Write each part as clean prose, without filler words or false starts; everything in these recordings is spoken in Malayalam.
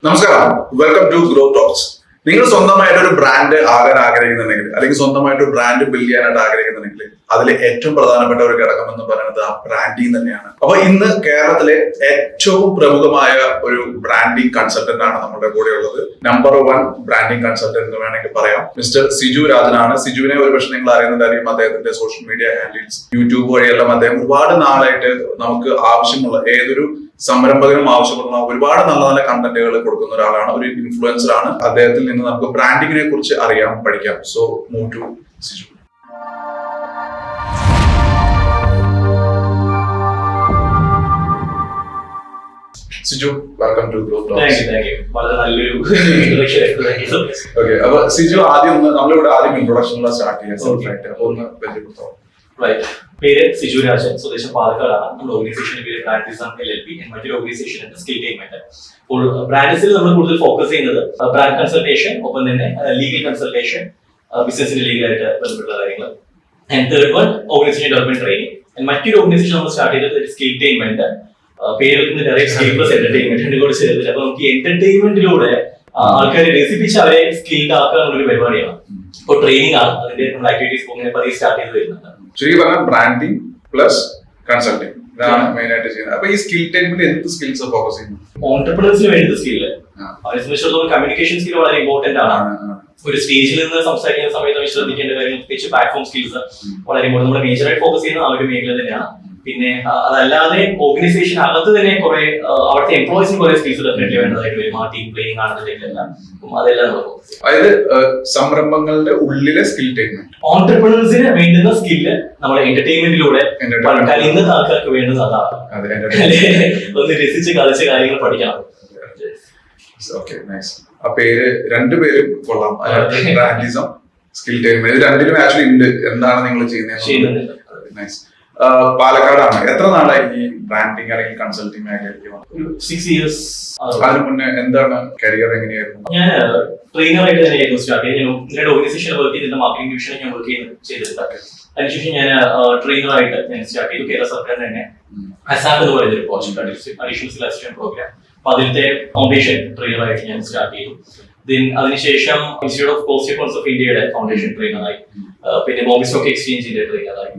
നമസ്കാരം, വെൽക്കം ടു ഗ്രോ ടോക്സ്. നിങ്ങൾ സ്വന്തമായിട്ട് ഒരു ബ്രാൻഡ് ആകാൻ ആഗ്രഹിക്കുന്നുണ്ടെങ്കിൽ അല്ലെങ്കിൽ സ്വന്തമായിട്ട് ഒരു ബ്രാൻഡ് ബിൽഡ് ചെയ്യാനായിട്ട് ആഗ്രഹിക്കുന്നുണ്ടെങ്കിൽ അതിൽ ഏറ്റവും പ്രധാനപ്പെട്ട ഒരു ഘടകം എന്ന് പറയുന്നത് ആ ബ്രാൻഡിങ് തന്നെയാണ്. അപ്പൊ ഇന്ന് കേരളത്തിലെ ഏറ്റവും പ്രമുഖമായ ഒരു ബ്രാൻഡിങ് കൺസൾട്ടന്റ് ആണ് നമ്മുടെ കൂടെ ഉള്ളത്. നമ്പർ 1 ബ്രാൻഡിങ് കൺസൾട്ടന്റ് എന്ന് വേണമെങ്കിൽ പറയാം. മിസ്റ്റർ സിജു രാജനാണ്. സിജുവിനെ ഒരുപക്ഷെ നിങ്ങൾ അറിയുന്നുണ്ടായിരിക്കും. അദ്ദേഹത്തിന്റെ സോഷ്യൽ മീഡിയ ഹാൻഡിൽസ്, യൂട്യൂബ് വഴിയെല്ലാം അദ്ദേഹം ഒരുപാട് നാളായിട്ട് നമുക്ക് ആവശ്യമുള്ള ഏതൊരു സംരംഭകനും ആവശ്യപ്പെടുന്ന ഒരുപാട് നല്ല നല്ല കണ്ടന്റുകൾ കൊടുക്കുന്ന ഒരാളാണ്, ഒരു ഇൻഫ്ലുവൻസർ ആണ്. അദ്ദേഹത്തിൽ നിന്ന് നമുക്ക് ബ്രാൻഡിങ്ങിനെ കുറിച്ച് അറിയാം, പഠിക്കാം. So move to Siju. Siju, welcome to grow talks. Okay, അപ്പൊ സിജു ആദ്യം നമ്മളിവിടെ ഇൻട്രൊഡക്ഷൻ സ്റ്റാർട്ട് ചെയ്യാം. അപ്പൊ ഒന്ന് പരിചയപ്പെടുത്തോ. പേര് സിജു രാജൻ, സ്വദേശം പാലക്കാടാണ്. നമ്മുടെ ഓർഗനൈസേഷന്റെ പേര് ബ്രാൻഡിസം LLP, മറ്റൊരു ഓർഗനൈസേഷൻ സ്കിൽ ടീമെന്റ്. അപ്പോൾ ബ്രാൻഡിസിൽ നമ്മൾ കൂടുതൽ ഫോക്കസ് ചെയ്യുന്നത് ബ്രാൻഡ് കൺസൾട്ടേഷൻ, ഒപ്പം തന്നെ ലീഗൽ കൺസൾട്ടേഷൻ, ബിസിനസിന്റെ ലീഗലായിട്ട് ബന്ധപ്പെട്ട കാര്യങ്ങൾ. And third one organisation development training. മറ്റൊരു ഓർഗനൈസേഷൻ നമ്മൾ സ്റ്റാർട്ട് ചെയ്തത് സ്കിൽ ടീമെന്റ്. പേര് വെക്കുന്നത് സ്കിൽ പ്ലസ് എന്റർടൈൻമെന്റ് കൂടെ ചേർത്തിട്ട്. അപ്പൊ നമുക്ക് എന്റർടൈൻമെന്റിലൂടെ ആൾക്കാരെ രസിപ്പിച്ച് അവരെ സ്കിൽഡ് ആക്കുക എന്നൊരു പരിപാടിയാണ്. ഇപ്പോൾ ട്രെയിനിങ് ആണ് അതിന്റെ നമ്മൾ ആക്ടിവിറ്റീസ് പതിയെ സ്റ്റാർട്ട് ചെയ്ത് വരുന്നുണ്ട്. ശരിക്കും പറഞ്ഞാൽ ബ്രാൻഡിങ് പ്ലസ് കൺസൾട്ടിങ് ഇതാണ് മെയിൻ ആയിട്ട് ചെയ്യുന്നത്. അപ്പൊ ഈ സ്കിൽ ടൈമിൽ എന്ത് സ്കിൽസ് ഫോക്കസ് ചെയ്യുന്നു? ഓൺടർപ്രണേഴ്സിന് വേണ്ട സ്കില്ല്, അവരെ സംബന്ധിച്ചിടത്തോളം കമ്മ്യൂണിക്കേഷൻ സ്കിൽ വളരെ ഇമ്പോർട്ടന്റ് ആണ്. ഒരു സ്റ്റേജിൽ നിന്ന് സംസാരിക്കുന്ന സമയത്ത് ശ്രദ്ധിക്കേണ്ട കാര്യങ്ങൾ, പ്രത്യേകിച്ച് പ്ലാറ്റ്ഫോം സ്കിൽസ് വളരെ ഇമ്പോർട്ടന്റ്. നമ്മൾ മേജറായിട്ട് ഫോക്കസ് ചെയ്യുന്നത് ആ ഒരു മേഖല തന്നെയാണ്. പിന്നെ അതല്ലാതെ ഓർഗനൈസേഷൻ അകത്ത് തന്നെ കുറെ അവിടുത്തെ എംപ്ലോയീസിന് കുറെ സ്കിൽസ് ഡെഫിനറ്റ്ലി വേണ്ടതായിട്ട് വരും. ആ ടീം പ്ലേയിങ് ആണെന്നുണ്ടെങ്കിലെല്ലാം അതെല്ലാം നമ്മൾ ഫോക്കസ് ചെയ്യും. അതായത് സംരംഭങ്ങളുടെ ഉള്ളിലെ സ്കിൽ ടൈറ്റ്മെന്റ്, ഓൺടർപ്രണേഴ്സിന് വേണ്ടുന്ന സ്കില്ല് നമ്മൾ എന്റർടൈൻമെന്റിലൂടെ ഇന്നത്തെ ആൾക്കാർക്ക് വേണ്ടത് അതാണ്. ഒന്ന് രസിച്ച് കളിച്ച കാര്യങ്ങൾ പഠിക്കണം. Okay, nice. ആ പേര് രണ്ടുപേരും കൊള്ളാം. ബ്രാൻഡിസം, സ്കിൽ ടൈറ്റ്മെന്റ്, ഇത് രണ്ടിലും ആക്ച്വലി ഉണ്ട്. എന്താണ് നിങ്ങൾ ചെയ്യുന്നത്? നൈസ്. പാലക്കാടാണ്. എത്ര നാളായി ഈ ബ്രാൻഡിങ് അല്ലെങ്കിൽ കൺസൾട്ടിങ് മേഖലയിലേക്ക്? 6 years. അതിന് മുന്നേ എന്താണ് കരിയർ, എങ്ങനെയായിരുന്നു? ഞാൻ ട്രെയിനറായിട്ട് തന്നെയായിരുന്നു സ്റ്റാർട്ട് ചെയ്തത്. ഞാൻ ഓർഗനൈസേഷൻ വർക്ക് ചെയ്തിട്ട് മാർക്കറ്റിംഗ് ഡിവിഷനിൽ ഞാൻ വർക്ക് ചെയ്തിട്ടുണ്ട്. അതിനുശേഷം ഞാൻ ട്രെയിനറായിട്ട് ഞാൻ സ്റ്റാർട്ട് ചെയ്തു. കേരള സർക്കാർ തന്നെ അസാപ്പ് എന്ന് പറയുന്ന ഒരു പ്രോജക്ട്, അഡീഷണൽ അസിസ്റ്റന്റ് പ്രോഗ്രാം. അപ്പൊ അതിലത്തെ ഫൗണ്ടേഷൻ ട്രെയിനറായിട്ട് ഞാൻ സ്റ്റാർട്ട് ചെയ്തു. അതിനുശേഷം institute of post accounts of ഇന്ത്യയുടെ ഫൗണ്ടേഷൻ ട്രെയിനറായി. പിന്നെ ബോംബെ സ്റ്റോക്ക് എക്സ്ചേഞ്ചിന്റെ ട്രെയിനറായി.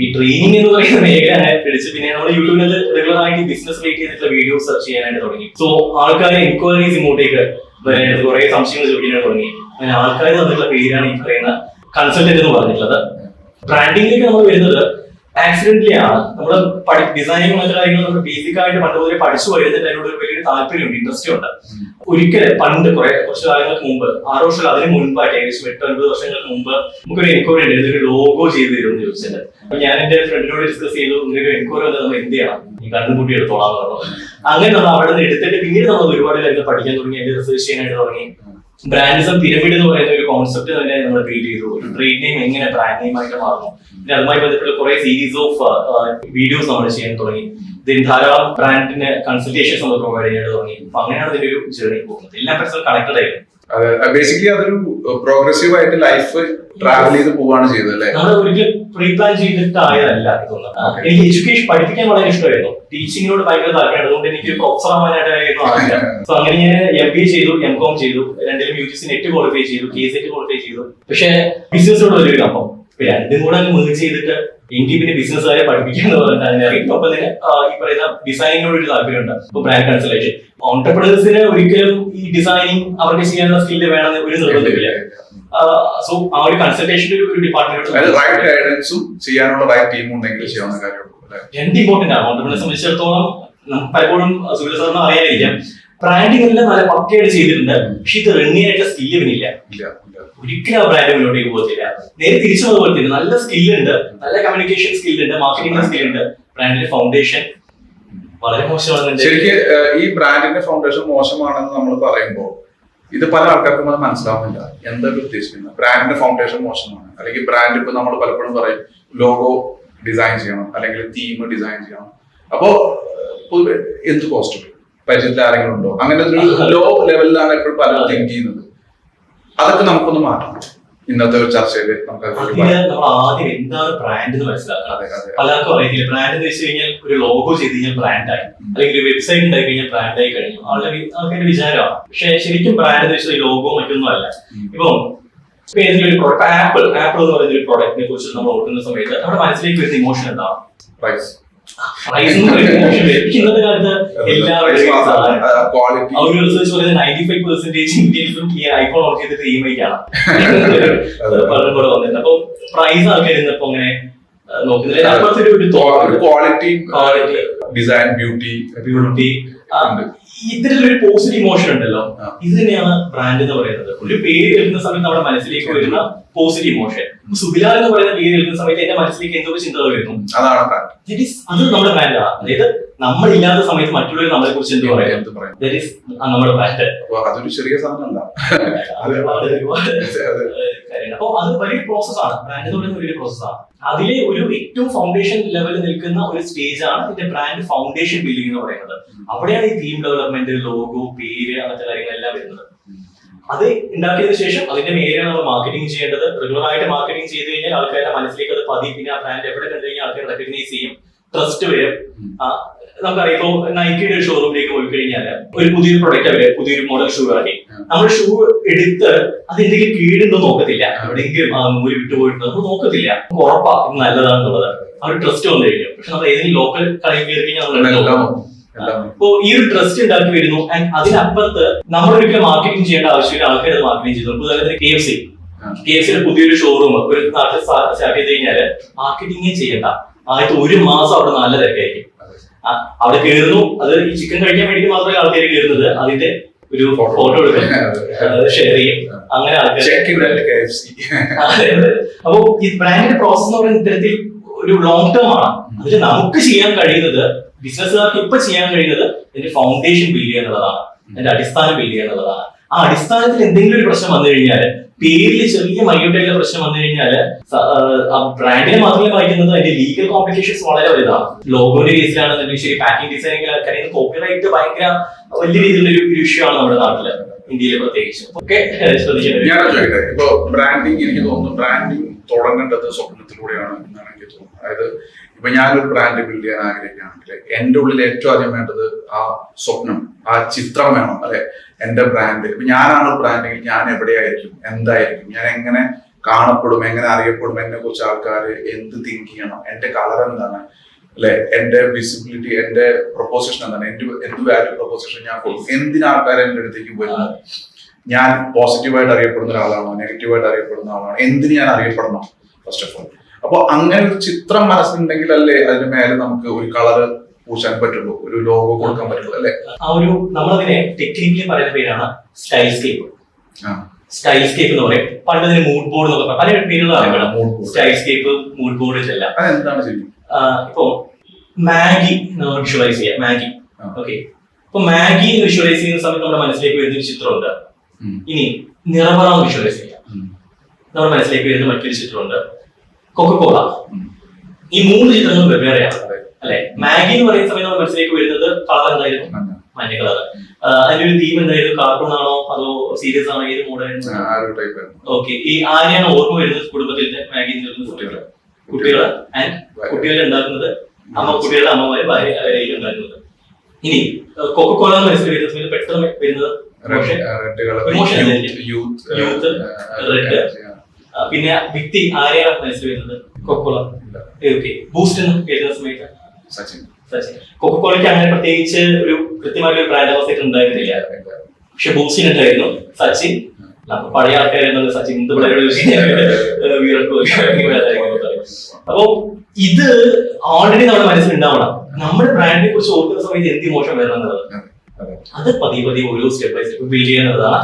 ഈ ട്രെയിനിങ് എന്ന് പറയുന്ന മേഖല പിടിച്ച് പിന്നെ നമ്മൾ യൂട്യൂബിൽ റെഗുലർ ആയിട്ട് ബിസിനസ് റിലേറ്റ് ചെയ്തിട്ടുള്ള വീഡിയോസ് സെർച്ച് ചെയ്യാനായിട്ട് തുടങ്ങി. സോ ആൾക്കാരെ എൻക്വയറീസ് ഇങ്ങോട്ടേക്ക് വരാനായിട്ട് കുറെ സംശയങ്ങൾ ചോദിക്കാനായിട്ട് തുടങ്ങി. അങ്ങനെ ആൾക്കാർ തന്നിട്ടുള്ള പേരാണ് ഈ പറയുന്ന കൺസൾട്ടന്റ് എന്ന് പറഞ്ഞിട്ടുള്ളത്. ബ്രാൻഡിങ്ങിലേക്ക് നമ്മൾ വരുന്നത് ആക്സിഡന്റലി ആണ്. നമ്മൾ ഡിസൈനിങ് മറ്റു കാര്യങ്ങൾ നമ്മൾ ബേസിക് ആയിട്ട് പണ്ട് മുതലേ പഠിച്ചു വരുന്നത് അതിനോട് ഒരു വലിയൊരു താല്പര്യമുണ്ട്, ഇൻട്രസ്റ്റ് ഉണ്ട്. ഒരിക്കലും പണ്ട് കുറച്ച് കാലങ്ങൾക്ക് മുമ്പ്, 6 വർഷം അതിന് മുൻപായിട്ട്, ഏകദേശം 8-9 വർഷങ്ങൾക്ക് മുമ്പ് നമുക്കൊരു എൻക്വയറി ഉണ്ട്, ഇതൊരു ലോഗോ ചെയ്ത് തരുമെന്ന് ചോദിച്ചത്. അപ്പൊ ഞാൻ എന്റെ ഫ്രണ്ടിനോട് ഡിസ്കസ് ചെയ്തു, ഇങ്ങനെ എൻക്വയറി വന്നത് നമ്മൾ എന്ത് ചെയ്യണം, ഈ കണ്ണുകൂട്ടി എടുത്തോളാം എന്ന് പറഞ്ഞു. അങ്ങനെ നമ്മൾ അവിടെ നിന്ന് എടുത്തിട്ട് പിന്നീട് നമ്മൾ ഒരുപാട് കാര്യങ്ങൾ പഠിക്കാൻ തുടങ്ങി, അതിന്റെ റിസർച്ച് ചെയ്യാനായിട്ട് തുടങ്ങി. ബ്രാൻഡിസം പിരമിഡ് എന്ന് പറയുന്ന ഒരു കോൺസെപ്റ്റ് തന്നെ നമ്മൾ ക്രിയേറ്റ് ചെയ്തു. ഒരു ട്രേഡ് നെയിം എങ്ങനെ ബ്രാൻഡ് നെയിം ആയിട്ട് മാറുന്നു. പിന്നെ അതുമായി ബന്ധപ്പെട്ട കുറെ സീരീസ് ഓഫ് വീഡിയോസ് നമ്മൾ ചെയ്യാൻ തുടങ്ങി. ധാരാളം ബ്രാൻഡിന് കൺസൾട്ടേഷൻസ് നമ്മൾ പ്രൊവൈഡ് ചെയ്യാൻ തുടങ്ങി. അപ്പൊ അങ്ങനെയാണ് ഇതിന്റെ ഒരു ജേർണി പോകുന്നത്. എല്ലാ പേഴ്സണൽ കണക്റ്റഡ് ആയിരുന്നു. ബേസിക്കലി അതൊരു പ്രോഗ്രസീവ് ആയിട്ട് ലൈഫ് ട്രാവൽ ചെയ്ത് പോവാണ് ചെയ്തത് അല്ലേ? നമ്മൾ ഒരിക്കലും പ്രീ പ്ലാൻ ചെയ്തിട്ട് ആയതല്ല ഇതൊന്നും. എനിക്ക് എഡ്യൂക്കേഷൻ പഠിപ്പിക്കാൻ വളരെ ഇഷ്ടമായിരുന്നു. ടീച്ചിങ്ങിനോട് ഭയങ്കര താല്പര്യം. അതുകൊണ്ട് എനിക്ക് പ്രൊഫസർ ആവാനായിട്ടായിരുന്നു ആഗ്രഹം. സോ അങ്ങനെ ഞാൻ MBA ചെയ്തു, MCOM ചെയ്തു, രണ്ടിലും UGC നെറ്റ് ക്വാളിഫൈ ചെയ്തു, KCET ക്വാളിഫൈ ചെയ്തു. പക്ഷേ ബിസിനസിനോട് വലിയൊരു കമ്പം. രണ്ടും കൂടെ മേജ് ചെയ്തിട്ട് എനിക്ക് പിന്നെ ബിസിനസ്സുകാരെ പഠിപ്പിക്കാന്ന് പറഞ്ഞിട്ട് അങ്ങനെ അറിയും. അപ്പൊ തന്നെ ഈ പറയുന്ന ഡിസൈനിനോട് ഒരു താല്പര്യമുണ്ട്. ഇപ്പൊ ബ്രാൻഡ് കൺസൾട്ടേഷൻ, ഓൺടർപ്രണേഴ്സിന് ഒരിക്കലും ഈ ഡിസൈനിങ് അവർക്ക് ചെയ്യാനുള്ള സ്കില്ല് വേണമെന്ന് ഒരു നിർബന്ധമില്ല. സോ ആ ഒരു കൺസൾട്ടേഷൻ ഒരു ഡിപ്പാർട്ട്മെന്റ്, റൈറ്റ് ഗൈഡൻസും ചെയ്യാനുള്ള റൈറ്റ് ടീം ഉണ്ടെങ്കിൽ ചെയ്യാവുന്ന കാര്യമുള്ളൂ. രണ്ട് ഇമ്പോർട്ടന്റ് ആണ്. ഓൺടർപ്രണേഴ്സിനെ സംബന്ധിച്ചിടത്തോളം പലപ്പോഴും സുഹൃത്ത് സാറിന് അറിയാതിരിക്കാം, ബ്രാൻഡിംഗ് എല്ലാം നല്ല പക്കയായിട്ട് ചെയ്തിട്ടുണ്ട്, പക്ഷെ ഇത് റൺ ചെയ്യാനായിട്ടുള്ള സ്കില്ല് ഇവനില്ല. ഒരിക്കലും ആ ബ്രാൻഡ് മുന്നോട്ടേക്ക് പോകത്തില്ല. നേരെ തിരിച്ചു പോലെ തന്നെ നല്ല സ്കില്ലുണ്ട്, നല്ല കമ്മ്യൂണിക്കേഷൻ സ്കില്ലുണ്ട്, മാർക്കറ്റിംഗ് സ്കില്ലുണ്ട്, ബ്രാൻഡിന്റെ ഫൗണ്ടേഷൻ വളരെ മോശമാണ്. ശരിക്കും ഈ ബ്രാൻഡിന്റെ ഫൗണ്ടേഷൻ മോശമാണെന്ന് നമ്മൾ പറയുമ്പോൾ ഇത് പല ആൾക്കാർക്കും അത് മനസ്സിലാവുന്നില്ല. എന്തൊക്കെ ഉദ്ദേശിക്കുന്നത്? ബ്രാൻഡിന്റെ ഫൗണ്ടേഷൻ മോശമാണ്, അല്ലെങ്കിൽ ബ്രാൻഡ് ഇപ്പൊ നമ്മൾ പലപ്പോഴും പറയും ലോഗോ ഡിസൈൻ ചെയ്യണം, അല്ലെങ്കിൽ തീം ഡിസൈൻ ചെയ്യണം. അപ്പോ പൊതുവെ എന്ത് കോസ്റ്റ് പരിചയത്തിൽ ആരെങ്കിലും ഉണ്ടോ? അങ്ങനെ ഒരു ലോ ലെവലിലാണ് എപ്പോഴും പലരും തിങ്ക് ചെയ്യുന്നത്. അതൊക്കെ നമുക്കൊന്ന് മാറ്റണം. ഇന്നത്തെ ഒരു ചർച്ചയിൽ നമുക്ക് അതിന് നമ്മൾ ആദ്യം എന്താണ് ബ്രാൻഡ് എന്ന് മനസ്സിലാക്കണം. പലർക്കും അറിയില്ല ബ്രാൻഡ് എന്ന് വെച്ച് കഴിഞ്ഞാൽ ഒരു ലോഗോ ചെയ്ത് കഴിഞ്ഞാൽ ബ്രാൻഡായി, അല്ലെങ്കിൽ ഒരു വെബ്സൈറ്റ് ഉണ്ടായി കഴിഞ്ഞാൽ ബ്രാൻഡായി കഴിഞ്ഞു ആൾക്കാരുടെ വിചാരമാണ്. പക്ഷെ ശരിക്കും ബ്രാൻഡ് എന്ന് വെച്ചാൽ ലോഗോ മറ്റൊന്നും അല്ല. ഇപ്പം ഏതെങ്കിലും ഒരു പ്രോഡക്റ്റ്, ആപ്പിൾ എന്ന് പറയുന്ന ഒരു പ്രോഡക്റ്റിനെ കുറിച്ച് നമ്മൾ ഓർക്കുന്ന സമയത്ത് നമ്മുടെ മനസ്സിലേക്ക് വരുന്ന ഇമോഷൻ എന്താണ്? പ്രൈസ്. ഇന്നത്തെ കാലത്ത് എല്ലാവരും ഒരു റിസർച്ച് പറയുന്നത് 95% ഇന്ത്യൻസും ഈ ഐഫോൺ ഓർഡർ ചെയ്തിട്ട് EMI ആണ് കൂടെ വന്നിട്ടുണ്ട്. അപ്പൊ പ്രൈസ് ആൾക്കാർ ഇന്നിപ്പോ അങ്ങനെ നോക്കുന്നില്ല. ക്വാളിറ്റി, ഡിസൈൻ, ബ്യൂട്ടി ഇത്തരത്തിലൊരു പോസിറ്റീവ് ഇമോഷൻ ഉണ്ടല്ലോ, ഇത് തന്നെയാണ് ബ്രാൻഡ് എന്ന് പറയുന്നത്. ഒരു പേര് കേൾക്കുന്ന സമയത്ത് നമ്മുടെ മനസ്സിലേക്ക് വരുന്ന പോസിറ്റീവ് ഇമോഷൻ. സുബിലാൽ എന്ന് പറയുന്ന പേര് കേൾക്കുന്ന സമയത്ത് എന്റെ മനസ്സിലേക്ക് എന്തൊക്കെ ചിന്തകൾ വരുന്നു, അത് നമ്മുടെ ബ്രാൻഡാണ്. അതായത് നമ്മളില്ലാത്ത സമയത്ത് മറ്റുള്ളവർ നമ്മളെ കുറിച്ച് എന്ത് പറയാം, നമ്മുടെ ബ്രാൻഡ്. അതൊരു ചെറിയ സാധനമല്ല, അപ്പൊ അത് വലിയ പ്രോസസ്സാണ്. ബ്രാൻഡ് എന്ന് പറയുന്ന വലിയ പ്രോസസ്സാണ്. അതിലെ ഒരു ഏറ്റവും ഫൗണ്ടേഷൻ ലെവലിൽ നിൽക്കുന്ന ഒരു സ്റ്റേജ് ആണ് ഇതിന്റെ ബ്രാൻഡ് ഫൗണ്ടേഷൻ ബിൽഡിംഗ് എന്ന് പറയുന്നത്. അവിടെയാണ് ഈ തീം ഡെവലപ്മെന്റ്, ലോഗോ, പേര്, അങ്ങനത്തെ കാര്യങ്ങളെല്ലാം വരുന്നത്. അത് ഉണ്ടാക്കിയതിനു ശേഷം അതിന്റെ മേലെയാണ് നമ്മൾ മാർക്കറ്റിംഗ് ചെയ്യേണ്ടത്. റെഗുലർ ആയിട്ട് മാർക്കറ്റിംഗ് ചെയ്ത് കഴിഞ്ഞാൽ ആൾക്കാരുടെ മനസ്സിലേക്ക് അത് പതി, പിന്നെ ആ ബ്രാൻഡ് എവിടെ കണ്ടു കഴിഞ്ഞാൽ ആൾക്കാർ റെക്കഗ്നൈസ് ചെയ്യും, ട്രസ്റ്റ് വരും. നമുക്കറിയാം, ഇപ്പോ നൈക്കിയുടെ ഒരു ഷോറൂമിലേക്ക് പോയി കഴിഞ്ഞാൽ ഒരു പുതിയൊരു പ്രൊഡക്റ്റ് അവര് പുതിയൊരു മോഡൽ ഷൂ ഇറങ്ങി, നമ്മൾ ഷൂ എടുത്ത് അത് എന്തെങ്കിലും കീഴുണ്ടോ നോക്കത്തില്ല, എവിടെയെങ്കിലും ആ നൂല് വിട്ടുപോയിട്ടുണ്ടോ നമ്മൾ നോക്കത്തില്ല, ഉറപ്പാ ഇത് നല്ലതാണെന്നുള്ളത്. ആ ഒരു ട്രസ്റ്റ് വന്നു കഴിഞ്ഞു. പക്ഷെ നമ്മൾ ഏതെങ്കിലും ലോക്കൽ കടയിൽ കയറി കഴിഞ്ഞാൽ അപ്പോ ഈ ഒരു ട്രസ്റ്റ് ഉണ്ടാക്കി വരുന്നു. ആൻഡ് അതിനപ്പുറത്ത് നമ്മൾ ഒരിക്കലും മാർക്കറ്റിംഗ് ചെയ്യേണ്ട ആവശ്യമില്ല, ആൾക്കാർ അത് മാർക്കറ്റിംഗ് ചെയ്തു. ഉദാഹരണത്തിന് KFCയുടെ പുതിയൊരു ഷോറൂം ഒരു നാട്ടിൽ സ്റ്റാർട്ട് ചെയ്ത് കഴിഞ്ഞാൽ മാർക്കറ്റിംഗേ ചെയ്യേണ്ട. ആദ്യത്തെ ഒരു മാസം അവിടെ നല്ല തിരക്കായിരിക്കും. അവിടെ കയറുന്നു, അത് ഈ ചിക്കൻ കഴിക്കാൻ വേണ്ടി മാത്രമേ ആൾക്കാർ കയറുന്നത്, അതിന്റെ ഒരു ഫോട്ടോ എടുക്കും, ഷെയർ ചെയ്യും, അങ്ങനെ ആൾക്കാർ. അപ്പൊ ഈ ബ്രാൻഡിന്റെ പ്രോസസ് എന്ന് പറയുന്ന ഇത്തരത്തിൽ ഒരു ലോങ് ടേം ആണ്. അതിൽ നമുക്ക് ചെയ്യാൻ കഴിയുന്നത്, ബിസിനസ്സുകാർക്ക് ഇപ്പൊ ചെയ്യാൻ കഴിയുന്നത് ഇതിന്റെ ഫൗണ്ടേഷൻ ബിൽഡ് ചെയ്യുക എന്നുള്ളതാണ്, അതിന്റെ അടിസ്ഥാനം ബിൽഡ് ചെയ്യുക എന്നുള്ളതാണ്. ആ അടിസ്ഥാനത്തിൽ എന്തെങ്കിലും ഒരു പ്രശ്നം വന്നു കഴിഞ്ഞാൽ, പേരിൽ ചെറിയ മൈന്യൂട്ടായിട്ടുള്ള പ്രശ്നം വന്നു കഴിഞ്ഞാൽ ബ്രാൻഡിനെ മാത്രമേ വായിക്കുന്നത്, അതിന്റെ ലീഗൽ കോംപ്ലിക്കേഷൻസ് വളരെ വലുതാണ്. ലോഗോന്റെ കേസിലാണെന്നുണ്ടെങ്കിൽ ശരി, പാക്കിംഗ് ഡിസൈനിങ് കാര്യം കോപ്പിറൈറ്റ് ഭയങ്കര വലിയ രീതിയിലുള്ള ഒരു ഇഷ്യൂ ആണ് നമ്മുടെ നാട്ടില്, ഇന്ത്യയിൽ പ്രത്യേകിച്ച്. ഒക്കെ ഞാൻ ചോദിക്കട്ടെ, ഇപ്പൊ ബ്രാൻഡിങ്, എനിക്ക് തോന്നുന്നു ബ്രാൻഡിങ് തുടങ്ങേണ്ടത് സ്വപ്നത്തിലൂടെയാണ് എന്നാണ് എനിക്ക് തോന്നുന്നത്. അതായത് ഇപ്പൊ ഞാനൊരു ബ്രാൻഡ് ബിൽഡ് ചെയ്യാൻ ആഗ്രഹിക്കുകയാണെങ്കിൽ എന്റെ ഉള്ളിൽ ഏറ്റവും ആദ്യം വേണ്ടത് ആ സ്വപ്നം, ആ ചിത്രം വേണം. അല്ലെ, എന്റെ ബ്രാൻഡ്, ഇപ്പൊ ഞാനാണ് ബ്രാൻഡെങ്കിൽ ഞാൻ എവിടെയായിരിക്കും, എന്തായിരിക്കും, ഞാൻ എങ്ങനെ കാണപ്പെടും, എങ്ങനെ അറിയപ്പെടും, എന്നെ കുറിച്ച് ആൾക്കാർ എന്ത് തിങ്ക് ചെയ്യണം, എന്റെ കളർ എന്താണ്, അല്ലെ, എന്റെ വിസിബിലിറ്റി, എന്റെ പ്രൊപ്പോസിഷൻ എന്താണ്, എന്ത് വാല്യൂ പ്രൊപ്പോസിഷൻ ഞാൻ കൊടുക്കും, എന്തിനാ ആൾക്കാർ എന്റെ അടുത്തേക്ക് വരുന്നത്, ഞാൻ പോസിറ്റീവായിട്ട് അറിയപ്പെടുന്ന ഒരാളാണോ, നെഗറ്റീവായിട്ട് അറിയപ്പെടുന്ന ആളാണോ, എന്തിന് ഞാൻ അറിയപ്പെടണം, ഫസ്റ്റ് ഓഫ് ഓൾ. അപ്പൊ അങ്ങനെ ഒരു ചിത്രം മനസ്സിലുണ്ടെങ്കിൽ അല്ലേ അതിന് മേലെ നമുക്ക് ഒരു കളറ് പൂശാൻ പറ്റുള്ളൂ, ഒരു ലോഗോ കൊടുക്കാൻ പറ്റുള്ളൂ, അല്ലെ. ആ ഒരു നമ്മളതിനെ ടെക്നിക്കലി പറയുന്ന പേരാണ് സ്റ്റൈൽസ്കേപ്പ്. സ്റ്റൈൽസ്കേപ്പ് എന്ന് പറയും. പണ്ട് അതിന് മൂഡ് ബോർഡ് എന്നൊക്കെ പല പേരുകളാണ്. സ്റ്റൈൽസ്കേപ്പ്, മൂഡ് ബോർഡ് ഇതെല്ലാം എന്താണ് ശരിക്കും? ഇപ്പൊ മാഗി വിഷ്വലൈസ് ചെയ്യാം. Maggi, okay. ഇപ്പൊ മാഗി വിഷ്വലൈസ് ചെയ്യുന്ന സമയത്ത് നമ്മുടെ മനസ്സിലേക്ക് വരുന്ന ഒരു ചിത്രമുണ്ട്. ഇനി നിറമറ വിഷ്വലൈസ് ചെയ്യാം, നമ്മുടെ മനസ്സിലേക്ക് വരുന്ന മറ്റൊരു ചിത്രമുണ്ട്. കൊക്കക്കോള. ഈ മൂന്ന് ചിത്രങ്ങളും വെവ്വേറെയാണ്, അല്ലെ. മാഗി എന്ന് പറയുന്ന സമയത്ത് നമ്മുടെ മനസ്സിലേക്ക് വരുന്നത് കളർ എന്തായിരുന്നു? മഞ്ഞ കളർ. അതിന്റെ ഒരു തീം എന്തായിരുന്നു? കാർട്ടൂൺ ആണോ അതോ സീരിയസ് ആണോ, ഏത് മോഡായിരുന്നു? ഓക്കെ. ഈ ആരെയാണ് ഓർമ്മ വരുന്നത് കുടുംബത്തിലെ മാഗി കുട്ടികൾ ആൻഡ് കുട്ടികളെ ഉണ്ടാക്കുന്നത് കുട്ടികളുടെ അമ്മമാര്, ഭാര്യ, അവരെയും ഉണ്ടാക്കുന്നത്. ഇനി കൊക്കക്കോള എന്ന് മനസ്സിൽ വരുന്ന സമയത്ത് പെട്ടെന്ന് വരുന്നത് യൂത്ത്, റെഡ്. പിന്നെ വ്യക്തി ആരെയാണ് മനസ്സിൽ വരുന്നത്? കൊക്കക്കോള. ഓക്കെ. ബൂസ്റ്റ് എന്ന് വരുന്ന സമയത്ത് സച്ചിൻ. കൊക്കക്കോളയ്ക്ക് അങ്ങനെ പ്രത്യേകിച്ച് ഒരു കൃത്യമായിട്ട് ഒരു ബ്രാൻഡ് അവസ്ഥ ഉണ്ടായിരുന്നില്ല, പക്ഷെ ബൂസ്റ്റിന് ഉണ്ടായിരുന്നു. സച്ചിൻ, പഴയ ആൾക്കാരെന്നത് സച്ചിൻ, ഇന്ത് പിള്ളേരോട് വിരാട് കോഹ്ലി. അപ്പൊ ഇത് ഓൾറെഡി നമ്മുടെ മനസ്സിൽ ഉണ്ടാവണം. നമ്മുടെ ബ്രാൻഡിനെ കുറിച്ച് ഓർക്കുന്ന സമയത്ത് എന്ത് ഇമോഷൻ വരണം എന്നുള്ളത്, അത് പതിയെ ഓരോ സ്റ്റെപ്പ് ബൈ സ്റ്റെപ്പ് ബിൽഡ് ചെയ്യുന്നതാണ്.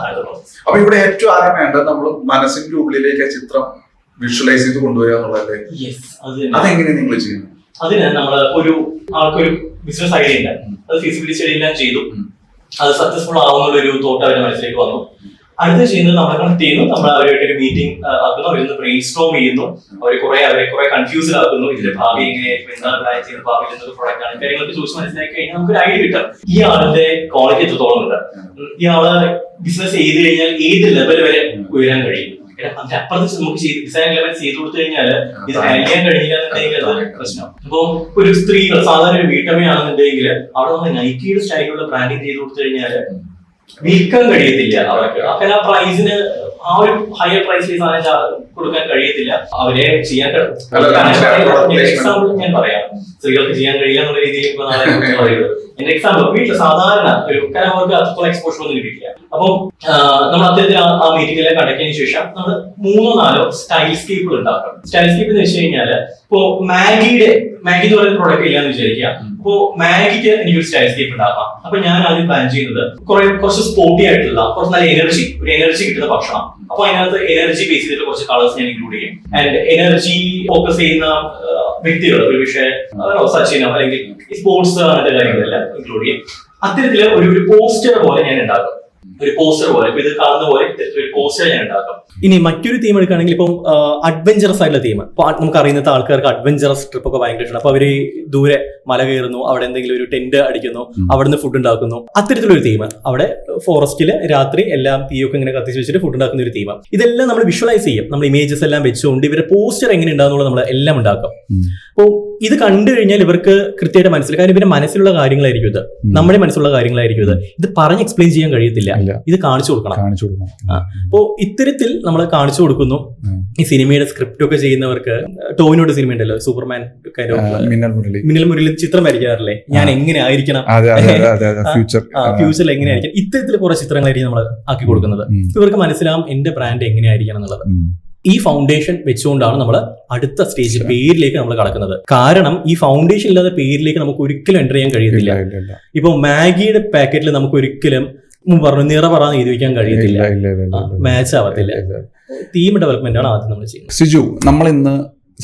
അപ്പൊ ഇവിടെ ഏറ്റവും ആദ്യം വേണ്ടത് നമ്മൾ മനസ്സിന്റെ ഉള്ളിലേക്ക് ആ ചിത്രം വിഷ്വലൈസ് ചെയ്ത് കൊണ്ടുവരിക എന്നുള്ളതല്ലേ? അതെങ്ങനെയാണ് നിങ്ങൾ ചെയ്യുന്നത്? അതിന് നമ്മൾ ആൾക്കൊരു ബിസിനസ് ഐഡിയ ഉണ്ട്, അത് ഫീസിബിലിറ്റി സ്റ്റഡി എല്ലാം ചെയ്തു, അത് സക്സസ്ഫുൾ ആവുന്നുള്ള ഒരു തോട്ട് അവരുടെ മനസ്സിലേക്ക് വന്നു. അടുത്ത് ചെയ്യുന്നത് നമ്മളെ കണക്ട് ചെയ്യുന്നു, നമ്മൾ അവരുമായിട്ട് ഒരു മീറ്റിംഗ് ആക്കുന്നു, അവരൊന്ന് ബ്രെയിൻ സ്റ്റോം ചെയ്യുന്നു, അവരെ കുറെ കൺഫ്യൂസ്ഡ് ആക്കുന്നു. ഇതിന്റെ ഭാവി എങ്ങനെ, എന്താണ് പ്ലാൻ ചെയ്യുന്നത്, ഭാവിയിൽ എന്തൊക്കെ പ്രൊഡക്റ്റ് ആണ്, കാര്യങ്ങളൊക്കെ ചോദിച്ച് മനസ്സിലാക്കി കഴിഞ്ഞാൽ നമുക്ക് ഒരു ഐഡിയ കിട്ടും. ഈ ആളുടെ ക്വാളിറ്റി എത്രത്തോളം ഉണ്ട്, ഈ ആള് ബിസിനസ് ചെയ്ത് കഴിഞ്ഞാൽ ഏത് ലെവൽ വരെ ഉയരാൻ കഴിയും, അതിന്റെ അപ്പുറത്ത് നമുക്ക് ഡിസൈൻ എലമെന്റ് ചെയ്ത് കൊടുത്തു കഴിഞ്ഞാൽ ഇത് കഴിയാൻ കഴിഞ്ഞില്ല എന്നുണ്ടെങ്കിൽ അത് പ്രശ്നം. അപ്പൊ ഒരു സ്ത്രീകൾ സാധാരണ ഒരു വീട്ടമ്മയാണെന്നുണ്ടെങ്കിൽ അവിടെ നമ്മൾ നൈക്കിയുടെ സ്റ്റൈലുള്ള ബ്രാൻഡിങ് ചെയ്ത് കൊടുത്തു കഴിഞ്ഞാൽ വിൽക്കാൻ കഴിയത്തില്ല അവർക്ക്. അപ്പൊ ആ പ്രൈസിന് ആ ഒരു ഹയർ പ്രൈസിൽ സാധനം കൊടുക്കാൻ കഴിയത്തില്ല. അവരെ ചെയ്യാൻ എക്സാമ്പിൾ ഞാൻ പറയാം, സ്ത്രീകൾക്ക് ചെയ്യാൻ കഴിയില്ല എന്നുള്ള രീതിയിൽ ഇപ്പൊ നാളെ പറയുന്നത് എന്റെ എക്സാമ്പിൾ വീട്ടിൽ സാധാരണ ഒരു കാരണം അവർക്ക് അത്രത്തോളം എക്സ്പോഷർ ഒന്നും കിട്ടിയിട്ടില്ല. അപ്പം നമ്മൾ അത്തരത്തിൽ ആ മീറ്റിംഗിലെ കണ്ടക്ടിന് ശേഷം നമ്മൾ 3-4 സ്റ്റൈൽ സ്കേപ്പുകൾ ഉണ്ടാക്കണം. സ്റ്റൈൽ സ്കേപ്പ് എന്ന് വെച്ച് കഴിഞ്ഞാല് ഇപ്പോ മാഗി എന്ന് പറയുന്ന പ്രോഡക്റ്റ് ഇല്ലാന്ന് വിചാരിക്കുക. അപ്പോ മാഗിക്ക് എനിക്കൊരു സ്റ്റൈൽ സ്കേപ്പ് ഉണ്ടാക്കാം. അപ്പൊ ഞാൻ ആദ്യം പ്ലാൻ ചെയ്യുന്നത് കുറച്ച് സ്പോർട്ടി ആയിട്ടുള്ള കുറച്ച് നല്ല എനർജി കിട്ടുന്ന ഭക്ഷണം. അപ്പൊ അതിനകത്ത് എനർജി ബേസ് ചെയ്തിട്ട് കുറച്ച് കളേഴ്സ് ഞാൻ ഇൻക്ലൂഡ് ചെയ്യും. ആൻഡ് എനർജി ഫോക്കസ് ചെയ്യുന്ന വ്യക്തികൾ ഒരു പക്ഷേ സച്ചിനോ അല്ലെങ്കിൽ സ്പോർട്സ് അങ്ങനത്തെ കാര്യങ്ങളെല്ലാം ഇൻക്ലൂഡ് ചെയ്യും. അത്തരത്തില് ഒരു പോസ്റ്റർ പോലെ ഞാൻ ഉണ്ടാക്കും. ഒരു പോസ്റ്റർ പോലെ ഇത് കാണുന്ന പോലെ ഒരു പോസ്റ്റർ ഞാൻ ഉണ്ടാക്കും. ഇനി മറ്റൊരു തീം എടുക്കുകയാണെങ്കിൽ ഇപ്പം അഡ്വഞ്ചറസ് ആയിട്ടുള്ള തീം. ഇപ്പൊ നമുക്ക് അറിയുന്ന ആൾക്കാർക്ക് അഡ്വഞ്ചറസ് ട്രിപ്പ് ഒക്കെ ഭയങ്കര ഇഷ്ടമാണ്. അപ്പൊ അവര് ദൂരെ മല കയറുന്നു, അവിടെ എന്തെങ്കിലും ഒരു ടെന്റ് അടിക്കുന്നു, അവിടെ നിന്ന് ഫുഡ് ഉണ്ടാക്കുന്നു. അത്തരത്തിലൊരു തീം. അവിടെ ഫോറസ്റ്റില് രാത്രി എല്ലാം തീയൊക്കെ ഇങ്ങനെ കത്തിച്ച് വെച്ചിട്ട് ഫുഡ് ഉണ്ടാക്കുന്ന ഒരു തീം. ഇതെല്ലാം നമ്മൾ വിഷ്വലൈസ് ചെയ്യും. നമ്മൾ ഇമേജസ് എല്ലാം വെച്ചുകൊണ്ട് ഇവരുടെ പോസ്റ്റർ എങ്ങനെ ഉണ്ടാകുന്നുള്ള നമ്മൾ എല്ലാം ഉണ്ടാക്കും. അപ്പോൾ ഇത് കണ്ടു കഴിഞ്ഞാൽ ഇവർക്ക് കൃത്യമായിട്ട് മനസ്സിലാക്കും. കാരണം ഇവരുടെ മനസ്സിലുള്ള കാര്യങ്ങളായിരിക്കും ഇത്, നമ്മുടെ മനസ്സിലുള്ള കാര്യങ്ങളായിരിക്കും ഇത്. ഇത് പറഞ്ഞ് എക്സ്പ്ലെയിൻ ചെയ്യാൻ കഴിയത്തില്ല, ഇത് കാണിച്ചു കൊടുക്കണം. അപ്പോ ഇത്തരത്തിൽ നമ്മൾ കാണിച്ചു കൊടുക്കുന്നു. ഈ സിനിമയുടെ സ്ക്രിപ്റ്റ് ഒക്കെ ചെയ്യുന്നവർക്ക് ടോവിനോട് സിനിമ ഉണ്ടല്ലോ, സൂപ്പർമാൻ മിന്നൽ മുരളി ചിത്രം വരയ്ക്കാറില്ലേ, ഞാൻ എങ്ങനെ ആയിരിക്കണം, ഫ്യൂച്ചറിൽ എങ്ങനെയായിരിക്കണം, ഇത്തരത്തിൽ കുറെ ചിത്രങ്ങളായിരിക്കും നമ്മൾ ആക്കി കൊടുക്കുന്നത്. ഇവർക്ക് മനസ്സിലാവും എന്റെ ബ്രാൻഡ് എങ്ങനെയായിരിക്കണം എന്നുള്ളത്. ഈ ഫൗണ്ടേഷൻ വെച്ചുകൊണ്ടാണ് നമ്മൾ അടുത്ത സ്റ്റേജ് പേരിലേക്ക് നമ്മൾ കടക്കുന്നത്. കാരണം ഈ ഫൗണ്ടേഷൻ ഇല്ലാതെ പേരിലേക്ക് നമുക്ക് ഒരിക്കലും എൻ്റർ ചെയ്യാൻ കഴിയത്തില്ല. ഇപ്പൊ മാഗിയുടെ പാക്കറ്റിൽ നമുക്ക് ഒരിക്കലും പറഞ്ഞു നിറ പറയാൻ എഴുതി വയ്ക്കാൻ കഴിയത്തില്ല, മാച്ച് ആവത്തില്ല. തീം ഡെവലപ്മെന്റ് ആണ് ആദ്യം നമ്മൾ ചെയ്യുന്നത്. സിജു, നമ്മൾ ഇന്ന്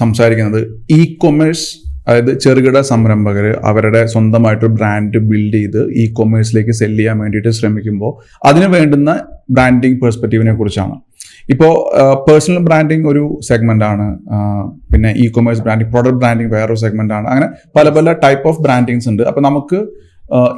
സംസാരിക്കുന്നത് ഇ കൊമേഴ്സ്, അതായത് ചെറുകിട സംരംഭകർ അവരുടെ സ്വന്തമായിട്ടൊരു ബ്രാൻഡ് ബിൽഡ് ചെയ്ത് ഇ കൊമേഴ്സിലേക്ക് സെല് ചെയ്യാൻ വേണ്ടിയിട്ട് ശ്രമിക്കുമ്പോൾ അതിന് വേണ്ടുന്ന ബ്രാൻഡിങ് പെർസ്പെക്റ്റീവിനെ കുറിച്ചാണ്. ഇപ്പോൾ പേഴ്സണൽ ബ്രാൻഡിങ് ഒരു സെഗ്മെന്റ് ആണ്, പിന്നെ E commerce branding, product branding വേറൊരു സെഗ്മെന്റ് ആണ്. അങ്ങനെ പല പല ടൈപ്പ് ഓഫ് ബ്രാൻഡിങ്സ് ഉണ്ട്. അപ്പൊ നമുക്ക്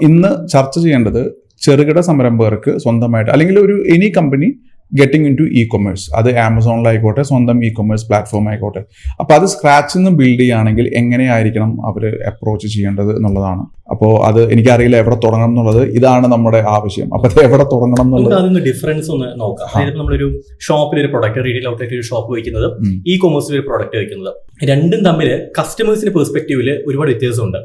ഇന്ന് ചർച്ച ചെയ്യേണ്ടത് ചെറുകിട സംരംഭകർക്ക് സ്വന്തമായിട്ട് അല്ലെങ്കിൽ ഒരു any company getting into e commerce, അത് ആമസോണിലായിക്കോട്ടെ, സ്വന്തം ഇ കൊമേഴ്സ് പ്ലാറ്റ്ഫോം ആയിക്കോട്ടെ. അപ്പോൾ അത് സ്ക്രാച്ചിൽ നിന്ന് ബിൽഡ് ചെയ്യുകയാണെങ്കിൽ എങ്ങനെയായിരിക്കണം അവർ അപ്രോച്ച് ചെയ്യേണ്ടത് എന്നുള്ളതാണ്. അപ്പോൾ അത് എനിക്കറിയില്ല എവിടെ തുടങ്ങണം എന്നുള്ളത്. ഇതാണ് നമ്മുടെ ആവശ്യം. അപ്പോൾ അത് എവിടെ തുടങ്ങണം എന്നുള്ളത് അതിന് ഡിഫറൻസ് ഒന്ന് നോക്കാം. അതായത് നമ്മളൊരു ഷോപ്പിൽ ഒരു പ്രൊഡക്റ്റ്, റീറ്റെയിൽ ഔട്ട്ലെറ്റ് ഒരു ഷോപ്പ് വയ്ക്കുന്നത്, ഇ കൊമേഴ്സിൽ ഒരു പ്രൊഡക്റ്റ് വയ്ക്കുന്നത്, രണ്ടും തമ്മിൽ കസ്റ്റമേഴ്സിന്റെ പെർസ്പെക്റ്റീവിൽ ഒരുപാട് വ്യത്യാസമുണ്ട്.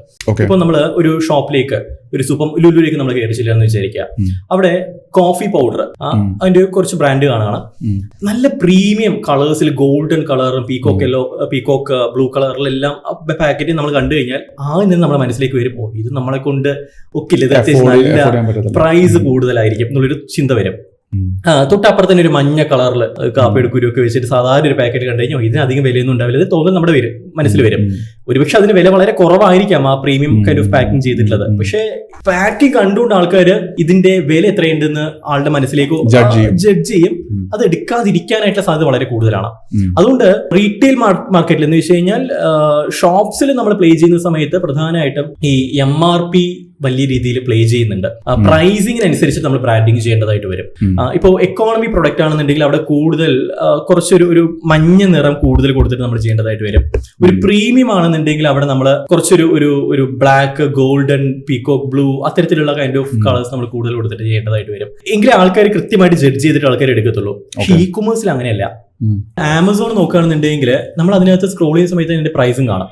ഇപ്പൊ നമ്മൾ ഒരു ഷോപ്പിലേക്ക്, ഒരു ലുലുവിലേക്ക് നമ്മൾ കയറി ചെല്ലാന്ന് വിചാരിക്കുക. അവിടെ കോഫി പൗഡർ, അതിന്റെ കുറച്ച് ബ്രാൻഡ് കാണാണ്, നല്ല പ്രീമിയം കളേഴ്സിൽ ഗോൾഡൻ കളറും പീകോക്ക് ബ്ലൂ കളറിലെല്ലാം പാക്കറ്റ് നമ്മൾ കണ്ടു കഴിഞ്ഞാൽ ആദ്യം നിന്ന് നമ്മുടെ മനസ്സിലേക്ക് വരും, ഇത് നമ്മളെ കൊണ്ട് ഒക്കില്ല, നല്ല പ്രൈസ് കൂടുതലായിരിക്കും എന്നുള്ളൊരു ചിന്ത വരും. തൊട്ടപ്പുറത്ത് തന്നെ ഒരു മഞ്ഞ കളറിൽ കാപ്പിയുടെ കുരുവൊക്കെ വെച്ചിട്ട് സാധാരണ ഒരു പാക്കറ്റ് കണ്ടു കഴിഞ്ഞാൽ ഇതിനധികം വിലയൊന്നും ഉണ്ടാവില്ല, ഇത് തോന്നൽ നമ്മുടെ മനസ്സിൽ വരും. ഒരുപക്ഷെ അതിന് വില വളരെ കുറവായിരിക്കാം ആ പ്രീമിയം കൈൻഡ് ഓഫ് പാക്കിംഗ് ചെയ്തിട്ടുള്ളത്. പക്ഷെ പാക്കിംഗ് കണ്ടുകൊണ്ട് ആൾക്കാർ ഇതിന്റെ വില എത്രയുണ്ടെന്ന് ആളുടെ മനസ്സിലേക്ക് ജഡ്ജ് ചെയ്യും. അത് എടുക്കാതിരിക്കാനായിട്ടുള്ള സാധ്യത വളരെ കൂടുതലാണ്. അതുകൊണ്ട് റീറ്റെയിൽ മാർക്കറ്റിൽ എന്ന് വെച്ച് കഴിഞ്ഞാൽ ഷോപ്സിൽ നമ്മൾ പ്ലേ ചെയ്യുന്ന സമയത്ത് പ്രധാനമായിട്ടും ഈ MRP വലിയ രീതിയിൽ പ്ലേ ചെയ്യുന്നുണ്ട്. പ്രൈസിങ്ങിനനുസരിച്ച് നമ്മൾ ബ്രാൻഡിങ് ചെയ്യേണ്ടതായിട്ട് വരും. ഇപ്പോൾ എക്കോണമി പ്രൊഡക്റ്റ് ആണെന്നുണ്ടെങ്കിൽ അവിടെ കൂടുതൽ കുറച്ചൊരു മഞ്ഞ നിറം കൂടുതൽ കൊടുത്തിട്ട് നമ്മൾ ചെയ്യേണ്ടതായിട്ട് വരും. ഒരു പ്രീമിയം ആണെന്നുണ്ടെങ്കിൽ അവിടെ നമ്മൾ കുറച്ചൊരു ഒരു ബ്ലാക്ക്, ഗോൾഡൻ, പീകോക്ക് ബ്ലൂ അത്തരത്തിലുള്ള കൈൻഡ് ഓഫ് കളേഴ്സ് നമ്മൾ കൂടുതൽ കൊടുത്തിട്ട് ചെയ്യേണ്ടതായിട്ട് വരും. എങ്കിലും ആൾക്കാർ കൃത്യമായിട്ട് ജഡ്ജ് ചെയ്തിട്ട് ആൾക്കാർ എടുക്കത്തുള്ളൂ. പക്ഷെ ഇ കൊമേഴ്സിൽ അങ്ങനെയല്ല. ആമസോൺ നോക്കുകയാണെന്നുണ്ടെങ്കിൽ നമ്മൾ അതിനകത്ത് സ്ക്രോൾ ചെയ്യുന്ന സമയത്ത് അതിന്റെ പ്രൈസും കാണാം.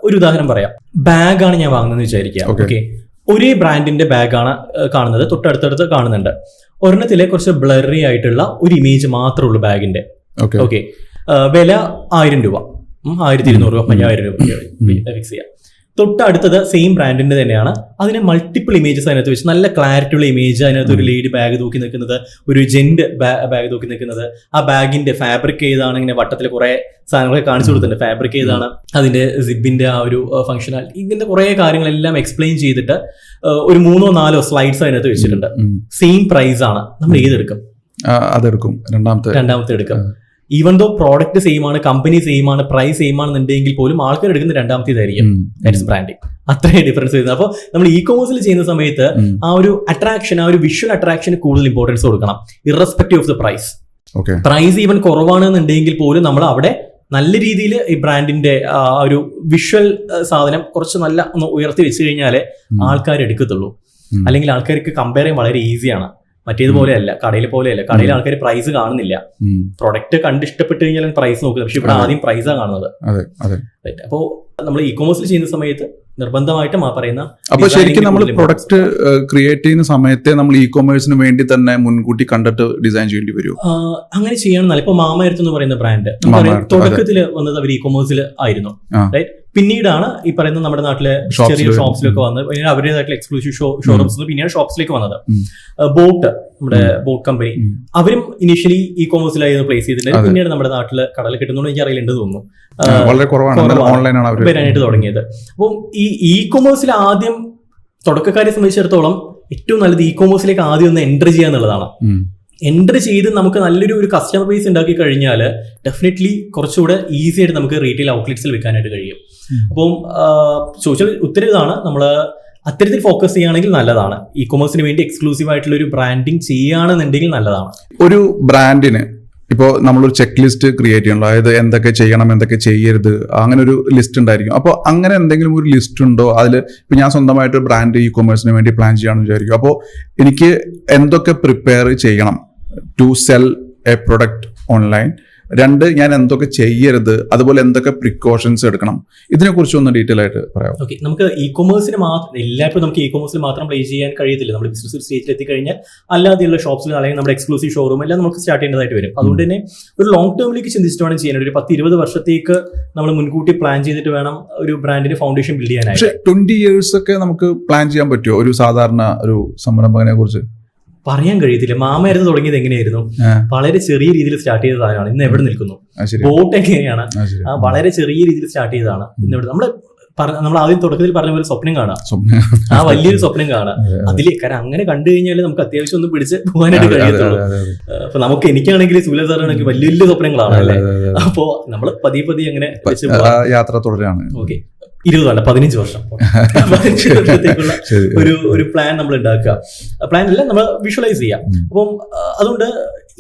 ഒരു ഉദാഹരണം പറയാം. ബാഗാണ് ഞാൻ വാങ്ങുന്നത് വിചാരിക്കുക. ഓക്കെ, ഒരേ ബ്രാൻഡിന്റെ ബാഗാണ് കാണുന്നത്, തൊട്ടടുത്തടുത്ത് കാണുന്നുണ്ട്. ഒരെണ്ണത്തിലെ കുറച്ച് ബ്ലറി ആയിട്ടുള്ള ഒരു ഇമേജ് മാത്രമേ ഉള്ളൂ ബാഗിന്റെ. ഓക്കെ, വില 1000 രൂപ, 1200 രൂപ, 5000 രൂപ ഫിക്സ് ചെയ്യാം. തൊട്ടടുത്തത് സെയിം ബ്രാൻഡിന്റെ തന്നെയാണ്. അതിന് മൾട്ടിപ്പിൾ ഇമേജസ് അതിനകത്ത് വെച്ച് നല്ല ക്ലാരിറ്റി ഉള്ള ഇമേജ്, അതിനകത്ത് ഒരു ലേഡി ബാഗ് തൂക്കി നിൽക്കുന്നത്, ഒരു ജെന്റ് ബാഗ് തൂക്കി നിൽക്കുന്നത്, ആ ബാഗിന്റെ ഫാബ്രിക് ഏതാണ്, ഇങ്ങനെ വട്ടത്തിൽ കുറെ സാധനങ്ങളൊക്കെ കാണിച്ചു കൊടുത്തിട്ടുണ്ട്, ഫാബ്രിക് ഏതാണ്, അതിന്റെ സിബിന്റെ ആ ഒരു ഫംഗ്ഷനാൽ, ഇങ്ങനത്തെ കുറെ കാര്യങ്ങളെല്ലാം എക്സ്പ്ലെയിൻ ചെയ്തിട്ട് ഒരു 3-4 സ്ലൈഡ്സ് അതിനകത്ത് വെച്ചിട്ടുണ്ട്. സെയിം പ്രൈസ് ആണ്, നമ്മൾ ഏതെടുക്കും? അതെടുക്കും, രണ്ടാമത്തെ എടുക്കും. ഈവൻ ദോ പ്രോഡക്റ്റ് സെയിം ആണ്, കമ്പനി സെയിം ആണ്, പ്രൈസ് സെയിം ആണെന്നുണ്ടെങ്കിൽ പോലും ആൾക്കാർ എടുക്കുന്ന രണ്ടാമത്തേതായിരിക്കും. That is branding. അത്രയും ഡിഫറൻസ് വരുന്നത്. അപ്പോൾ നമ്മൾ ഇ കൊമേഴ്സിൽ ചെയ്യുന്ന സമയത്ത് ആ ഒരു അട്രാക്ഷൻ, ആ ഒരു വിഷ്വൽ അട്രാക്ഷന് കൂടുതൽ ഇമ്പോർട്ടൻസ് കൊടുക്കണം, irrespective of the price. Price even കുറവാണെന്നുണ്ടെങ്കിൽ പോലും നമ്മൾ അവിടെ നല്ല രീതിയിൽ ഈ ബ്രാൻഡിന്റെ ഒരു വിഷ്വൽ സാധനം കുറച്ച് നല്ല ഒന്ന് ഉയർത്തി വെച്ച് കഴിഞ്ഞാലേ ആൾക്കാർ എടുക്കത്തുള്ളൂ. അല്ലെങ്കിൽ ആൾക്കാർക്ക് കമ്പയർ ചെയ്യാൻ വളരെ ഈസിയാണ്. മറ്റേതുപോലെയല്ല, കടയിൽ പോലെയല്ല. കടയിൽ ആൾക്കാർ പ്രൈസ് കാണുന്നില്ല, പ്രൊഡക്റ്റ് കണ്ട് ഇഷ്ടപ്പെട്ട് കഴിഞ്ഞാൽ പ്രൈസ് നോക്കുന്നത്. പക്ഷെ ഇവിടെ ആദ്യം പ്രൈസാണ് കാണുന്നത്. അപ്പോൾ നമ്മൾ ഇ കൊമേഴ്സിൽ ചെയ്യുന്ന സമയത്ത് നിർബന്ധമായിട്ടും ആ പറയുന്ന അപ്പൊ ശരിക്കും നമ്മൾ പ്രൊഡക്റ്റ് ക്രിയേറ്റ് ചെയ്യുന്ന സമയത്തെ നമ്മൾ ഇ കൊമേഴ്സിന് വേണ്ടി തന്നെ മുൻകൂട്ടി കണ്ടിട്ട് ഡിസൈൻ ചെയ്യേണ്ടി വരുമോ? അങ്ങനെ ചെയ്യണമെന്നല്ല. ഇപ്പൊ മാമഎർത്ത് എന്ന് പറയുന്ന ബ്രാൻഡ് തുടക്കത്തിൽ വന്നത് അവർ ഇ കൊമേഴ്സിൽ ആയിരുന്നു. റൈറ്റ്, പിന്നീടാണ് ഈ പറയുന്ന നമ്മുടെ നാട്ടിലെ ചെറിയ ഷോപ്സിലൊക്കെ വന്നത്. പിന്നീട് അവരുടേതായിട്ടുള്ള എക്സ്ക്ലൂസീവ് ഷോറൂംസ് പിന്നീട് ഷോപ്സിലേക്ക് വന്നത്. ബോട്ട്, നമ്മുടെ ബോട്ട് കമ്പനി, അവരും ഇനീഷ്യലി ഇ കൊമേഴ്സിലായിരുന്നു പ്ലേസ് ചെയ്തിട്ടുണ്ട്. പിന്നീട് നമ്മുടെ നാട്ടില് കടയിൽ കിട്ടുന്നതുകൊണ്ട് എനിക്ക് അറിയില്ലെന്ന് തോന്നുന്നു, വളരെ കുറവാണ് വരാനായിട്ട് തുടങ്ങിയത്. അപ്പം ഈ ഇ കൊമേഴ്സിൽ ആദ്യം തുടക്കക്കാരെ സംബന്ധിച്ചിടത്തോളം ഏറ്റവും നല്ലത് ഇ കൊമേഴ്സിലേക്ക് ആദ്യം ഒന്ന് എൻറ്റർ ചെയ്യുക എന്നുള്ളതാണ്. എൻറ്റർ ചെയ്ത് നമുക്ക് നല്ലൊരു കസ്റ്റമർ ബേസ് ഉണ്ടാക്കി കഴിഞ്ഞാൽ ഡെഫിനറ്റ്ലി കുറച്ചുകൂടെ ഈസി ആയിട്ട് നമുക്ക് റീറ്റെയിൽ ഔട്ട്ലെറ്റ്സിൽ വെക്കാനായിട്ട് കഴിയും. അപ്പം ചോദിച്ചാൽ ഉത്തരം ഇതാണ്, നമ്മൾ അത്തരത്തിൽ ഫോക്കസ് ചെയ്യുകയാണെങ്കിൽ നല്ലതാണ്. ഇ കൊമേഴ്സിന് വേണ്ടി എക്സ്ക്ലൂസീവ് ആയിട്ടുള്ള ഒരു ബ്രാൻഡിങ് ചെയ്യുകയാണെന്നുണ്ടെങ്കിൽ നല്ലതാണ്. ഒരു ബ്രാൻഡിന് ഇപ്പോൾ നമ്മളൊരു ചെക്ക് ലിസ്റ്റ് ക്രിയേറ്റ് ചെയ്യണല്ലോ, അതായത് എന്തൊക്കെ ചെയ്യണം എന്തൊക്കെ ചെയ്യരുത്, അങ്ങനെ ഒരു ലിസ്റ്റ് ഉണ്ടായിരിക്കും. അപ്പോൾ അങ്ങനെ എന്തെങ്കിലും ഒരു ലിസ്റ്റ് ഉണ്ടോ? അതിൽ ഇപ്പോൾ ഞാൻ സ്വന്തമായിട്ട് ബ്രാൻഡ് ഇ കൊമേഴ്സിന് വേണ്ടി പ്ലാൻ ചെയ്യാമെന്ന് വിചാരിക്കും. അപ്പോൾ എനിക്ക് എന്തൊക്കെ പ്രിപ്പയർ ചെയ്യണം to sell a product online? 2, ഞാൻ എന്തൊക്കെ ചെയ്യരുത്, അതുപോലെ എന്തൊക്കെ പ്രിക്കോഷൻസ് എടുക്കണം? ഇതിനെക്കുറിച്ച് ഒന്ന് ഡീറ്റെയിൽ ആയിട്ട് പറയാം. ഓക്കെ, നമുക്ക് ഇ കൊമേഴ്സിന് മാത്രം എല്ലായ്പ്പോഴും നമുക്ക് ഇ കൊമേഴ്സിൽ മാത്രം പ്ലേ ചെയ്യാൻ കഴിയത്തില്ല. നമ്മൾ ബിസിനസ് സ്റ്റേജിൽ എത്തിക്കഴിഞ്ഞാൽ അല്ലാതെയുള്ള ഷോപ്സിൽ അല്ലെങ്കിൽ നമ്മുടെ എക്സ്ക്ലൂസീവ് ഷോറൂം എല്ലാം നമുക്ക് സ്റ്റാർട്ട് ചെയ്യേണ്ടതായിട്ട് വരും. അതുകൊണ്ട് തന്നെ ഒരു ലോങ് ടേമിലേക്ക് ചിന്തിച്ചിട്ട് വേണം ചെയ്യാൻ. ഒരു 10-20 വർഷത്തേക്ക് നമ്മൾ മുൻകൂട്ടി പ്ലാൻ ചെയ്തിട്ട് വേണം ഒരു ബ്രാൻഡിന്റെ ഫൗണ്ടേഷൻ ബിൽഡ് ചെയ്യാനായിട്ട്. പക്ഷേ 20 years ഒക്കെ നമുക്ക് പ്ലാൻ ചെയ്യാൻ പറ്റുമോ ഒരു സാധാരണ ഒരു സംരംഭകനെ കുറിച്ച്? പറയാൻ കഴിയത്തില്ല. മാമഎർത്ത് തുടങ്ങിയത് എങ്ങനെയായിരുന്നു? വളരെ ചെറിയ രീതിയിൽ സ്റ്റാർട്ട് ചെയ്ത സാധനമാണ്. ഇന്ന് എവിടെ നിൽക്കുന്നു? ബോട്ട് എങ്ങനെയാണ്? വളരെ ചെറിയ രീതിയിൽ സ്റ്റാർട്ട് ചെയ്തതാണ്. ഇന്ന് നമ്മൾ ആദ്യം തുടക്കത്തിൽ പറഞ്ഞ പോലെ സ്വപ്നം കാണാം, ആ വലിയൊരു സ്വപ്നം കാണാം അതില്. കാരണം അങ്ങനെ കണ്ടു കഴിഞ്ഞാൽ നമുക്ക് അത്യാവശ്യം ഒന്ന് പിടിച്ച് പോകാനായിട്ട് കഴിയത്തുള്ളൂ. അപ്പൊ എനിക്കാണെങ്കിൽ സുല സാറാണെങ്കിൽ വലിയ വലിയ സ്വപ്നങ്ങളാണ് അല്ലേ. അപ്പോ നമ്മൾ പതിയെ അങ്ങനെ യാത്ര തുടരാണ്. ഓക്കെ, 15 വർഷം 15 വർഷത്തേക്കുള്ള ഒരു പ്ലാൻ നമ്മൾ ഉണ്ടാക്കുക. പ്ലാൻ അല്ല, നമ്മൾ വിഷ്വലൈസ് ചെയ്യാം. അപ്പം അതുകൊണ്ട്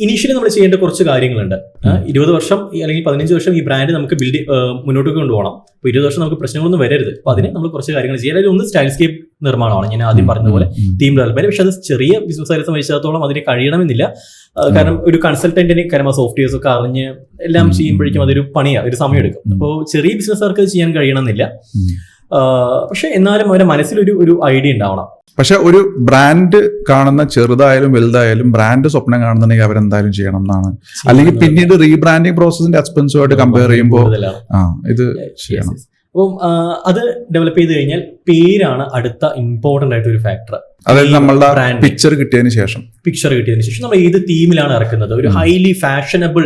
ഇനീഷ്യലി നമ്മൾ ചെയ്യേണ്ട കുറച്ച് കാര്യങ്ങളുണ്ട്. 20 വർഷം അല്ലെങ്കിൽ 15 വർഷം ഈ ബ്രാൻഡ് നമുക്ക് മുന്നോട്ട് കൊണ്ടുപോകണം. അപ്പോൾ 20 വർഷം നമുക്ക് പ്രശ്നങ്ങളൊന്നും വരരുത്. അപ്പോൾ അതിന് നമ്മൾ കുറച്ച് കാര്യങ്ങൾ ചെയ്യാം. അതിൽ ഒന്ന് സ്റ്റൈൽസ്കേപ്പ് നിർമ്മാണമാണ്. ഞാൻ ആദ്യം പറഞ്ഞതുപോലെ തീം ഡെവലപ്മെന്റ്. പക്ഷെ അത് ചെറിയ ബിസിനസ്സുകാരെ സംബന്ധിച്ചിടത്തോളം അതിന് കഴിയണമെന്നില്ല. കാരണം ഒരു കൺസൾട്ടന്റിന് കാരണം സോഫ്റ്റ്വെയർസ് ഒക്കെ അറിഞ്ഞ് എല്ലാം ചെയ്യുമ്പോഴേക്കും അതൊരു പണിയാണ്, ഒരു സമയം എടുക്കും. അപ്പോൾ ചെറിയ ബിസിനസ്സുകാർക്ക് അത് ചെയ്യാൻ കഴിയണമെന്നില്ല. പക്ഷെ എന്നാലും അവരുടെ മനസ്സിലൊരു ഐഡിയ ഉണ്ടാവണം. പക്ഷെ ഒരു ബ്രാൻഡ് കാണുന്ന ചെറുതായാലും വലുതായാലും ബ്രാൻഡ് സ്വപ്നം കാണുന്നുണ്ടെങ്കിൽ അവരെന്തായാലും ചെയ്യണം എന്നാണ്. അല്ലെങ്കിൽ പിന്നീട് റീബ്രാൻഡിങ് പ്രോസസിന്റെ എക്സ്പെൻസുമായിട്ട് കമ്പയർ ചെയ്യുമ്പോൾ ഇത് ചെയ്യണം. അപ്പം അത് ഡെവലപ്പ് ചെയ്ത് കഴിഞ്ഞാൽ പേരാണ് അടുത്ത ഇമ്പോർട്ടന്റ് ആയിട്ട് ഒരു ഫാക്ടർ. അതായത് നമ്മളുടെ പിക്ചർ കിട്ടിയതിന് ശേഷം നമ്മൾ ഏത് തീമിലാണ് ഇറക്കുന്നത്? ഒരു ഹൈലി ഫാഷനബിൾ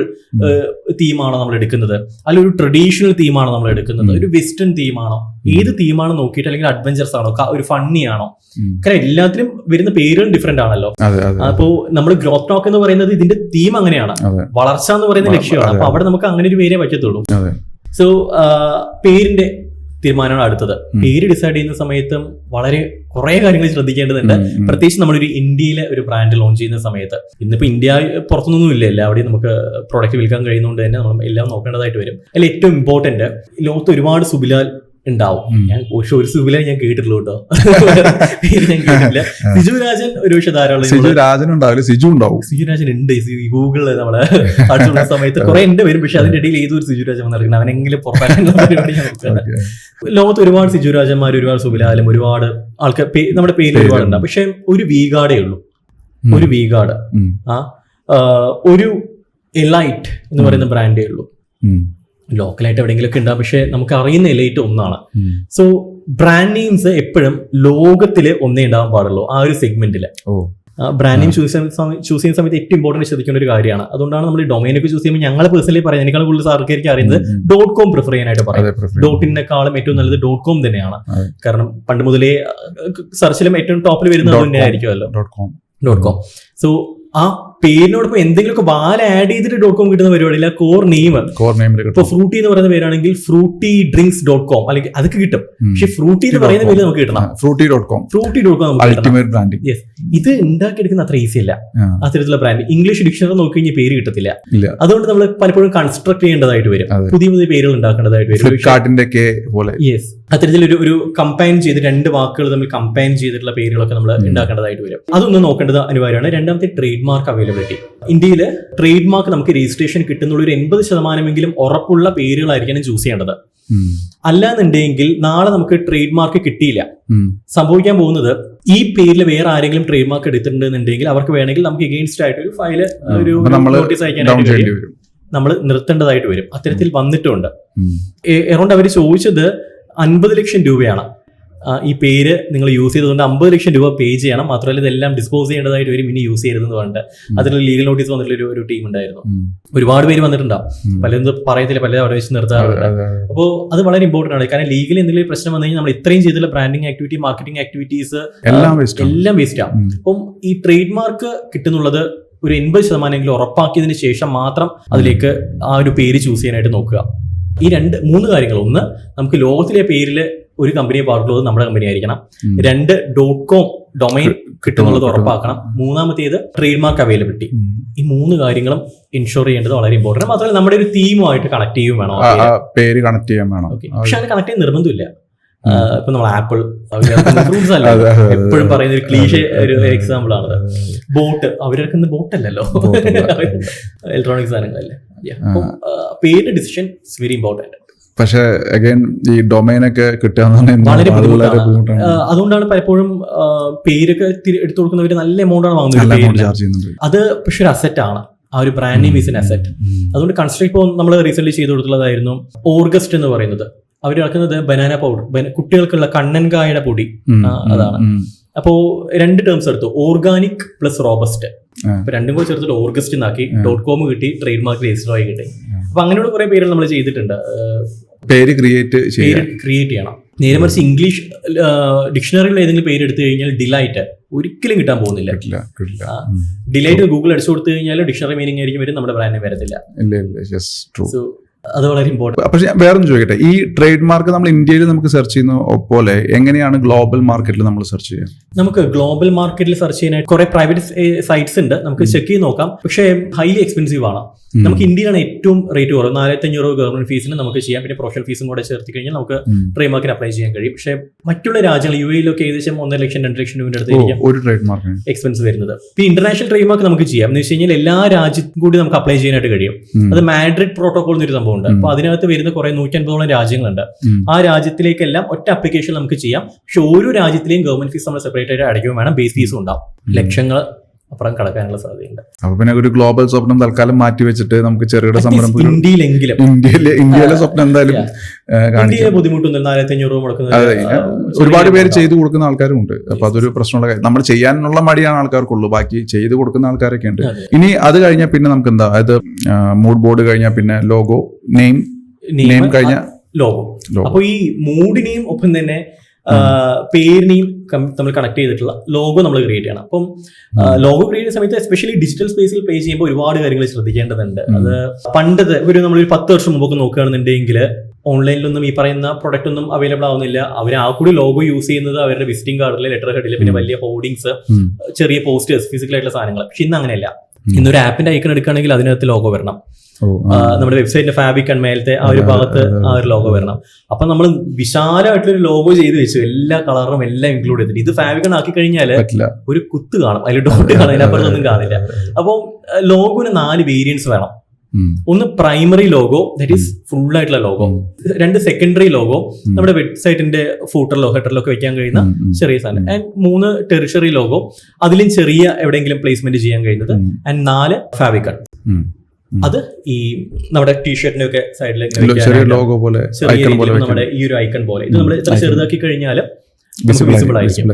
തീമാണോ നമ്മൾ എടുക്കുന്നത്, അല്ലെങ്കിൽ ഒരു ട്രഡീഷണൽ തീമാണോ നമ്മൾ എടുക്കുന്നത്, ഒരു വെസ്റ്റേൺ തീമാണോ, ഏത് തീമാണോ നോക്കിയിട്ട്, അല്ലെങ്കിൽ അഡ്വഞ്ചർസ് ആണോ, ഒരു ഫണ്ണി ആണോ? കാരണം എല്ലാത്തിനും വരുന്ന പേരുകൾ ഡിഫറെന്റ് ആണല്ലോ. അപ്പോ നമ്മൾ ഗ്രോത്ത് ടോക്ക് എന്ന് പറയുന്നത് ഇതിന്റെ തീം അങ്ങനെയാണ്, വളർച്ച എന്ന് പറയുന്ന ലക്ഷ്യമാണ്. അപ്പൊ അവിടെ നമുക്ക് അങ്ങനെ ഒരു പേരേ പറ്റത്തുള്ളൂ. സോ പേരിന്റെ തീരുമാനമാണ് അടുത്തത്. പേര് ഡിസൈഡ് ചെയ്യുന്ന സമയത്തും വളരെ കുറെ കാര്യങ്ങൾ ശ്രദ്ധിക്കേണ്ടതുണ്ട്. പ്രത്യേകിച്ച് നമ്മളൊരു ഇന്ത്യയിലെ ഒരു ബ്രാൻഡ് ലോഞ്ച് ചെയ്യുന്ന സമയത്ത്. ഇന്നിപ്പോ ഇന്ത്യ പുറത്തുനിന്നൊന്നും ഇല്ല, എല്ലാവിടെയും നമുക്ക് പ്രോഡക്റ്റ് വിൽക്കാൻ കഴിയുന്നതുകൊണ്ട് തന്നെ നമ്മൾ എല്ലാം നോക്കേണ്ടതായിട്ട് വരും. അതിൽ ഏറ്റവും ഇമ്പോർട്ടന്റ്, ലോകത്ത് ഒരുപാട് സുബിലാൽ ഉണ്ടാവും. ഞാൻ ഒരു സുബിലാൽ ഞാൻ കേട്ടിട്ടുള്ളൂ കേട്ടോ, പേര് ഞാൻ കേട്ടിട്ടില്ല. സിജുരാജൻ ഒരു പക്ഷെ ധാരാളം. സിജുരാജൻ ഉണ്ടാവില്ല, സിജു ഉണ്ടാവും. സിജുരാജൻ ഉണ്ട് ഗൂഗിളിൽ നമ്മള് അടുത്തുള്ള സമയത്ത് കുറെ ഉണ്ട് വരും. പക്ഷെ അതിന്റെ ഇടയിൽ ഏതൊരു സിജുരാജൻ വന്നിരിക്കണം, അവനെങ്കിലും പുറത്താനുള്ള പരിപാടി ഞാൻ നോക്കുകയാണ്. ലോകത്ത് ഒരുപാട് സിജുരാജന്മാർ, ഒരുപാട് സുബിലാലും, ഒരുപാട് ആൾക്കാർ നമ്മുടെ പേരിൽ ഒരുപാടുണ്ടാവും. പക്ഷെ ഒരു വീഗാർഡേ ഉള്ളൂ, ഒരു വീഗാർഡ്. ഒരു എലൈറ്റ് എന്ന് പറയുന്ന ബ്രാൻഡേ ഉള്ളൂ. ലോക്കലായിട്ട് എവിടെയെങ്കിലുമൊക്കെ ഉണ്ടാവും, പക്ഷെ നമുക്ക് അറിയുന്ന എലൈറ്റ് ഒന്നാണ്. സോ ബ്രാൻഡ് നെയിംസ് എപ്പോഴും ലോകത്തില് ഒന്നേ ഉണ്ടാവാൻ പാടുള്ളൂ. ആ ഒരു സെഗ്മെന്റില് ബ്രാൻഡ് നെയിം ചൂസ് ചെയ്യുന്ന സമയത്ത് ഏറ്റവും ഇമ്പോർട്ടന്റ് ശ്രദ്ധിക്കേണ്ട ഒരു കാര്യമാണ്. അതുകൊണ്ടാണ് നമ്മൾ ഈ ഡൊമൈനൊക്കെ ചൂസ് ചെയ്യുമ്പോൾ ഞങ്ങൾ പേഴ്സണലി പറയാം, എനിക്കാൾ കൂടുതൽ ആൾക്കാർക്ക് അറിയുന്നത് .com പ്രിഫർ ചെയ്യാനായിട്ട് പറയും. ഡോട്ടിനെക്കാളും ഏറ്റവും നല്ലത് .com തന്നെയാണ്. കാരണം പണ്ട് മുതലേ സെർച്ചിലും ഏറ്റവും ടോപ്പിൽ വരുന്നത് തന്നെ ആയിരിക്കുമല്ലോ .com. സോ ആ പേരിനോടൊപ്പം എന്തെങ്കിലുമൊക്കെ ആഡ് ചെയ്തിട്ട് .com കിട്ടുന്ന പരിപാടിയില്ല. കോർ നെയിം ഇപ്പൊ ഫ്രൂട്ടി എന്ന് പറയുന്ന പേരാണെങ്കിൽ ഫ്രൂട്ടി ഡ്രിങ്ക്സ് .com അല്ലെങ്കിൽ അതൊക്കെ കിട്ടും. പക്ഷെ ഫ്രൂട്ടി എന്ന് പറയുന്ന പേര് നമുക്ക് കിട്ടണം. ഫ്രൂട്ടി.com ഇത് ഉണ്ടാക്കിയെടുക്കുന്ന അത്ര ഈസി അല്ല. അത്തരത്തിലുള്ള ബ്രാൻഡ് ഇംഗ്ലീഷ് ഡിക്ഷണറി നോക്കി കഴിഞ്ഞാൽ പേര് കിട്ടത്തില്ല. ഇല്ല. അതുകൊണ്ട് നമ്മൾ പലപ്പോഴും കൺസ്ട്രക്ട് ചെയ്യേണ്ടതായിട്ട് വരും, പുതിയ പുതിയ പേരുകൾ ഉണ്ടാക്കേണ്ടതായിട്ട് വരും. ഫ്ലിപ്കാർട്ടിന്റെ ഒക്കെ പോലെ യെസ്, അത്തരത്തിൽ ഒരു കമ്പൈൻ ചെയ്ത് 2 വാക്കുകൾ തമ്മിൽ കമ്പൈൻ ചെയ്തിട്ടുള്ള പേരുകളൊക്കെ നമ്മൾ ഉണ്ടാക്കേണ്ടതായിട്ട് വരും. അതൊന്നും നോക്കേണ്ടത് അനിവാര്യമാണ്. രണ്ടാമത്തെ ട്രേഡ് മാർക്ക് അവൈലബിലിറ്റി. ഇന്ത്യയിൽ ട്രേഡ് മാർക്ക് നമുക്ക് രജിസ്ട്രേഷൻ കിട്ടുന്നുള്ള ഒരു 80% ഉറപ്പുള്ള പേരുകളായിരിക്കണം ചൂസ് ചെയ്യേണ്ടത്. അല്ലാന്നുണ്ടെങ്കിൽ നാളെ നമുക്ക് ട്രേഡ് മാർക്ക് കിട്ടിയില്ല. സംഭവിക്കാൻ പോകുന്നത് ഈ പേരിൽ വേറെ ആരെങ്കിലും ട്രേഡ് മാർക്ക് എടുത്തിട്ടുണ്ടെന്നുണ്ടെങ്കിൽ അവർക്ക് വേണമെങ്കിൽ നമുക്ക് എഗെയിൻസ്റ്റ് ആയിട്ട് ഒരു ഫയല് ഒരു നോട്ടീസ് അയക്കാനായിട്ട് കഴിയും, നമ്മൾ നിർത്തേണ്ടതായിട്ട് വരും. അത്തരത്തിൽ വന്നിട്ടുണ്ട്. എറൗണ്ട് അവർ ചോദിച്ചത് 50 ലക്ഷം രൂപയാണ്. ഈ പേര് നിങ്ങൾ യൂസ് ചെയ്തതുകൊണ്ട് 50 ലക്ഷം രൂപ പേ ചെയ്യണം. മാത്രമല്ല ഇതെല്ലാം ഡിസ്പോസ് ചെയ്യേണ്ടതായിട്ട് വരും, ഇനി യൂസ് ചെയ്യരുതെന്ന് പറഞ്ഞിട്ട് അതിലൊരു ലീഗൽ നോട്ടീസ് വന്നിട്ടുള്ള ഒരു ടീം ഉണ്ടായിരുന്നു. ഒരുപാട് പേര് വന്നിട്ടുണ്ടാവും, പലതും പറയത്തില്ല, പലതും അവിടെ വെച്ച് നിർത്താറുണ്ട്. അപ്പോൾ അത് വളരെ ഇമ്പോർട്ടന്റ് ആണ്. കാരണം ലീഗലി എന്തെങ്കിലും പ്രശ്നം വന്നു കഴിഞ്ഞാൽ നമ്മൾ ഇത്രയും ചെയ്തുള്ള ബ്രാൻഡിങ് ആക്ടിവിറ്റി, മാർക്കറ്റിംഗ് ആക്ടിവിറ്റീസ് എല്ലാം വേസ്റ്റ് ആവും. അപ്പം ഈ ട്രേഡ് മാർക്ക് കിട്ടുന്നുള്ളത് ഒരു 80% ഉറപ്പാക്കിയതിന് ശേഷം മാത്രം അതിലേക്ക് ആ ഒരു പേര് ചൂസ് ചെയ്യാനായിട്ട് നോക്കുക. ഈ 3 കാര്യങ്ങൾ, ഒന്ന് നമുക്ക് ലോകത്തിലെ പേരിൽ ഒരു കമ്പനിയെ പാടുള്ളത് നമ്മുടെ കമ്പനി ആയിരിക്കണം. 2 .com ഡൊമൈൻ കിട്ടുന്നുള്ളത് ഉറപ്പാക്കണം. മൂന്നാമത്തേത് ട്രേഡ് മാർക്ക് അവൈലബിലിറ്റി. ഈ 3 കാര്യങ്ങളും ഇൻഷുർ ചെയ്യേണ്ടത് വളരെ ഇമ്പോർട്ടന്റ്. മാത്രമല്ല നമ്മുടെ ഒരു തീമുമായിട്ട് കണക്ട് ചെയ്യും വേണം, പേര് കണക്ട് ചെയ്യാൻ വേണം. പക്ഷെ അത് കണക്ട് ചെയ്യാൻ നിർബന്ധമില്ല. ഇപ്പൊ നമ്മൾ ആപ്പിൾ ഫ്രൂട്ട്സ് അല്ല എപ്പോഴും പറയുന്ന ഒരു ക്ലീഷ ഒരു എക്സാമ്പിൾ ആണ്. ബോട്ട് അവരിറക്കുന്ന ബോട്ടല്ലല്ലോ, ഇലക്ട്രോണിക് സാധനങ്ങളല്ലേ. പേര് ഡിസിഷൻ ഇസ് വെരി ഇമ്പോർട്ടന്റ്. പക്ഷെ അഗൈൻ ഈ ഡൊമൈനൊക്കെ കിട്ടുക വളരെ ബുദ്ധിമുട്ടാണ്. അതുകൊണ്ടാണ് പലപ്പോഴും പേരൊക്കെ എടുത്തു കൊടുക്കുന്നവര് നല്ല എമൗണ്ട് ആണ് വാങ്ങുന്നത്. അത് പക്ഷെ ഒരു അസറ്റ് ആണ്, ആ ഒരു brand name is N asset. അതുകൊണ്ട് കൺസ്ട്രക്ട് ഇപ്പോൾ നമ്മൾ റീസെന്റ് ചെയ്തു കൊടുത്തുള്ളതായിരുന്നു ഓർഗസ്റ്റ് എന്ന് പറയുന്നത്. അവർ ഇറക്കുന്നത് ബനാന പൗഡർ, കുട്ടികൾക്കുള്ള കണ്ണൻകായുടെ പൊടി, അതാണ്. അപ്പോ 2 ടേംസ് എടുത്തു, ഓർഗാനിക് പ്ലസ് റോബസ്റ്റ്. അപ്പൊ 2 കൂടെ ചേർത്തിട്ട് ഓർഗസ്റ്റ് എന്നാക്കി. .com കിട്ടി, ട്രേഡ് മാർക്ക് രജിസ്റ്റർ ആയി കിട്ടി. അപ്പൊ അങ്ങനെയുള്ള കുറെ പേരുകൾ നമ്മൾ ചെയ്തിട്ടുണ്ട്. പേര് ക്രിയേറ്റ് ചെയ്യണം. നേരെ മറിച്ച് ഇംഗ്ലീഷ് ഡിക്ഷണറിയിൽ ഏതെങ്കിലും പേര് എടുത്തു കഴിഞ്ഞാൽ ഡിലൈറ്റ് ഒരിക്കലും കിട്ടാൻ പോകുന്നില്ല. ഡിലൈറ്റ് ഗൂഗിൾ അടിച്ചു കൊടുത്തു കഴിഞ്ഞാൽ ഡിക്ഷണറി മീനിങ് ആയിരിക്കും വരും, നമ്മുടെ ബ്രാൻഡിന് വരത്തില്ല. അത് വളരെ ഇമ്പോർട്ടന്റ്. പക്ഷെ വേറൊന്നും ചോദിക്കട്ടെ, ഈ ട്രേഡ് മാർക്ക് നമ്മൾ ഇന്ത്യയിൽ നമുക്ക് സെർച്ച് ചെയ്യുന്ന പോലെ എങ്ങനെയാണ് ഗ്ലോബൽ മാർക്കറ്റിൽ നമ്മൾ സെർച്ച് ചെയ്യുക? നമുക്ക് ഗ്ലോബൽ മാർക്കറ്റിൽ സെർച്ച് ചെയ്യാനായിട്ട് കുറെ പ്രൈവറ്റ് സൈറ്റ്സ് ഉണ്ട്, നമുക്ക് ചെക്ക് ചെയ്ത് നോക്കാം. പക്ഷേ ഹൈലി എക്സ്പെൻസീവ് ആണ്. നമുക്ക് ഇന്ത്യയിലാണ് ഏറ്റവും റേറ്റ് കുറവ്. 4500 ഗവൺമെന്റ് ഫീസിന് നമുക്ക് ചെയ്യാം. പിന്നെ പ്രൊഫഷണൽ ഫീസും കൂടെ ചേർത്തി കഴിഞ്ഞാൽ നമുക്ക് ട്രേഡ് മാർക്കിന് അപ്ലൈ ചെയ്യാൻ കഴിയും. പക്ഷേ മറ്റുള്ള രാജ്യങ്ങൾ UAE-ലൊക്കെ ഏകദേശം 1.5 ലക്ഷം 2 ലക്ഷം രൂപയുടെ അടുത്തായിരിക്കും ഒരു ട്രേഡ് മാർക്ക് എക്സ്പെൻസ് വരുന്നത്. ഈ ഇന്റർനാഷണൽ ട്രേഡ് മാർക്ക് നമുക്ക് ചെയ്യാം എന്ന് വെച്ച് കഴിഞ്ഞാൽ എല്ലാ രാജ്യത്തും കൂടി നമുക്ക് അപ്ലൈ ചെയ്യാനായിട്ട് കഴിയും. അത് മാഡ്രിഡ് പ്രോട്ടോകോൾ എന്നൊരു സംഭവം ഉണ്ട്. അപ്പൊ അതിനകത്ത് വരുന്ന കുറെ 150ഓളം രാജ്യങ്ങളുണ്ട്. ആ രാജ്യത്തിലേക്കെല്ലാം ഒറ്റ ആപ്ലിക്കേഷൻ നമുക്ക് ചെയ്യാം. പക്ഷെ ഓരോ രാജ്യത്തിലെയും ഗവൺമെന്റ് ഫീസ് നമ്മൾ സെപ്പറേറ്റ് ആയിട്ട് അടയ്ക്കുകയും വേണം. ബേസ് ഫീസും ഉണ്ടാവും. ലക്ഷങ്ങൾ അപ്പുറം കടക്കാനുള്ള സാധ്യതയുണ്ട്. അപ്പൊ പിന്നെ ഒരു ഗ്ലോബൽ സ്വപ്നം തൽക്കാലം മാറ്റി വെച്ചിട്ട് നമുക്ക് ചെറുകിട സംരംഭം ഇന്ത്യയിലെങ്കിലും ഇന്ത്യയിലെ സ്വപ്നം എന്തായാലും ഇന്ത്യയിലെ ബുദ്ധിമുട്ടൊന്നും 4500 മുടക്കുന്നത് ഒരുപാട് പേര് ചെയ്തു കൊടുക്കുന്ന ആൾക്കാരും ഉണ്ട്. അപ്പൊ അതൊരു പ്രശ്നമുള്ള കാര്യം. നമ്മൾ ചെയ്യാനുള്ള മടിയാണ് ആൾക്കാർക്കുള്ളൂ, ബാക്കി ചെയ്ത് കൊടുക്കുന്ന ആൾക്കാരൊക്കെ ഉണ്ട്. ഇനി അത് കഴിഞ്ഞാൽ പിന്നെ നമുക്ക് എന്താ, അതായത് മൂഡ് ബോർഡ് കഴിഞ്ഞാൽ പിന്നെ ലോഗോ, നെയിം കഴിഞ്ഞ ലോഗോ. അപ്പൊ ഈ മൂഡിനെയും ഒപ്പം തന്നെ പേരിനെയും നമ്മൾ കണക്ട് ചെയ്തിട്ടുള്ള ലോഗോ നമ്മൾ ക്രിയേറ്റ് ചെയ്യണം. അപ്പം ലോഗോ ക്രിയേറ്റ് ചെയ്യുന്ന സമയത്ത് എസ്പെഷ്യലി ഡിജിറ്റൽ സ്പേസിൽ പേ ചെയ്യുമ്പോൾ ഒരുപാട് കാര്യങ്ങൾ ശ്രദ്ധിക്കേണ്ടതുണ്ട്. അത് പണ്ടത്തെ നമ്മളൊരു 10 വർഷം മുമ്പൊക്കെ നോക്കുകയാണെന്നുണ്ടെങ്കിൽ ഓൺലൈനിലൊന്നും ഈ പറയുന്ന പ്രൊഡക്റ്റ് ഒന്നും അവൈലബിൾ ആവുന്നില്ല. അവർ ആ കൂടി ലോഗോ യൂസ് ചെയ്യുന്നത് അവരുടെ വിസിറ്റിംഗ് കാർഡിലെ ലെറ്റർ ഹെഡിൽ, പിന്നെ വലിയ ഹോർഡിങ്സ്, ചെറിയ പോസ്റ്റേഴ്സ്, ഫിസിക്കലായിട്ടുള്ള സാധനങ്ങൾ. പക്ഷെ ഇന്ന് അങ്ങനെയല്ല. ഇന്നൊരു ആപ്പിന്റെ ഐക്കൺ എടുക്കുകയാണെങ്കിൽ അതിനകത്ത് ലോഗോ വരണം. നമ്മുടെ വെബ്സൈറ്റിന്റെ ഫാബ്രിക് ആൻഡ് മേലത്തെ ആ ഒരു ഭാഗത്ത് ആ ഒരു ലോഗോ വരണം. അപ്പൊ നമ്മൾ വിശാലമായിട്ടൊരു ലോഗോ ചെയ്ത് വെച്ചു, എല്ലാ കളറും എല്ലാം ഇൻക്ലൂഡ് ചെയ്തിട്ട്. ഇത് ഫാബ്രിക് ആക്കി കഴിഞ്ഞാൽ ഒരു കുത്ത് കാണും, അതിൽ ഡോട്ട് കാണും, അതിനപ്പുറത്തൊന്നും കാണില്ല. അപ്പോൾ ലോഗോന് 4 വേരിയൻസ് വേണം. ഒന്ന് primary logo, that is full ആയിട്ടുള്ള ലോഗോ. 2 സെക്കൻഡറി ലോഗോ, നമ്മുടെ വെബ്സൈറ്റിന്റെ ഫൂട്ടറിലോ ഹെഡറിലോ ഒക്കെ വെക്കാൻ കഴിയുന്ന ചെറിയ സാധനം. ആൻഡ് 3 ടെറിഷറി ലോഗോ, അതിലും ചെറിയ എവിടെയെങ്കിലും പ്ലേസ്മെന്റ് ചെയ്യാൻ കഴിയുന്നത്. And 4 fabric. അത് ഈ നമ്മുടെ ടീഷർട്ടിന്റെ ഒക്കെ സൈഡിൽ ലോഗോ പോലെ നമ്മുടെ ഈ ഒരു ഐക്കൺ പോലെ ഇത് നമ്മൾ എത്ര ചെറുതാക്കി കഴിഞ്ഞാൽ വിസിബിൾ ആയിരിക്കും.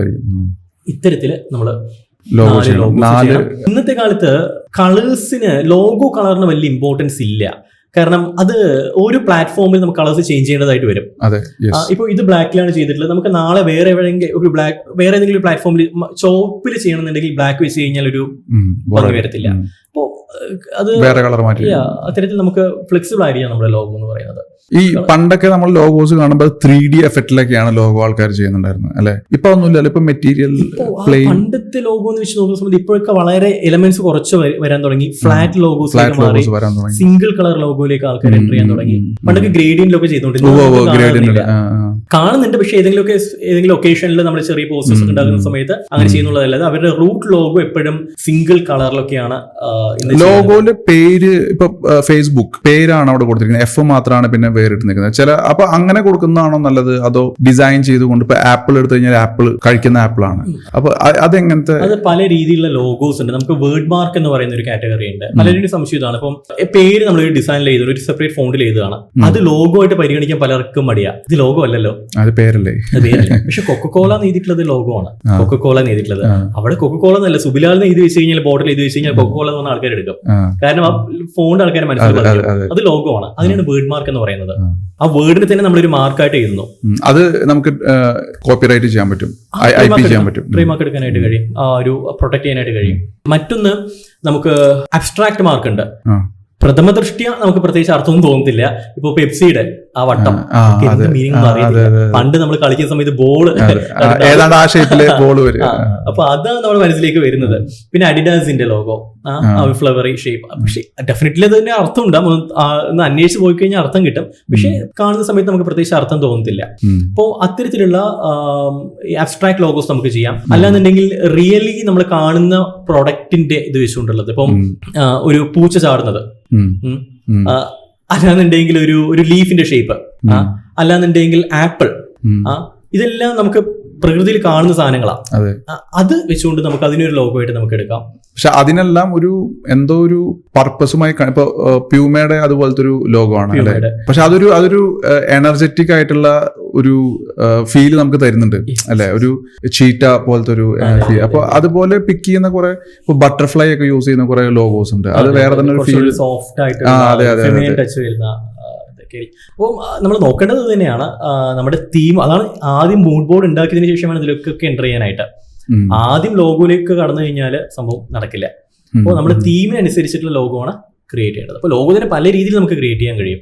ഇത്തരത്തില് നമ്മള് ഇന്നത്തെ കാലത്ത് കളേഴ്സിന്, ലോഗോ കളറിന് വലിയ ഇമ്പോർട്ടൻസ് ഇല്ല. കാരണം അത് ഒരു പ്ലാറ്റ്ഫോമിൽ നമുക്ക് കളേഴ്സ് ചേഞ്ച് ചെയ്യേണ്ടതായിട്ട് വരും. ഇപ്പൊ ഇത് ബ്ലാക്കിലാണ് ചെയ്തിട്ടുള്ളത്, നമുക്ക് നാളെ വേറെ ഏതെങ്കിലും പ്ലാറ്റ്ഫോമിൽ ചോപ്പിൽ ചെയ്യണമെന്നുണ്ടെങ്കിൽ ബ്ലാക്ക് വെച്ച് കഴിഞ്ഞാൽ ഒരു ഭംഗി വരത്തില്ല. അപ്പോൾ അത് വേറെ കളർ മാറ്റി. അത്തരത്തിൽ നമുക്ക് ഫ്ലെക്സിബിൾ ആയിരിക്കാം നമ്മുടെ ലോഗോ എന്ന് പറയുന്നത്. ഈ പണ്ടൊക്കെ നമ്മൾ ലോഗോസ് കാണുമ്പോൾ 3D എഫക്റ്റിലൊക്കെയാണ് ലോഗോ ആൾക്കാർ ചെയ്യുന്നുണ്ടായിരുന്നത് അല്ലെ? ഇപ്പൊ ഒന്നുമില്ലല്ലോ, ഇപ്പൊ മെറ്റീരിയൽ പ്ലെയിൻ. പണ്ടത്തെ ലോഗോ എന്ന് വെച്ച് നോക്കുന്ന സമയത്ത് ഇപ്പോഴൊക്കെ വളരെ എലമെന്റ്സ് കുറച്ച് വരാൻ തുടങ്ങി. ഫ്ലാറ്റ് ലോഗോസ് വരാൻ തുടങ്ങി. സിംഗിൾ കളർ ലോഗോയിലേക്ക് ആൾക്കാർ എൻ്റർ ചെയ്യാൻ തുടങ്ങി. പണ്ടൊക്കെ ഗ്രേഡിയന്റിലൊക്കെ ചെയ്തോണ്ടിരുന്നു, കാണുന്നുണ്ട്. പക്ഷെ ഏതെങ്കിലും ഒക്കേഷനിൽ നമ്മൾ ചെറിയ പോസ്റ്റേഴ്സ് ഒക്കെ ഉണ്ടാക്കുന്ന സമയത്ത് അങ്ങനെ ചെയ്യുന്നുള്ളതല്ലാതെ അവരുടെ റൂട്ട് ലോഗോ എപ്പോഴും സിംഗിൾ കളറിലൊക്കെയാണ്. ലോഗോയില് പേര് ഇപ്പൊ ഫേസ്ബുക്ക് പേരാണ് അവിടെ കൊടുത്തിരിക്കുന്നത്, എഫ് മാത്രമാണ് പിന്നെ വേറിട്ട് നിൽക്കുന്നത് ചില. അപ്പൊ അങ്ങനെ കൊടുക്കുന്നതാണോ നല്ലത്, അതോ ഡിസൈൻ ചെയ്തുകൊണ്ട് ഇപ്പൊ ആപ്പിൾ എടുത്തു കഴിഞ്ഞാൽ ആപ്പിൾ കഴിക്കുന്ന ആപ്പിൾ ആണ്, അപ്പൊ അതെങ്ങനത്തെ? അത് പല രീതിയിലുള്ള ലോഗോസ് ഉണ്ട്. നമുക്ക് വേർഡ് മാർക്ക് എന്ന് പറയുന്ന ഒരു കാറ്റഗറി ഉണ്ട്. പലരുടെ സംശയം ഇതാണ്, ഇപ്പം പേര് നമ്മൾ ഒരു ഡിസൈനിൽ ചെയ്ത് ഒരു സെപ്പറേറ്റ് ഫോണ്ടിൽ ചെയ്തതാണ്, അത് ലോഗോ ആയിട്ട് പരിഗണിക്കാൻ പലർക്കും മടിയാ. ഇത് ലോഗോ അല്ലല്ലോ, അത് പേരല്ലേ. പക്ഷെ കൊക്കക്കോള എഴുതിയിട്ടുള്ളത് ലോഗോ ആണ്. കൊക്കക്കോള എഴുതിയിട്ടുള്ളത് അവിടെ കൊക്കക്കോള എന്നല്ല, സുബിലാൽ എഴുതി വെച്ച് കഴിഞ്ഞാൽ ബോർഡിൽ എഴുതി വെച്ച് കഴിഞ്ഞാൽ കൊക്കക്കോള എന്ന് പറഞ്ഞ ആൾക്കാർ എടുക്കും. കാരണം ആ ഫോണ്ട് ആൾക്കാർ മനസ്സിലാക്കും അത് ലോഗോ ആണ്. അതിനാണ് വേർഡ് മാർക്ക് എന്ന് പറയുന്നത്. ആ വേർഡിന് തന്നെ നമ്മളൊരു മാർക്കായിട്ട് എഴുതുന്നു. അത് നമുക്ക് കോപ്പിറൈറ്റ് ചെയ്യാൻ പറ്റും, ട്രേഡ് മാർക്ക് എടുക്കാനായിട്ട് കഴിയും, ആ ഒരു പ്രൊട്ടക്ട് ചെയ്യാനായിട്ട് കഴിയും. മറ്റൊന്ന് നമുക്ക് അബ്സ്ട്രാക്ട് മാർക്ക് ഉണ്ട്. പ്രഥമ ദൃഷ്ടിയ നമുക്ക് പ്രത്യേകിച്ച് അർത്ഥമൊന്നും തോന്നത്തില്ല. ഇപ്പൊ പെപ്സിയുടെ ആ വട്ടം മീനിങ് പണ്ട് നമ്മൾ കളിക്കുന്ന സമയത്ത് ബോള് ഏതാണ്ട് ആ ഷേപ്പില് ബോൾ വരും. അപ്പൊ അതാണ് നമ്മുടെ മനസ്സിലേക്ക് വരുന്നത്. പിന്നെ അഡിഡാസിന്റെ ലോഗോ, ഫ്ലവറി ഷേപ്പ്. പക്ഷെ ഡെഫിനറ്റ്ലി അതിന്റെ അർത്ഥം ഉണ്ടാവും, ഒന്ന് അന്വേഷിച്ച് പോയി കഴിഞ്ഞാൽ അർത്ഥം കിട്ടും. പക്ഷെ കാണുന്ന സമയത്ത് നമുക്ക് പ്രത്യേകിച്ച് അർത്ഥം തോന്നത്തില്ല. അപ്പോ അത്തരത്തിലുള്ള അബ്സ്ട്രാക്ട് ലോഗോസ് നമുക്ക് ചെയ്യാം. അല്ലാന്നുണ്ടെങ്കിൽ റിയലി നമ്മൾ കാണുന്ന പ്രൊഡക്റ്റിന്റെ ഇത് വെച്ചുകൊണ്ടുള്ളത്, ഇപ്പം ഒരു പൂച്ച ചാടുന്നത്, അല്ലാന്നുണ്ടെങ്കിൽ ഒരു ലീഫിന്റെ ഷേപ്പ്, അല്ലാന്നുണ്ടെങ്കിൽ ആപ്പിൾ, ഇതെല്ലാം നമുക്ക് പ്രകൃതിയിൽ കാണുന്ന സാധനങ്ങളാണ്. അത് വെച്ചുകൊണ്ട് നമുക്ക് അതിനൊരു ലോഗോ ആയിട്ട് നമുക്ക് എടുക്കാം. പക്ഷെ അതിനെല്ലാം എന്തോ ഒരു പർപ്പസുമായി, ഇപ്പൊ പ്യൂമയുടെ അതുപോലത്തെ ഒരു ലോഗോ ആണ് അല്ലെ. പക്ഷെ അതൊരു എനർജറ്റിക് ആയിട്ടുള്ള ഒരു ഫീല് നമുക്ക് തരുന്നുണ്ട് അല്ലെ, ഒരു ചീറ്റ പോലത്തെ ഒരു എനർജി. അപ്പൊ അതുപോലെ പിക്ക് ചെയ്യുന്ന കുറെ ഇപ്പൊ ബട്ടർഫ്ലൈ ഒക്കെ യൂസ് ചെയ്യുന്ന കുറെ ലോഗോസ് ഉണ്ട്. അത് വേറെ തന്നെ ഒരു ഫീൽ, സോഫ്റ്റ് ആയിട്ട് ടച്ച് വരുന്ന. അപ്പോൾ നമ്മൾ നോക്കേണ്ടത് തന്നെയാണ് നമ്മുടെ തീം. അതാണ് ആദ്യം മൂഡ് ബോർഡ് ഉണ്ടാക്കിയതിനു ശേഷമാണ് ഇതിലൊക്കെ എൻ്റർ ചെയ്യാനായിട്ട്. ആദ്യം ലോഗോയിലേക്ക് കടന്നു കഴിഞ്ഞാൽ സംഭവം നടക്കില്ല. അപ്പോൾ നമ്മുടെ തീമിനനുസരിച്ചിട്ടുള്ള ലോഗോ ആണ് ക്രിയേറ്റ് ചെയ്യേണ്ടത്. അപ്പോൾ ലോഗോ തന്നെ പല രീതിയിൽ നമുക്ക് ക്രിയേറ്റ് ചെയ്യാൻ കഴിയും.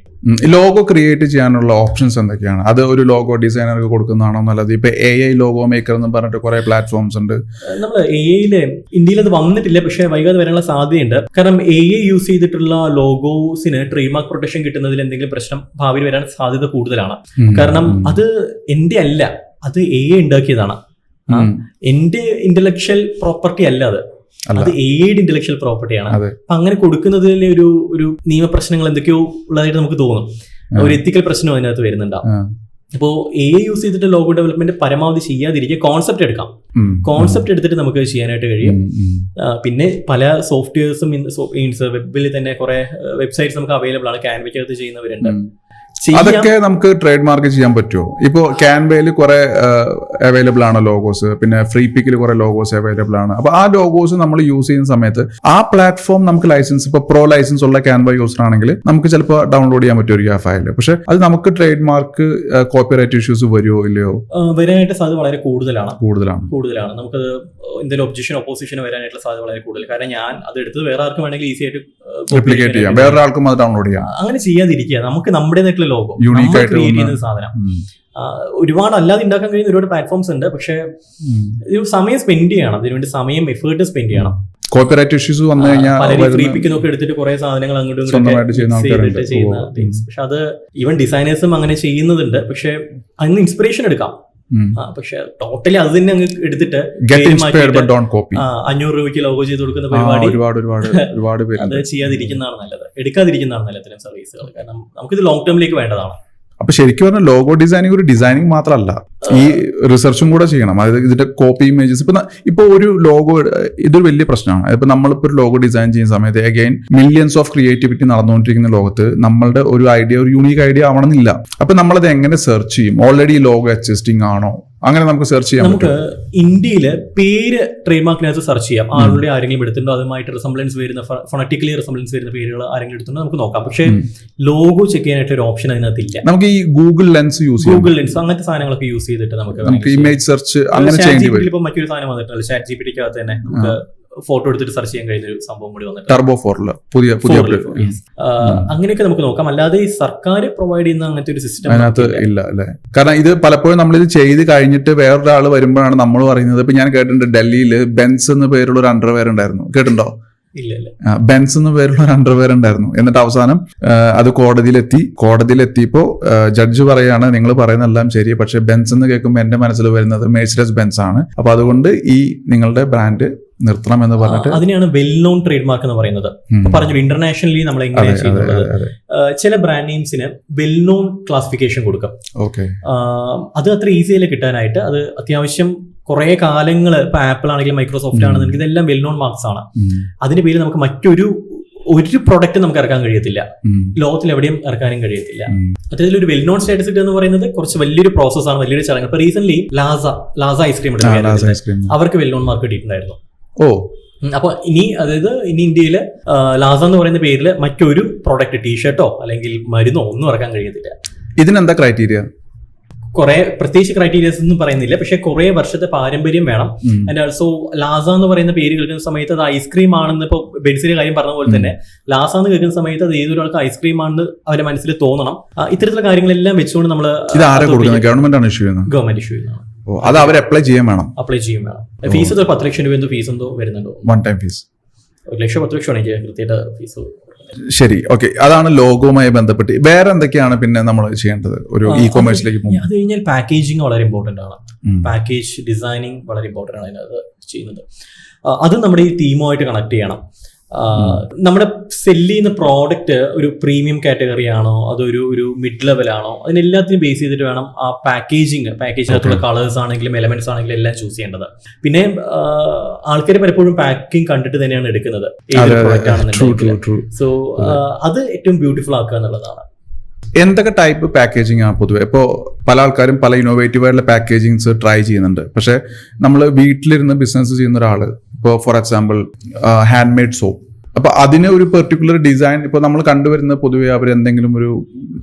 ലോഗോ ക്രിയേറ്റ് ചെയ്യാനുള്ള ഓപ്ഷൻസ് എന്തൊക്കെയാണ്? അത് ഒരു ലോഗോ ഡിസൈനർക്ക് കൊടുക്കുന്നതാണോ നല്ലത്? ഇപ്പൊ AI ലോഗോ മേക്കർ എന്ന് പറഞ്ഞിട്ട് കുറെ പ്ലാറ്റ്ഫോംസ് ഉണ്ട്. നമ്മൾ AI ഇന്ത്യയിൽ അത് വന്നിട്ടില്ല, പക്ഷെ വൈകാതെ വരാനുള്ള സാധ്യതയുണ്ട്. കാരണം AI യൂസ് ചെയ്തിട്ടുള്ള ലോഗോസിന് ട്രേഡ് മാർക്ക് പ്രൊട്ടക്ഷൻ കിട്ടുന്നതിൽ എന്തെങ്കിലും പ്രശ്നം ഭാവിയിൽ വരാൻ സാധ്യത കൂടുതലാണ്. കാരണം അത് എന്റെ അല്ല, അത് AI ഉണ്ടാക്കിയതാണ്. എന്റെ ഇന്റലക്ച്വൽ പ്രോപ്പർട്ടി അല്ല അത് AI-യുടെ ഇന്റലക്ച്വൽ പ്രോപ്പർട്ടിയാണ്. അപ്പൊ അങ്ങനെ കൊടുക്കുന്നതിൽ ഒരു നിയമപ്രശ്നങ്ങൾ എന്തൊക്കെയോ ഉള്ളതായിട്ട് നമുക്ക് തോന്നും. ഒരു എത്തിക്കൽ പ്രശ്നം അതിനകത്ത് വരുന്നുണ്ടാവും. അപ്പോൾ AI യൂസ് ചെയ്തിട്ട് ലോഗോ ഡെവലപ്മെന്റ് പരമാവധി ചെയ്യാതിരിക്കുക, കോൺസെപ്റ്റ് എടുക്കാം. കോൺസെപ്റ്റ് എടുത്തിട്ട് നമുക്ക് ചെയ്യാനായിട്ട് കഴിയും. പിന്നെ പല സോഫ്റ്റ്വെയർസും വെബിൽ തന്നെ കുറെ വെബ്സൈറ്റ്സ് നമുക്ക് അവൈലബിൾ ആണ്. ക്യാൻവയ്ക്കകത്ത് ചെയ്യുന്നവരുണ്ട്. അതൊക്കെ നമുക്ക് ട്രേഡ് മാർക്ക് ചെയ്യാൻ പറ്റുമോ? ഇപ്പോ ക്യാൻവയിൽ കുറെ അവൈലബിൾ ആണ് ലോഗോസ്, പിന്നെ ഫ്രീ പിക്കിൽ കുറെ ലോഗോസ് അവൈലബിൾ ആണ്. അപ്പൊ ആ ലോഗോസ് നമ്മൾ യൂസ് ചെയ്യുന്ന സമയത്ത് ആ പ്ലാറ്റ്ഫോം നമുക്ക് ലൈസൻസ്, ഇപ്പൊ പ്രോ ലൈസൻസ് ഉള്ള ക്യാൻവ യൂസർ ആണെങ്കിൽ നമുക്ക് ചിലപ്പോൾ ഡൗൺലോഡ് ചെയ്യാൻ പറ്റുമായിരിക്കും ആ ഫയൽ. പക്ഷെ അത് നമുക്ക് ട്രേഡ് മാർക്ക് കോപ്പിറൈറ്റ് ഇഷ്യൂസ് വരുമോ ഇല്ലയോ? വരാനായിട്ട് സാധ്യത വളരെ കൂടുതലാണ്. നമുക്കത് എന്തെങ്കിലും ഒബ്ജക്ഷൻ ഒപ്പോസിഷൻ വരാനായിട്ടുള്ള സാധ്യത വളരെ കൂടുതൽ. കാരണം ഞാൻ അത് എടുത്തത് വേറെ ആർക്കും വേണമെങ്കിൽ ഈസി ആയിട്ട് റെപ്ലിക്കേറ്റ് ചെയ്യാം, വേറെ ആൾക്കും അത് ഡൗൺലോഡ് ചെയ്യാം. അങ്ങനെ ചെയ്യാതിരിക്കുക. നമുക്ക് നമ്മുടെ ലോഗോ ക്രിയേറ്റ് ചെയ്യുന്ന സാധനം ഒരുപാട് അല്ലാതെ ഉണ്ടാക്കാൻ കഴിയുന്ന ഒരുപാട് പ്ലാറ്റ്ഫോംസ് ഉണ്ട്. പക്ഷെ സമയം സ്പെൻഡ് ചെയ്യണം, ഇതിനുവേണ്ടി സമയം എഫേർട്ട് സ്പെൻഡ് ചെയ്യണം. കോപ്പിറൈറ്റ് ഇഷ്യൂസ് വന്നു കഴിഞ്ഞാൽ ഫ്രീ പിക്കിനൊക്കെ എടുത്തിട്ട് കുറെ സാധനങ്ങൾ അങ്ങോട്ടും ചെയ്യുന്ന തിങ്സ്. പക്ഷെ അത് ഈവൻ ഡിസൈനേഴ്സും അങ്ങനെ ചെയ്യുന്നതുണ്ട്. പക്ഷെ അതിന് ഇൻസ്പിറേഷൻ എടുക്കാം. പക്ഷെ ടോട്ടലി അത് തന്നെ അങ്ങ് എടുത്തിട്ട് 500 രൂപയ്ക്ക് ലോഗോ ചെയ്ത് കൊടുക്കുന്ന പരിപാടി അത് ചെയ്യാതിരിക്കുന്നതാണ് നല്ലത്, എടുക്കാതിരിക്കുന്നതാണ് നല്ലത് ഇത്തരം സർവീസുകൾ. കാരണം നമുക്കിത് ലോങ് ടേമിലേക്ക് വേണ്ടതാണ്. അപ്പൊ ശരിക്കും പറഞ്ഞാൽ ലോഗോ ഡിസൈനിങ് ഒരു ഡിസൈനിങ് മാത്രമല്ല, ഈ റിസർച്ചും കൂടെ ചെയ്യണം. അതായത് ഇതിന്റെ കോപ്പി ഇമേജസ്. ഇപ്പൊ ഒരു ലോഗോ ഇതൊരു വലിയ പ്രശ്നമാണ്. ഇപ്പൊ നമ്മളിപ്പോ ഒരു ലോഗോ ഡിസൈൻ ചെയ്യുന്ന സമയത്ത് അഗൈൻ മില്യൺസ് ഓഫ് ക്രിയേറ്റിവിറ്റി നടന്നുകൊണ്ടിരിക്കുന്ന ലോകത്ത് നമ്മളുടെ ഒരു ഐഡിയ, ഒരു യൂണീക്ക് ഐഡിയ ആവണമെന്നില്ല. അപ്പൊ നമ്മളത് എങ്ങനെ സെർച്ച് ചെയ്യും? ഓൾറെഡി ലോഗോ എക്സിസ്റ്റിംഗ് ആണോ? അങ്ങനെ നമുക്ക് സെർച്ച് ചെയ്യാം. നമുക്ക് ഇന്ത്യയില് പേര് ട്രേഡ് മാർക്കിനകത്ത് സെർച്ച് ചെയ്യാം. ആളുടെ ആരെങ്കിലും എടുത്തിട്ടുണ്ടോ, അതുമായിട്ട് റിസംബ്ലൻസ് വരുന്ന, ഫോണറ്റിക്കലി റിസംബ്ലൻസ് വരുന്ന പേരുകൾ ആരെങ്കിലും എടുത്തിട്ടുണ്ടോ നമുക്ക് നോക്കാം. പക്ഷേ ലോഗോ ചെക്ക് ചെയ്യാനായിട്ട് ഒരു ഓപ്ഷൻ അതിനകത്ത് ഇല്ല. നമുക്ക് ഈ ഗൂഗിൾ ലെൻസ് അങ്ങനത്തെ സാധനങ്ങളൊക്കെ യൂസ് ചെയ്തിട്ട് നമുക്ക് ഇമേജ് സെർച്ച് അങ്ങനെ ചെയ്യേണ്ടി വരും. ഇപ്പൊ മറ്റൊരു സാധനം വന്നിട്ടുണ്ട്, ചാറ്റ് ജിപിടിക്കകത്ത് തന്നെ നമുക്ക് ഫോട്ടോ എടുത്തിട്ട് സെർച്ച് ചെയ്യാൻ കഴിയുന്ന ഒരു സംഭവം കൂടി വന്നിട്ടുണ്ട്. ടർബോ 4 പുതിയ Yes. അങ്ങനെയൊക്കെ നമുക്ക് നോക്കാം. അല്ലാതെ ഈ സർക്കാർ പ്രൊവൈഡ് ചെയ്യുന്ന അങ്ങനത്തെ ഒരു സിസ്റ്റം അതിനകത്ത് ഇല്ല അല്ലെ? കാരണം ഇത് പലപ്പോഴും നമ്മളിത് ചെയ്ത് കഴിഞ്ഞിട്ട് വേറൊരാൾ വരുമ്പോഴാണ് നമ്മൾ പറയുന്നത്. ഇപ്പൊ ഞാൻ കേട്ടിട്ടുണ്ട് ഡൽഹിയിൽ ബെൻസ് എന്ന് പേരുള്ള ഒരു അണ്ടർവെയർ ഉണ്ടായിരുന്നു, കേട്ടിട്ടുണ്ടോ? ഇല്ല. ബെൻസ് എന്ന് പേരുള്ള ഒരു അണ്ടർവെയർ ഉണ്ടായിരുന്നു. എന്നിട്ട് അവസാനം അത് കോടതിയിലെത്തിയപ്പോ ജഡ്ജ് പറയാണ് നിങ്ങൾ പറയുന്നതെല്ലാം ശരി, പക്ഷെ ബെൻസ് എന്ന് കേൾക്കുമ്പോൾ എന്റെ മനസ്സിൽ വരുന്നത് മെഴ്സിഡസ് ബെൻസ് ആണ്, അപ്പൊ അതുകൊണ്ട് ഈ നിങ്ങളുടെ ബ്രാൻഡ് നിർത്തണം എന്ന് പറഞ്ഞിട്ട് അതിനെയാണ് വെൽ നോൺ ട്രേഡ് മാർക്ക് എന്ന് പറയുന്നത്. പറഞ്ഞു ഇന്റർനാഷണലി നമ്മൾ എങ്ങനെയാണ് ചെയ്യുന്നത്. ചില ബ്രാൻഡ് നെയിംസിന് വെൽ നോൺ ക്ലാസിഫിക്കേഷൻ കൊടുക്കും. അത് അത്ര ഈസിയല്ല കിട്ടാനായിട്ട്. അത് അത്യാവശ്യം കുറെ കാലങ്ങൾ ഇപ്പൊ ആപ്പിൾ ആണെങ്കിലും മൈക്രോസോഫ്റ്റ് ആണെന്നുണ്ടെങ്കിൽ ഇതെല്ലാം വെൽ നോൺ മാർക്സ് ആണ്. അതിന്റെ പേരിൽ നമുക്ക് ഒരു പ്രൊഡക്റ്റ് നമുക്ക് ഇറക്കാൻ കഴിയത്തില്ല, ലോകത്തിൽ എവിടെയും ഇറക്കാനും കഴിയത്തില്ല. അത്തരത്തിൽ ഒരു വെൽ നോൺ സ്റ്റാറ്റസ് കിട്ടുക എന്ന് പറയുന്നത് കുറച്ച് വലിയൊരു പ്രോസസ്സാണ്, വലിയൊരു ചടങ്ങ്. ഇപ്പൊ റീസെന്റ് ലാസ ഐസ്ക്രീം അവർക്ക് വെൽ നോൺ മാർക്ക് കിട്ടിയിട്ടുണ്ടായിരുന്നു. അപ്പൊ ഇനി ഇന്ത്യയിൽ ലാസ എന്ന് പറയുന്ന പേരിൽ മറ്റൊരു പ്രോഡക്റ്റ് ടീഷർട്ടോ അല്ലെങ്കിൽ മരുന്നോ ഒന്നും ഇറക്കാൻ കഴിയത്തില്ല. ഇതിനെന്താ ക്രൈറ്റീരിയ? കുറെ പ്രത്യേകിച്ച് ക്രൈറ്റീരിയസ് ഒന്നും പറയുന്നില്ല, പക്ഷെ കുറെ വർഷത്തെ പാരമ്പര്യം വേണം. ആൻഡ് ഓൾസോ ലാസ എന്ന് പറയുന്ന പേര് കേൾക്കുന്ന സമയത്ത് അത് ഐസ്ക്രീം ആണെന്ന്, ഇപ്പൊ ബെൻസിന്റെ കാര്യം പറഞ്ഞ പോലെ തന്നെ ലാസ എന്ന് കേൾക്കുന്ന സമയത്ത് അത് ഏതൊരാൾക്ക് ഐസ്ക്രീം ആണെന്ന് അവരുടെ മനസ്സിൽ തോന്നണം. ഇത്തരത്തിലുള്ള കാര്യങ്ങളെല്ലാം വെച്ചുകൊണ്ട് നമ്മൾ ഗവൺമെന്റ് ഇഷ്യൂ ചെയ്യുന്നതാണ്. അത് അവർ അപ്ലൈ ചെയ്യാൻ വേണം. ഫീസ് 10 ലക്ഷം രൂപ എന്തോ ഫീസ് എന്തോ വരുന്നുണ്ടോ, വൺ ടൈം ഫീസ് 1 ലക്ഷം 10 ലക്ഷം ആണെങ്കിൽ കൃത്യമായിട്ട് ഫീസ്. ശരി, ഓക്കെ. അതാണ് ലോഗോവുമായി ബന്ധപ്പെട്ട്. വേറെ എന്തൊക്കെയാണ് പിന്നെ നമ്മൾ ചെയ്യേണ്ടത് ഒരു ഇ കൊമേഴ്സിലേക്ക് പോകുമ്പോൾ? അത് കഴിഞ്ഞാൽ പാക്കേജിങ് വളരെ ഇമ്പോർട്ടന്റ് ആണ്. പാക്കേജ് ഡിസൈനിങ് വളരെ ഇമ്പോർട്ടന്റ് ആണ് അതിനകത്ത് ചെയ്യുന്നത്. അത് നമ്മുടെ ഈ തീമുമായിട്ട് കണക്ട് ചെയ്യണം. നമ്മുടെ സെല്ല് ചെയ്യുന്ന പ്രോഡക്റ്റ് ഒരു പ്രീമിയം കാറ്റഗറി ആണോ അതൊരു മിഡ് ലെവൽ ആണോ, അതിനെല്ലാത്തിനും ബേസ് ചെയ്തിട്ട് വേണം ആ പാക്കേജിനകത്തുള്ള കളേഴ്സ് ആണെങ്കിലും എലമെന്റ്സ് ആണെങ്കിലും എല്ലാം ചൂസ് ചെയ്യേണ്ടത്. പിന്നെ ആൾക്കാർ പലപ്പോഴും പാക്കിംഗ് കണ്ടിട്ട് തന്നെയാണ് എടുക്കുന്നത് ഏതൊരു പ്രോഡക്റ്റ് ആണെന്നുണ്ടെങ്കിൽ. സോ അത് ഏറ്റവും ബ്യൂട്ടിഫുൾ ആക്കുക എന്നുള്ളതാണ്. എന്തൊക്കെ ടൈപ്പ് പാക്കേജിംഗ് ആണ് പൊതുവെ? ഇപ്പോൾ പല ആൾക്കാരും പല ഇന്നോവേറ്റീവ് ആയിട്ടുള്ള പാക്കേജിങ്സ് ട്രൈ ചെയ്യുന്നുണ്ട്. പക്ഷെ നമ്മൾ വീട്ടിലിരുന്ന് ബിസിനസ് ചെയ്യുന്ന ഒരാൾ, ഇപ്പോൾ for example hand made soap, അപ്പൊ അതിന് ഒരു പെർട്ടിക്കുലർ ഡിസൈൻ ഇപ്പോൾ നമ്മൾ കണ്ടുവരുന്ന പൊതുവെ അവർ എന്തെങ്കിലും ഒരു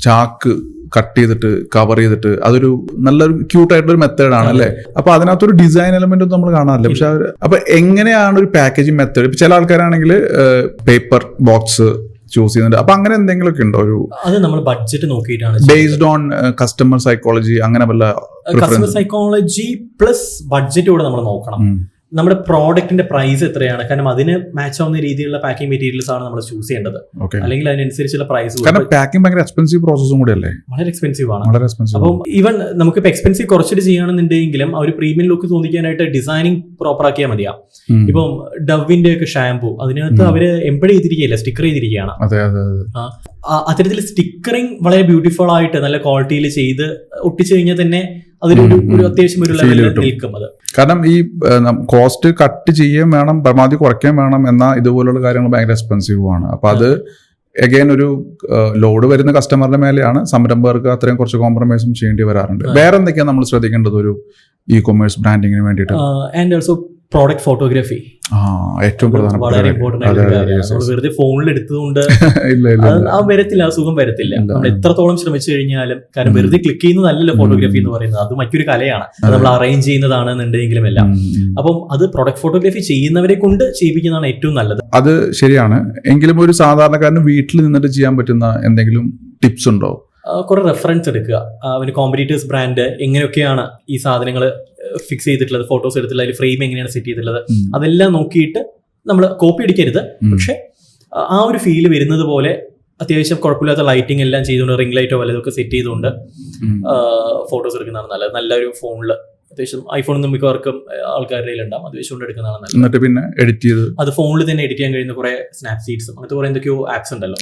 ചാക്ക് കട്ട് ചെയ്തിട്ട് കവർ ചെയ്തിട്ട് അതൊരു നല്ലൊരു ക്യൂട്ടായിട്ടുള്ള ഒരു മെത്തേഡാണ് അല്ലേ? അപ്പൊ അതിനകത്തൊരു ഡിസൈൻ എലമെന്റ് ഒന്നും നമ്മൾ കാണാറില്ല. പക്ഷെ അപ്പൊ എങ്ങനെയാണ് ഒരു പാക്കേജിങ് മെത്തേഡ്? ഇപ്പൊ ചില ആൾക്കാരാണെങ്കിൽ പേപ്പർ ബോക്സ് ചൂസ് ചെയ്യുന്നുണ്ട്. അപ്പൊ അങ്ങനെ എന്തെങ്കിലുമൊക്കെ ഉണ്ടോ? അത് നമ്മൾ ബഡ്ജറ്റ് നോക്കിയിട്ടാണ്, ബേസ്ഡ് ഓൺ കസ്റ്റമർ സൈക്കോളജി, അങ്ങനെ വല്ല കസ്റ്റമർ സൈക്കോളജി പ്ലസ് ബഡ്ജറ്റ് കൂടെ നമ്മൾ നോക്കണം. നമ്മുടെ പ്രോഡക്റ്റിന്റെ പ്രൈസ് എത്രയാണ്, കാരണം അതിന് മാച്ച് ആവുന്ന രീതിയിലുള്ള പാക്കിംഗ് മെറ്റീരിയൽസ് ആണ് നമ്മൾ ചൂസ് ചെയ്യേണ്ടത്. അല്ലെങ്കിൽ അതിനനുസരിച്ചുള്ള പ്രൈസ്. പാക്കിംഗ് ഭയങ്കര എക്സ്പെൻസീവ് പ്രോസസ്സും കൂടി അല്ലേ? വളരെ എക്സ്പെൻസീവ് ആണ്. അപ്പം ഈവൻ നമുക്കിപ്പോൾ എക്സ്പെൻസീവ് കുറച്ചിട്ട് ചെയ്യുകയാണെന്നുണ്ടെങ്കിലും ആ ഒരു പ്രീമിയം ലുക്ക് തോന്നിക്കാനായിട്ട് ഡിസൈനിങ് പ്രോപ്പർ ആക്കിയാൽ മതിയാ. ഇപ്പം ഡവിന്റെ ഒക്കെ ഷാംപൂ അതിനകത്ത് അവര് എംബഡ് ചെയ്തിരിക്കുകയല്ല, സ്റ്റിക്കർ ചെയ്തിരിക്കുകയാണ്. അത്തരത്തിൽ സ്റ്റിക്കറിങ് വളരെ ബ്യൂട്ടിഫുൾ ആയിട്ട് നല്ല ക്വാളിറ്റിയിൽ ചെയ്ത് ഒട്ടിച്ചു കഴിഞ്ഞാൽ തന്നെ അതൊരു അത്യാവശ്യം ഒരു ലെവലിൽ നിൽക്കും. അത് കാരണം ഈ കോസ്റ്റ് കട്ട് ചെയ്യാൻ വേണം, പരമാവധി കുറയ്ക്കാൻ വേണം, എന്നാൽ ഇതുപോലുള്ള കാര്യങ്ങൾ ഭയങ്കര എക്സ്പെൻസീവ് ആണ്. അപ്പൊ അത് എഗെയിൻ ഒരു ലോഡ് വരുന്ന കസ്റ്റമറിന്റെ മേലെയാണ്. സംരംഭകർക്ക് അത്രയും കുറച്ച് കോംപ്രമൈസും ചെയ്യേണ്ടി വരാറുണ്ട്. വേറെ എന്തൊക്കെയാണ് നമ്മൾ ശ്രദ്ധിക്കേണ്ടത് ഒരു ഇ കൊമേഴ്സ് ബ്രാൻഡിങ്ങിന് വേണ്ടിയിട്ട്? ആൻഡ് ഓൾസോ പ്രോഡക്റ്റ് ഫോട്ടോഗ്രാഫി ഏറ്റവും വളരെ ഇമ്പോർട്ടന്റ് ആയിട്ടുള്ള കാര്യമാണ്. നമ്മൾ വെറുതെ ഫോണിൽ എടുത്തതുകൊണ്ട് ആ വരത്തില്ല, ആ സുഖം വരത്തില്ല. നമ്മൾ എത്രത്തോളം ശ്രമിച്ചു കഴിഞ്ഞാലും, കാരണം വെറുതെ ക്ലിക്ക് ചെയ്യുന്നതല്ലല്ലോ ഫോട്ടോഗ്രാഫി എന്ന് പറയുന്നത്, അത് മറ്റൊരു കലയാണ്. അത് നമ്മൾ അറേഞ്ച് ചെയ്യുന്നതാണെന്നുണ്ടെങ്കിലും എല്ലാം. അപ്പം അത് പ്രൊഡക്റ്റ് ഫോട്ടോഗ്രാഫി ചെയ്യുന്നവരെ കൊണ്ട് ചെയ്യിപ്പിക്കുന്നതാണ് ഏറ്റവും നല്ലത്. അത് ശരിയാണ്. എങ്കിലും ഒരു സാധാരണക്കാരന് വീട്ടിൽ നിന്നിട്ട് ചെയ്യാൻ പറ്റുന്ന എന്തെങ്കിലും ടിപ്സ് ഉണ്ടോ? കുറെ റെഫറൻസ് എടുക്കുക. അവന് കോമ്പറ്റീറ്റേഴ്സ് ബ്രാൻഡ് എങ്ങനെയൊക്കെയാണ് ഈ സാധനങ്ങൾ ഫിക്സ് ചെയ്തിട്ടുള്ളത്, ഫോട്ടോസ് എടുത്തിട്ടുള്ളത്, അതിൽ ഫ്രെയിം എങ്ങനെയാണ് സെറ്റ് ചെയ്തിട്ടുള്ളത്, അതെല്ലാം നോക്കിയിട്ട് നമ്മൾ കോപ്പി അടിക്കരുത്. പക്ഷെ ആ ഒരു ഫീല് വരുന്നത് പോലെ അത്യാവശ്യം കുഴപ്പമില്ലാത്ത ലൈറ്റിംഗ് എല്ലാം ചെയ്തുകൊണ്ട്, റിംഗ് ലൈറ്റോ വല്ലതൊക്കെ സെറ്റ് ചെയ്തുകൊണ്ട് ഫോട്ടോസ് എടുക്കുന്നതാണ് നല്ലത്. നല്ലൊരു ഫോണിൽ, അത്യാവശ്യം ഐഫോണൊന്നും മിക്കവർക്കും ആൾക്കാരുടെ കയ്യിലുണ്ടാവും, അത് വെച്ചുകൊണ്ട് എടുക്കുന്നതാണ് നല്ലത്. എന്നിട്ട് പിന്നെ എഡിറ്റ് ചെയ്ത് അത് ഫോണിൽ തന്നെ എഡിറ്റ് ചെയ്യാൻ കഴിയുന്ന കുറെ സ്നാപ്സീഡ്സും അങ്ങനത്തെ കുറെ എന്തൊക്കെയോ ആപ്സ് ഉണ്ടല്ലോ,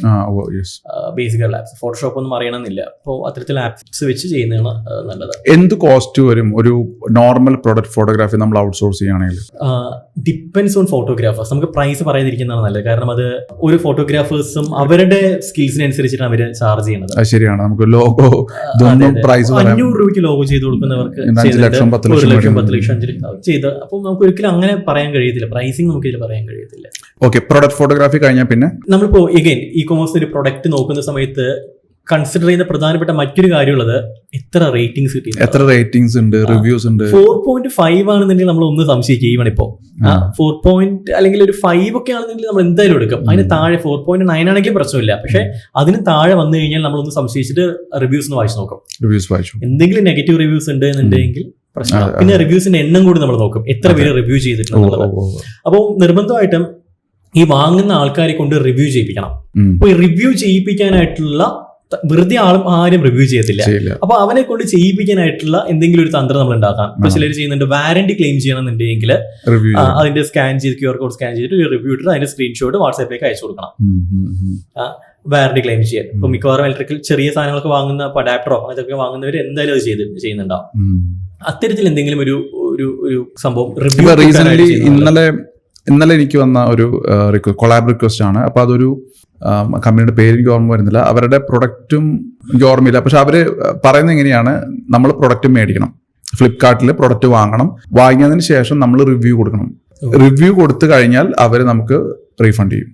ബേസിക് ആപ്സ്. ഫോട്ടോഷോപ്പ് ഒന്നും അറിയണമെന്നില്ല. അപ്പോൾ അത്തരത്തിൽ ആപ്സ് വെച്ച് ചെയ്യുന്നതാണ് നല്ലത്. എന്ത് കോസ്റ്റ് വരും ഒരു നോർമൽ പ്രൊഡക്റ്റ് ഫോട്ടോഗ്രാഫി നമ്മൾ ഔട്ട്സോഴ്സ് ചെയ്യുകയാണെങ്കിൽ? Depends on photographers. നമുക്ക് പ്രൈസ് പറയാതിരിക്കുന്നതാണ് നല്ലത്. കാരണം അത് ഒരു ഫോട്ടോഗ്രാഫേഴ്സും അവരുടെ സ്കിൽസിനനുസരിച്ചിട്ടാണ് അവർ ചാർജ് ചെയ്യുന്നത്. ശരിയാണ്. നമുക്ക് ലോഗോ 500 രൂപയ്ക്ക് ലോഗോ ചെയ്ത് കൊടുക്കുന്നവർക്ക് 5 ലക്ഷം 10 ലക്ഷം ചെയ്ത്, അപ്പോൾ നമുക്ക് ഒരിക്കലും അങ്ങനെ പറയാൻ കഴിയത്തില്ല. പ്രൈസിങ് നമുക്ക് ഇതിൽ പറയാൻ കഴിയത്തില്ല. ഓക്കെ, പ്രൊഡക്റ്റ് ഫോട്ടോഗ്രാഫി കഴിഞ്ഞാൽ പിന്നെ നമ്മളിപ്പോ എഗൈൻ ഇ കൊമേഴ്സ് ഒരു പ്രൊഡക്റ്റ് നോക്കുന്ന സമയത്ത് കൺസിഡർ ചെയ്യുന്ന പ്രധാനപ്പെട്ട മറ്റൊരു കാര്യമുള്ളത് എത്ര റേറ്റിംഗ്സ് കിട്ടി, എത്ര റേറ്റിംഗ്സ് ഉണ്ട്, റിവ്യൂസ് ഉണ്ട്. 4.5 ആണെന്നുണ്ടെങ്കിൽ നമ്മൾ ഒന്ന് സംശയിക്കും. ഈവൺ ഇപ്പോ 4 അല്ലെങ്കിൽ ഒരു 5 ഒക്കെ ആണെന്നുണ്ടെങ്കിൽ നമ്മൾ എന്തായാലും എടുക്കും. അതിന് താഴെ 4.9 ആണെങ്കിലും പ്രശ്നമില്ല. പക്ഷെ അതിന് താഴെ വന്നു കഴിഞ്ഞാൽ നമ്മളൊന്ന് സംശയിച്ചിട്ട് റിവ്യൂസ് ഒന്ന് വായിച്ചു നോക്കും. റിവ്യൂസ് വായിച്ചു, എന്തെങ്കിലും നെഗറ്റീവ് റിവ്യൂസ് ഉണ്ട് എന്നുണ്ടെങ്കിൽ പ്രശ്നം. പിന്നെ റിവ്യൂസിന്റെ എണ്ണം കൂടി നമ്മൾ നോക്കും, എത്ര പേര് റിവ്യൂ ചെയ്തിട്ടുള്ളത്. അപ്പോൾ നിർബന്ധമായിട്ടും ഈ വാങ്ങുന്ന ആൾക്കാരെ കൊണ്ട് റിവ്യൂ ചെയ്യിപ്പിക്കണം. അപ്പൊ ഈ റിവ്യൂ ചെയ്യിപ്പിക്കാനായിട്ടുള്ള വെറുതെ ആരും റിവ്യൂ ചെയ്യത്തില്ല. അപ്പൊ അവനെ കൊണ്ട് ചെയ്യിപ്പിക്കാനായിട്ടുള്ള എന്തെങ്കിലും ഒരു തന്ത്രം നമ്മൾ ഉണ്ടാക്കാം. ഇപ്പൊ ചിലർ ചെയ്യുന്നുണ്ട്, വാറന്റി ക്ലെയിം ചെയ്യണമെന്നുണ്ടെങ്കിൽ അതിന്റെ സ്കാൻ ചെയ്ത് QR കോഡ് സ്കാൻ ചെയ്തിട്ട് ഒരു റിവ്യൂ ഇട്ടിട്ട് അതിന്റെ സ്ക്രീൻഷോട്ട് വാട്സാപ്പിലേക്ക് അയച്ചു കൊടുക്കണം. വാറന്റി ക്ലെയിം ചെയ്യാൻ. ഇപ്പൊ മിക്കവാറും ഇലക്ട്രിക്കൽ ചെറിയ സാധനങ്ങളൊക്കെ വാങ്ങുന്ന അഡാപ്റ്ററോ അതൊക്കെ വാങ്ങുന്നവർ എന്തായാലും അത് ചെയ്യുന്നുണ്ടാവും. അത്തരത്തിൽ എന്തെങ്കിലും ഒരു സംഭവം ഇന്നലെ എനിക്ക് വന്ന ഒരു കൊളാബ് റിക്വസ്റ്റ് ആണ്. അപ്പൊ അതൊരു കമ്പനിയുടെ പേര് എനിക്ക് ഓർമ്മ വരുന്നില്ല, അവരുടെ പ്രൊഡക്റ്റും എനിക്ക് ഓർമ്മയില്ല. പക്ഷെ അവര് പറയുന്നത് എങ്ങനെയാണ്, നമ്മൾ പ്രൊഡക്റ്റ് മേടിക്കണം, ഫ്ലിപ്കാർട്ടിൽ പ്രൊഡക്റ്റ് വാങ്ങണം, വാങ്ങിയതിന് ശേഷം നമ്മൾ റിവ്യൂ കൊടുക്കണം. റിവ്യൂ കൊടുത്തു കഴിഞ്ഞാൽ അവർ നമുക്ക് റീഫണ്ട് ചെയ്യും.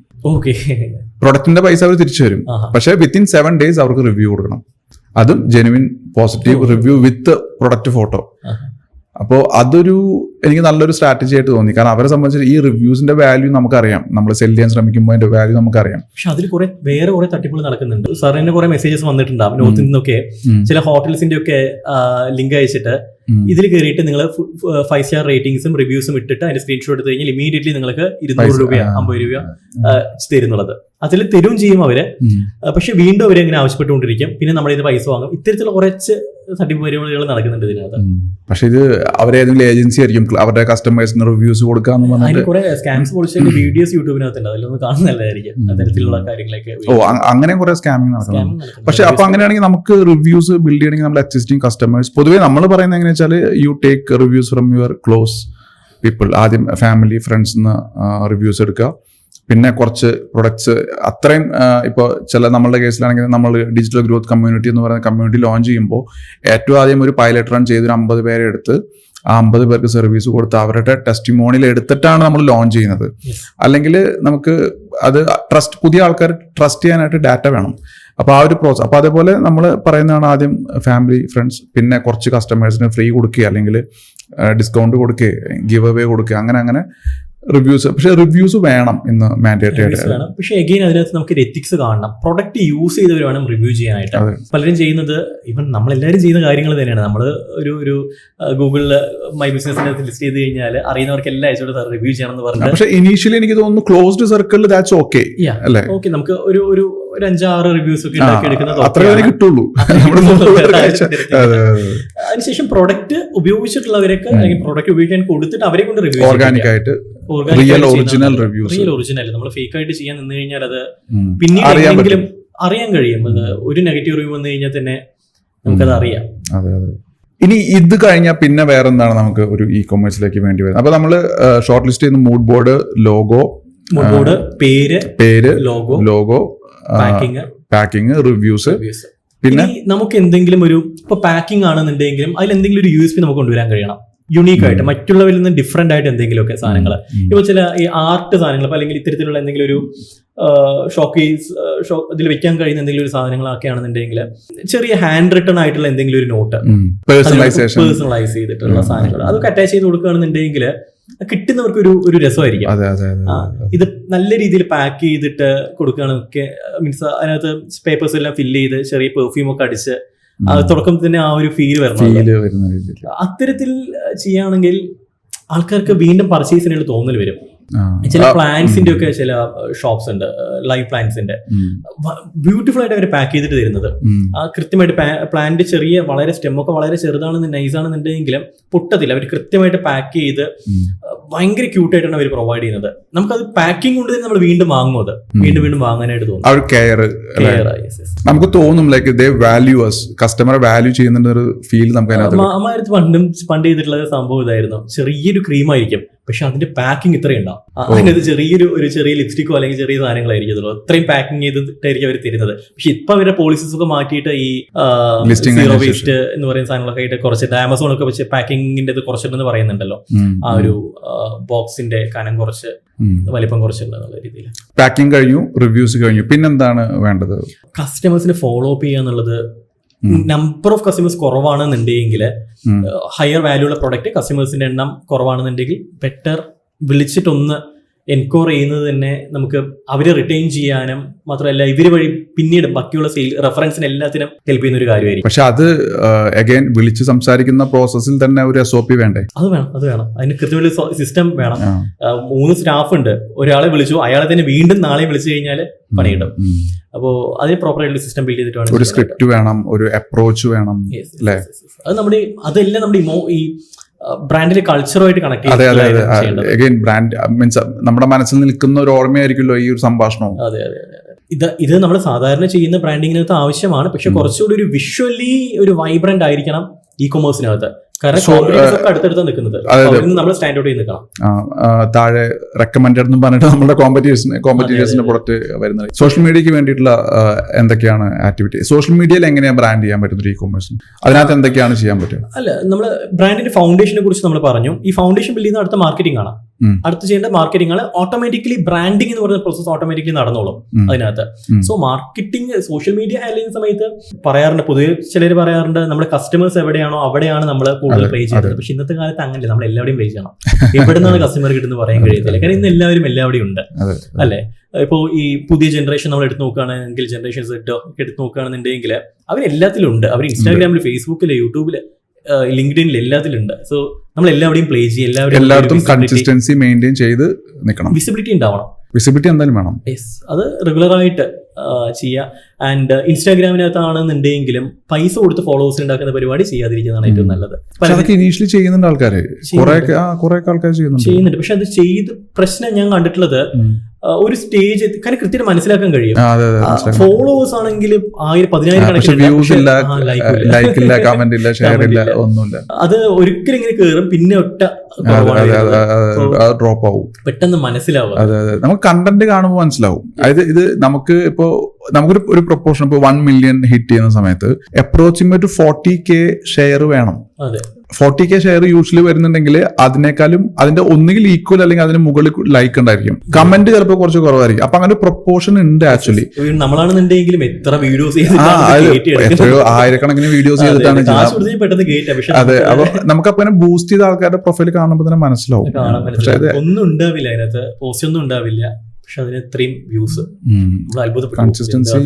പ്രൊഡക്റ്റിന്റെ പൈസ അവർ തിരിച്ചു തരും. പക്ഷെ വിത്തിൻ 7 days അവർക്ക് റിവ്യൂ കൊടുക്കണം. അതും ജെനുവിൻ പോസിറ്റീവ് റിവ്യൂ വിത്ത് പ്രൊഡക്റ്റ് ഫോട്ടോ. അപ്പോൾ അതൊരു എനിക്ക് നല്ലൊരു സ്ട്രാറ്റജി ആയിട്ട് തോന്നി. കാരണം അവരെ സംബന്ധിച്ച് ഈ റിവ്യൂസിന്റെ വാല്യൂ നമുക്കറിയാം, നമ്മൾ സെല് ചെയ്യാൻ ശ്രമിക്കുമ്പോൾ അതിന്റെ വാല്യൂ നമുക്കറിയാം. പക്ഷെ അതിൽ വേറെ കുറെ തട്ടിപ്പുകൾ നടക്കുന്നുണ്ട്. സാറിന് കുറെ മെസ്സേജസ് വന്നിട്ടുണ്ടാവും നോർത്തിൽ നിന്നൊക്കെ, ചില ഹോട്ടൽസിന്റെ ഒക്കെ ലിങ്ക് അയച്ചിട്ട് ഇതിൽ കയറിയിട്ട് നിങ്ങൾ 5 star റേറ്റിംഗ്സും റിവ്യൂസും ഇട്ടിട്ട് അതിന്റെ സ്ക്രീൻഷോട്ട് എടുത്ത് കഴിഞ്ഞാൽ ഇമീഡിയറ്റ്ലി നിങ്ങൾക്ക് 200 രൂപ 50 രൂപ തരുന്നുള്ളത്. അതിൽ തരും ചെയ്യും അവര്. പക്ഷെ വീണ്ടും അവരെ അങ്ങനെ ആവശ്യപ്പെട്ടുകൊണ്ടിരിക്കും. പിന്നെ നമ്മുടെ ഇത് പൈസ വാങ്ങും. ഇത്തരത്തിലുള്ള കുറച്ച് തട്ടിപ്പ് പരിപാടികൾ നടക്കുന്നുണ്ട് ഇതിനകത്ത്. പക്ഷെ ഇത് അവരേതെങ്കിലും ഏജൻസി ആയിരിക്കും അവരുടെ കസ്റ്റമേഴ്സിന് റിവ്യൂസ് കൊടുക്കാന്ന് പറഞ്ഞാൽ കുറെ സ്കാംസ് പൊളിച്ചതിന്റെ വീഡിയോസ് യൂട്യൂബിനകത്തുണ്ട്. അതിലൊന്ന് കാണുന്നതായിരിക്കും അത്തരത്തിലുള്ള കാര്യങ്ങളൊക്കെ. അങ്ങനെ കുറെ സ്കാമിങ് നടക്കുന്നുണ്ട്. പക്ഷെ അപ്പൊ അങ്ങനെയാണെങ്കിൽ നമുക്ക് റിവ്യൂസ് ബിൽഡ് ചെയ്യണമെങ്കിൽ നമ്മൾ എക്സിസ്റ്റിംഗ് കസ്റ്റമേഴ്സ് പൊതുവേ നമ്മൾ പറയുന്നത് എങ്ങനെയാ വെച്ചാൽ you take reviews from your close people. ആദ്യം ഫാമിലി ഫ്രണ്ട്സിന്ന് റിവ്യൂസ് എടുക്കുക. പിന്നെ കുറച്ച് പ്രൊഡക്ട്സ് അത്രയും ഇപ്പോൾ നമ്മളുടെ കേസിലാണെങ്കിൽ നമ്മൾ ഡിജിറ്റൽ ഗ്രോത്ത് കമ്മ്യൂണിറ്റി എന്ന് പറയുന്ന കമ്മ്യൂണിറ്റി ലോഞ്ച് ചെയ്യുമ്പോൾ ഏറ്റവും ആദ്യം ഒരു പൈലറ്റ് റൺ ചെയ്ത് ഒരു 50 പേരെ എടുത്ത് ആ 50 പേർക്ക് സർവീസ് കൊടുത്ത് അവരുടെ ടെസ്റ്റിമോണിയിൽ എടുത്തിട്ടാണ് നമ്മൾ ലോഞ്ച് ചെയ്യുന്നത്. അല്ലെങ്കിൽ നമുക്ക് അത് പുതിയ ആൾക്കാർ ട്രസ്റ്റ് ചെയ്യാനായിട്ട് ഡാറ്റ വേണം. അപ്പോൾ ആ ഒരു പ്രോസസ്. അപ്പോൾ അതേപോലെ നമ്മൾ പറയുന്നതാണ് ആദ്യം ഫാമിലി ഫ്രണ്ട്സ്, പിന്നെ കുറച്ച് കസ്റ്റമേഴ്സിന് ഫ്രീ കൊടുക്കുക, അല്ലെങ്കിൽ ഡിസ്കൗണ്ട് കൊടുക്കുക, ഗിവ് അവേ കൊടുക്കുക, അങ്ങനെ റിവ്യൂസ്. പക്ഷെ റിവ്യൂസ് വേണം ഇന്ന് മാൻഡേറ്ററി ആയിട്ട്. പക്ഷെ അഗെയിൻ അതിനകത്ത് നമുക്ക് ഒരു എത്തിക്സ് കാണണം. പ്രൊഡക്റ്റ് യൂസ് ചെയ്തവർ വേണം റിവ്യൂ ചെയ്യാനായിട്ട്. പലരും ചെയ്യുന്നത് ഇവൻ നമ്മളെല്ലാവരും ചെയ്യുന്ന കാര്യങ്ങൾ തന്നെയാണ്. നമ്മൾ ഒരു ഗൂഗിളിൽ മൈ ബിസിനസിനകത്ത് ലിസ്റ്റ് ചെയ്ത് കഴിഞ്ഞാൽ അറിയുന്നവർക്ക് എല്ലാം അയച്ചോട്ട് റിവ്യൂ ചെയ്യണം എന്ന് പറഞ്ഞാൽ. പക്ഷെ ഇനീഷ്യലി എനിക്ക് തോന്നുന്നു ക്ലോസ്ഡ് സർക്കിളിൽ ദാറ്റ്സ് ഓക്കെ അല്ലേ? ഓക്കെ, നമുക്ക് ഒരു 5-6 റിവ്യൂസ് ഒക്കെ ഉണ്ടാക്കിയെടുക്കുന്നത് അത്രേ കിട്ടുള്ളൂ. അതിനുശേഷം പ്രൊഡക്റ്റ് ഉപയോഗിച്ചിട്ടുള്ളവരൊക്കെ അല്ലെങ്കിൽ പ്രൊഡക്റ്റ് ഉപയോഗിക്കാൻ കൊടുത്തിട്ട് അവരെ കൊണ്ട് റിവ്യൂ ഓർഗാനിക് ആയിട്ട് റിയൽ ഒറിജിനൽ നമ്മൾ ഫേക്ക് ആയിട്ട് ചെയ്യാൻ നിന്ന് കഴിഞ്ഞാൽ അത് പിന്നീട് അറിയാൻ കഴിയും. ഒരു നെഗറ്റീവ് റിവ്യൂ വന്നു കഴിഞ്ഞാൽ തന്നെ നമുക്കത് അറിയാം. ഇനി ഇത് കഴിഞ്ഞാൽ പിന്നെ വേറെ എന്താണ് നമുക്ക് ഒരു ഇ കൊമേഴ്സിലേക്ക് വേണ്ടി വരുന്നത്? അപ്പൊ നമ്മള് ഷോർട്ട് ലിസ്റ്റ് ചെയ്യുന്ന മൂഡ് ബോർഡ്, ലോഗോ, പേര്, ലോഗോ, പാക്കിംഗ്, റിവ്യൂസ്. പിന്നെ നമുക്ക് എന്തെങ്കിലും ഇപ്പൊ പാക്കിംഗ് ആണെന്നുണ്ടെങ്കിലും അതിൽ എന്തെങ്കിലും ഒരു USP നമുക്ക് കൊണ്ടുവരാൻ കഴിയണം. യുണീക്ക് ആയിട്ട് മറ്റുള്ളവരിൽ നിന്ന് ഡിഫറെന്റ് ആയിട്ട് എന്തെങ്കിലുമൊക്കെ സാധനങ്ങൾ. ഇപ്പൊ ചില ഈ ആർട്ട് സാധനങ്ങൾ അല്ലെങ്കിൽ ഇത്തരത്തിലുള്ള എന്തെങ്കിലും ഒരു ഷോക്കേസ് ഇതിൽ വെക്കാൻ കഴിയുന്ന എന്തെങ്കിലും ഒരു സാധനങ്ങളൊക്കെ ആണെന്നുണ്ടെങ്കിൽ ചെറിയ ഹാൻഡ് റിട്ടൺ ആയിട്ടുള്ള എന്തെങ്കിലും ഒരു നോട്ട് പേഴ്സണലൈസ് ചെയ്തിട്ടുള്ള സാധനങ്ങൾ അതൊക്കെ അറ്റാച്ച് ചെയ്ത് കൊടുക്കുകയാണെന്നുണ്ടെങ്കിൽ കിട്ടുന്നവർക്ക് ഒരു രസമായിരിക്കും. ഇത് നല്ല രീതിയിൽ പാക്ക് ചെയ്തിട്ട് കൊടുക്കുകയാണൊക്കെ മീൻസ് അതിനകത്ത് പേപ്പേഴ്സ് എല്ലാം ഫില്ല് ചെയ്ത് ചെറിയ പെർഫ്യൂം ഒക്കെ അടിച്ച് തുടക്കത്തിൽ തന്നെ ആ ഒരു ഫീൽ വരണം. അത്തരത്തിൽ ചെയ്യുകയാണെങ്കിൽ ആൾക്കാർക്ക് വീണ്ടും പർച്ചേസിനുള്ള തോന്നൽ വരും. ചില പ്ലാന്റ്സിന്റെ ഒക്കെ ചില ഷോപ്സ് ഉണ്ട്, ലൈവ് പ്ലാന്റ്സിന്റെ ബ്യൂട്ടിഫുൾ ആയിട്ട് അവർ പാക്ക് ചെയ്തിട്ട് തരുന്നത്. ആ കൃത്യമായിട്ട് പ്ലാന്റ് ചെറിയ വളരെ സ്റ്റെമ്മൊക്കെ വളരെ ചെറുതാണെന്ന് നൈസാണെന്നുണ്ടെങ്കിലും പൊട്ടത്തില്ല. അവർ കൃത്യമായിട്ട് പാക്ക് ചെയ്ത് ഭയങ്കര ക്യൂട്ടായിട്ടാണ് അവർ പ്രൊവൈഡ് ചെയ്യുന്നത്. നമുക്കത് പാക്കിംഗ് കൊണ്ട് തന്നെ നമ്മൾ വീണ്ടും വാങ്ങും. അത് വീണ്ടും വാങ്ങാനായിട്ട് തോന്നും. നമുക്ക് തോന്നും ലൈക്ക് ദേ വാല്യൂ us, കസ്റ്റമറെ വാല്യൂ ചെയ്യുന്ന ഒരു ഫീൽ നമുക്ക് പണ്ട് ചെയ്തിട്ടുള്ള സംഭവം ഇതായിരുന്നു. ചെറിയൊരു ക്രീമായിരിക്കും, പക്ഷെ അതിന്റെ പാക്കിംഗ് ഇത്രയും ഉണ്ടാവും. അതിനകത്ത് ചെറിയ ലിപ്സ്റ്റിക്കോ അല്ലെങ്കിൽ ചെറിയ സാധനങ്ങളായിരിക്കും അതുള്ളൂ. അത്രയും പാക്കിംഗ് ചെയ്തിട്ടായിരിക്കും അവർ തരുന്നത്. പക്ഷെ ഇപ്പൊ അവരുടെ പോളിസീസ് ഒക്കെ മാറ്റിയിട്ട് ഈ സീറോ വേസ്റ്റ് എന്ന് പറയുന്ന സാധനങ്ങളൊക്കെ ആയിട്ട് കുറച്ചിട്ട് ആമസോൺ ഒക്കെ വെച്ച് പാക്കിങ്ങിന്റെ ഇത് കുറച്ചിട്ടെന്ന് പറയുന്നുണ്ടല്ലോ. ആ ഒരു ബോക്സിന്റെ കനം കുറച്ച് വലിപ്പം കുറച്ചിട്ടുണ്ടെന്നുള്ള രീതിയിൽ. പാക്കിംഗ് കഴിഞ്ഞു, റിവ്യൂസ് കഴിഞ്ഞു, പിന്നെന്താണ് വേണ്ടത്? കസ്റ്റമേഴ്സിനെ ഫോളോ അപ്പ് ചെയ്യാന്നുള്ളത്. നമ്പർ ഓഫ് കസ്റ്റമേഴ്സ് കുറവാണെന്നുണ്ടെങ്കിൽ, ഹയർ വാല്യൂ ഉള്ള പ്രൊഡക്റ്റ് കസ്റ്റമേഴ്സിന്റെ എണ്ണം കുറവാണെന്നുണ്ടെങ്കിൽ ബെറ്റർ വിളിച്ചിട്ടൊന്ന് എൻക്വയർ ചെയ്യുന്നത് തന്നെ നമുക്ക് അവരെ റിട്ടൈൻ ചെയ്യാനും മാത്രമല്ല ഇവര് വഴി പിന്നീട് ബാക്കിയുള്ള സെയിൽ റെഫറൻസിന് എല്ലാത്തിനും ഹെൽപ്പ് ചെയ്യുന്ന ഒരു കാര്യമായിരിക്കും. പക്ഷെ അത് അഗൈൻ വിളിച്ച് സംസാരിക്കുന്ന പ്രോസസ്സിൽ തന്നെ ഒരു SOP വേണ്ടേ? അത് വേണം. അതിന് കൃത്യമായ സിസ്റ്റം വേണം. 3 സ്റ്റാഫ് ഉണ്ട്, ഒരാളെ വിളിച്ചു, അയാളെ തന്നെ വീണ്ടും നാളെ വിളിച്ചു കഴിഞ്ഞാൽ പണി കിട്ടും. അപ്പോൾ അതിന് പ്രോപ്പർ ആയിട്ടുള്ള സിസ്റ്റം ബിൽഡ് ചെയ്തിട്ട് ഒരു സ്ക്രിപ്റ്റ് വേണം, ഒരു അപ്രോച്ച് വേണം. അതെല്ലാം നമ്മുടെ ഈ ബ്രാൻഡിലെ കൾച്ചറുമായിട്ട് കണക്ട് അഗൈൻ ബ്രാൻഡ് മീൻസ് നമ്മുടെ മനസ്സിൽ നിൽക്കുന്ന ഒരു ഓർമ്മയായിരിക്കുമല്ലോ ഈ ഒരു സംഭാഷണവും. അതെ. ഇത് നമ്മൾ സാധാരണ ചെയ്യുന്ന ബ്രാൻഡിങ്ങിനകത്ത് ആവശ്യമാണ്. പക്ഷെ കുറച്ചുകൂടി ഒരു വിഷ്വലി ഒരു വൈബ്രന്റ് ആയിരിക്കണം ഇ കൊമേഴ്സിനകത്ത്. കാരണം അടുത്തടുത്ത് നിൽക്കുന്നത് നമ്മൾ സ്റ്റാൻഡ് ഔട്ട് ചെയ്ത് നിൽക്കണം. താഴെ റെക്കമെൻഡഡ് എന്ന് പറഞ്ഞിട്ട് നമ്മുടെ കോമ്പറ്റീറ്റേഴ്സിന്റെ പുറത്ത് വരുന്നത്. സോഷ്യൽ മീഡിയക്ക് വേണ്ടിയിട്ടുള്ള എന്തൊക്കെയാണ് ആക്ടിവിറ്റി? സോഷ്യൽ മീഡിയയിൽ എങ്ങനെയാണ് ബ്രാൻഡ് ചെയ്യാൻ പറ്റുന്നത് ഇ കൊമേഴ്സിന്? അതിനകത്ത് എന്തൊക്കെയാണ് ചെയ്യാൻ പറ്റുക? അല്ല, നമ്മൾ ബ്രാൻഡിന്റെ ഫൗണ്ടേഷനെ കുറിച്ച് നമ്മൾ പറഞ്ഞു. ഈ ഫൗണ്ടേഷൻ ബിൽഡ് ചെയ്യുന്ന അടുത്ത മാർക്കറ്റിംഗ് ആണ്. അടുത്ത് ചെയ്യേണ്ട മാർക്കറ്റിംഗ് ആണ്. ഓട്ടോമാറ്റിക്കലി ബ്രാൻഡിംഗ് എന്ന് പറയുന്ന പ്രോസസ് ഓട്ടോമാറ്റിക്കലി നടന്നോളും അതിനകത്ത്. So marketing social media handle ചെയ്യുന്ന സമയത്ത് പറയാറുണ്ട്, പൊതുവെ ചിലർ പറയാറുണ്ട് നമ്മുടെ കസ്റ്റമേഴ്സ് എവിടെയാണോ അവിടെയാണ് നമ്മൾ കൂടുതൽ പ്ലേ ചെയ്യുന്നത്. പക്ഷെ ഇന്നത്തെ കാലത്ത് അങ്ങനെയല്ല, നമ്മൾ എല്ലാവരുടെയും പ്ലേ ചെയ്യണം. എവിടെ നിന്നാണ് കസ്റ്റമർ കിട്ടുന്നത് പറയാൻ കഴിയത്തില്ല. കാരണം ഇന്ന് എല്ലാവരുടെയും ഉണ്ട് അല്ലേ. ഇപ്പോൾ ഈ പുതിയ ജനറേഷൻ നമ്മൾ എടുത്ത് നോക്കുകയാണെങ്കിൽ, ജനറേഷൻ സെറ്റ് എടുത്ത് നോക്കുകയാണെന്നുണ്ടെങ്കിൽ അവരെല്ലാത്തിലും ഉണ്ട്. അവർ ഇൻസ്റ്റാഗ്രാമിൽ, ഫേസ്ബുക്കിൽ, യൂട്യൂബിൽ, ലിങ്ക്ഡിനിൽ എല്ലാത്തിലുണ്ട്. സോ നമ്മൾ എല്ലാവരുടെയും പ്ലേ ചെയ്യും. എല്ലായിടത്തും കൺസിസ്റ്റൻസി മെയിൻറ്റെയിൻ ചെയ്ത് നിൽക്കണം. വിസിബിലിറ്റി ഉണ്ടാവണം. വിസിബിലിറ്റി എന്തായാലും വേണം. അത് റെഗുലർ ആയിട്ട് ചെയ്യുക. ആൻഡ് ഇൻസ്റ്റാഗ്രാമിനകത്താണെന്നുണ്ടെങ്കിലും പൈസ കൊടുത്ത് ഫോളോവേഴ്സ് ഉണ്ടാക്കുന്ന പരിപാടി ചെയ്യാതിരിക്കുന്നതാണ് ഏറ്റവും നല്ലത്. അതൊക്കെ ഇനീഷ്യലി ചെയ്യുന്നുണ്ട് ആൾക്കാർ, കുറെ ആൾക്കാർ ചെയ്യുന്നുണ്ട്. പക്ഷെ അത് ചെയ്ത് പ്രശ്നം ഞാൻ കണ്ടിട്ടുള്ളത് ഒരു സ്റ്റേജ് കാരണം കൃത്യമായിട്ട് മനസ്സിലാക്കാൻ കഴിയും. ഫോളോവേഴ്സ് ആണെങ്കിൽ 10,000 ഒന്നുമില്ല. അത് ഒരിക്കലും ഇങ്ങനെ കയറും, പിന്നെ ഒറ്റ ഡ്രോപ്പ് ആവും, പെട്ടെന്ന് മനസ്സിലാവും. നമുക്ക് കണ്ടന്റ് കാണുമ്പോൾ മനസ്സിലാവും. അതായത് ഇത് നമുക്ക് നമുക്കൊരു പ്രൊപ്പോർഷൻ ഇപ്പോൾ 1 മില്യൺ ഹിറ്റ് ചെയ്യുന്ന സമയത്ത് അപ്രോക്സിമേറ്റ് 40K ഷെയർ വേണം. 40K ഷെയർ യൂഷ്വലി വരുന്നുണ്ടെങ്കിൽ അതിനേക്കാളും അതിന്റെ ഒന്നുകിൽ ഈക്വൽ അല്ലെങ്കിൽ അതിന് മുകളിൽ ലൈക്ക് ഉണ്ടായിരിക്കും. കമന്റ് ചിലപ്പോൾ കുറച്ച് കുറവായിരിക്കും. അപ്പൊ അങ്ങനെ ഒരു പ്രൊപ്പോർഷൻ ഉണ്ട് ആക്ച്വലി. നമ്മളാണെന്നുണ്ടെങ്കിലും എത്ര വീഡിയോസ് എത്രയോ ആയിരക്കണക്കിന് വീഡിയോസ് ചെയ്തിട്ടാണ്. അതെ, അപ്പൊ നമുക്ക് അപ്പൊ ബൂസ്റ്റ് ചെയ്ത ആൾക്കാരുടെ പ്രൊഫൈൽ കാണുമ്പോൾ തന്നെ മനസ്സിലാവും. ഒന്നും ഉണ്ടാവില്ല അതിനകത്ത്, പോസ്റ്റ് ഒന്നും ഉണ്ടാവില്ല, പക്ഷെ അതിന് ഇത്രയും വ്യൂസ്. കൺസിസ്റ്റൻസി.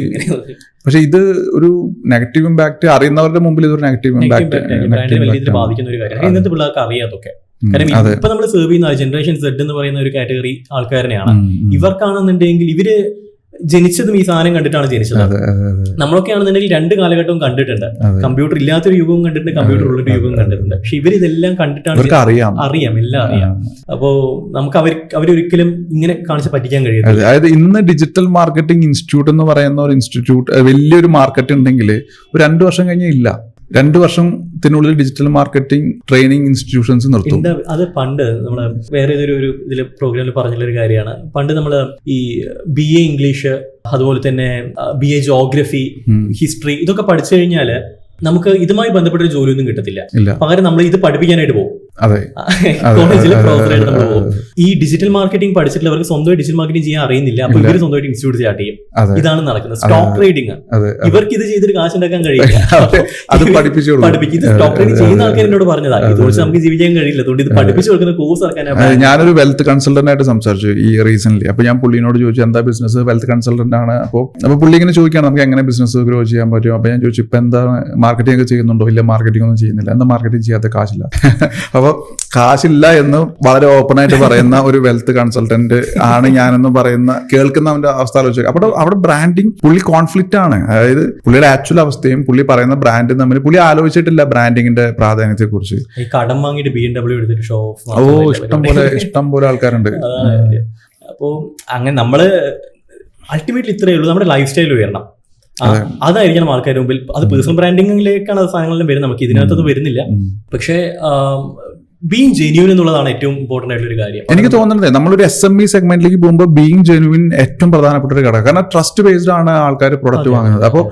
പക്ഷെ ഇത് ഒരു നെഗറ്റീവ് ഇമ്പാക്ട് അറിയുന്നവരുടെ മുമ്പിൽ ഇതൊരു നെഗറ്റീവ് ഇമ്പാക്ട് ബാധിക്കുന്ന ഒരു കാര്യം. ഇന്നത്തെ പിള്ളേർക്ക് അറിയാതൊക്കെ. കാരണം ഇപ്പൊ നമ്മൾ സെർവ് ചെയ്യുന്ന ജനറേഷൻ സെഡ് എന്ന് പറയുന്ന ഒരു കാറ്റഗറി ആൾക്കാരനെയാണ്. ഇവർക്കാണെന്നുണ്ടെങ്കിൽ ഇവര് ജനിച്ചതും ഈ സാധനം കണ്ടിട്ടാണ് ജനിച്ചത്. നമ്മളൊക്കെ ആണെന്നുണ്ടെങ്കിൽ 2 കാലഘട്ടവും കണ്ടിട്ടുണ്ട്. കമ്പ്യൂട്ടർ ഇല്ലാത്തൊരു യുഗവും കണ്ടിട്ടുണ്ട്, കമ്പ്യൂട്ടർ ഉള്ളൊരു യുഗവും കണ്ടിട്ടുണ്ട്. പക്ഷെ ഇവരിതെല്ലാം കണ്ടിട്ടാണ് അറിയാം, എല്ലാം അറിയാം. അപ്പോ നമുക്ക് അവരൊരിക്കലും ഇങ്ങനെ കാണിച്ച് പറ്റിക്കാൻ കഴിയും. അതായത് ഇന്ന് ഡിജിറ്റൽ മാർക്കറ്റിംഗ് ഇൻസ്റ്റിറ്റ്യൂട്ട് എന്ന് പറയുന്ന ഒരു ഇൻസ്റ്റിറ്റ്യൂട്ട് വലിയൊരു മാർക്കറ്റ് ഉണ്ടെങ്കിൽ ഒരു 2 വർഷം കഴിഞ്ഞാൽ ഇല്ല. 2 വർഷത്തിനുള്ളിൽ ഡിജിറ്റൽ മാർക്കറ്റിംഗ് ട്രെയിനിങ് ഇൻസ്റ്റിറ്റ്യൂഷൻസ് നിർത്തും. അത് പണ്ട് നമ്മള് വേറെ ഏതൊരു ഇതിൽ പ്രോഗ്രാമിൽ പറഞ്ഞുള്ള ഒരു കാര്യമാണ്. പണ്ട് നമ്മള് ഈ BA ഇംഗ്ലീഷ്, അതുപോലെ തന്നെ BA ജോഗ്രഫി, ഹിസ്റ്ററി ഇതൊക്കെ പഠിച്ചു കഴിഞ്ഞാല് നമുക്ക് ഇതുമായി ബന്ധപ്പെട്ട ഒരു ജോലിയൊന്നും കിട്ടത്തില്ല. പകരം നമ്മൾ ഇത് പഠിപ്പിക്കാനായിട്ട് പോകും. കോളേജിൽ പ്രൊഫസറായിട്ട് നമ്മൾ പോകും. ഈ ഡിജിറ്റൽ മാർക്കറ്റിംഗ് പഠിച്ചിട്ടുള്ളവർക്ക് സ്വന്തമായി ഡിജിറ്റൽ മാർക്കറ്റിംഗ് ചെയ്യാൻ അറിയുന്നില്ല. അപ്പൊ ഇവര് സ്വന്തമായിട്ട് ഇൻസ്റ്റിറ്റ്യൂട്ട് സ്റ്റാർട്ട് ചെയ്യും. ഇതാണ് നടക്കുന്നത്. Stock trading. ഇവർക്ക് ഇത് ചെയ്തിട്ട് കാശ് ഉണ്ടാക്കാൻ കഴിയില്ല. പഠിപ്പിക്കും. സ്റ്റോക്ക് ട്രേഡിംഗ് ചെയ്യുന്ന ആൾക്കാർ എന്നോട് പറഞ്ഞതാണ്, ഇത് വെച്ച് നമുക്ക് ജീവിക്കാൻ കഴിയില്ല, അതുകൊണ്ട് ഇത് പഠിപ്പിച്ചു കൊടുക്കുന്ന കോഴ്സ് ഇറക്കാനാണ്. ഞാനൊരു വെൽത്ത് കൺസൾട്ടന്റ് ആയിട്ട് സംസാരിച്ചു ഈ റീസെന്റ്. അപ്പൊ ഞാൻ പുള്ളിനോട് ചോദിച്ചു എന്താ ബിസിനസ്? വെൽത്ത് കൺസൾട്ടന്റ് ആണ്. അപ്പൊ പുള്ളി ഇങ്ങനെ ചോദിക്കുകയാണ് നമുക്ക് എങ്ങനെ ബിസിനസ് ഗ്രോ ചെയ്യാൻ പറ്റും. അപ്പൊ ഞാൻ ചോദിച്ചു ഇപ്പൊ എന്താണ് മാർക്കറ്റിംഗ് ഒക്കെ ചെയ്യുന്നുണ്ടോ? ഇല്ല, മാർക്കറ്റിംഗ് ഒന്നും ചെയ്യുന്നില്ല. എന്താ മാർക്കറ്റിംഗ് ചെയ്യാത്ത? കാശില്ല. അപ്പൊ കാശില്ല എന്ന് വളരെ ഓപ്പൺ ആയിട്ട് പറയുന്ന ഒരു വെൽത്ത് കൺസൾട്ടന്റ് ആണ് ഞാനെന്ന് പറയുന്ന കേൾക്കുന്നവന്റെ അവസ്ഥ ആലോചിച്ചു. അവിടെ ബ്രാൻഡിങ് പുള്ളി കോൺഫ്ലിക്റ്റ് ആണ്. അതായത് പുള്ളിയുടെ ആക്ച്വൽ അവസ്ഥയും പുള്ളി പറയുന്ന ബ്രാൻഡും തമ്മിൽ പുള്ളി ആലോചിച്ചിട്ടില്ല ബ്രാൻഡിങ്ങിന്റെ പ്രാധാന്യത്തെ കുറിച്ച്. കടം വാങ്ങിയിട്ട് BMW എടുത്തിട്ട് ഷോ ഓഫ്. ഇഷ്ടം പോലെ ആൾക്കാരുണ്ട്. അപ്പോ അങ്ങനെ നമ്മള് അൾട്ടിമേറ്റ്ലി ഇത്രയേ ഉള്ളൂ, നമ്മുടെ ലൈഫ് സ്റ്റൈൽ ഉയരണം. അതായിരിക്കണം ആൾക്കാരുടെ മുമ്പിൽ. അത് പേഴ്സണൽ ബ്രാൻഡിങ്ങിലേക്കാണ് സാധനങ്ങളെല്ലാം വരുന്നത്. നമുക്ക് ഇതിനകത്തത് വരുന്നില്ല. പക്ഷേ ബീങ് ജെന്യൂൻ എന്നുള്ളതാണ് ഏറ്റവും ഇമ്പോർട്ടന്റ് ആയിട്ടുള്ള ഒരു കാര്യം. എനിക്ക് തോന്നുന്നത് നമ്മളൊരു SME സെഗ്മെന്റിലേക്ക് പോകുമ്പോൾ ബീങ് ജെനുവിൻ ഏറ്റവും പ്രധാനപ്പെട്ട ഒരു ഘടകം. കാരണം ട്രസ്റ്റ് ബേസ്ഡ് ആണ് ആൾക്കാർ പ്രൊഡക്റ്റ് വാങ്ങുന്നത്. അപ്പോൾ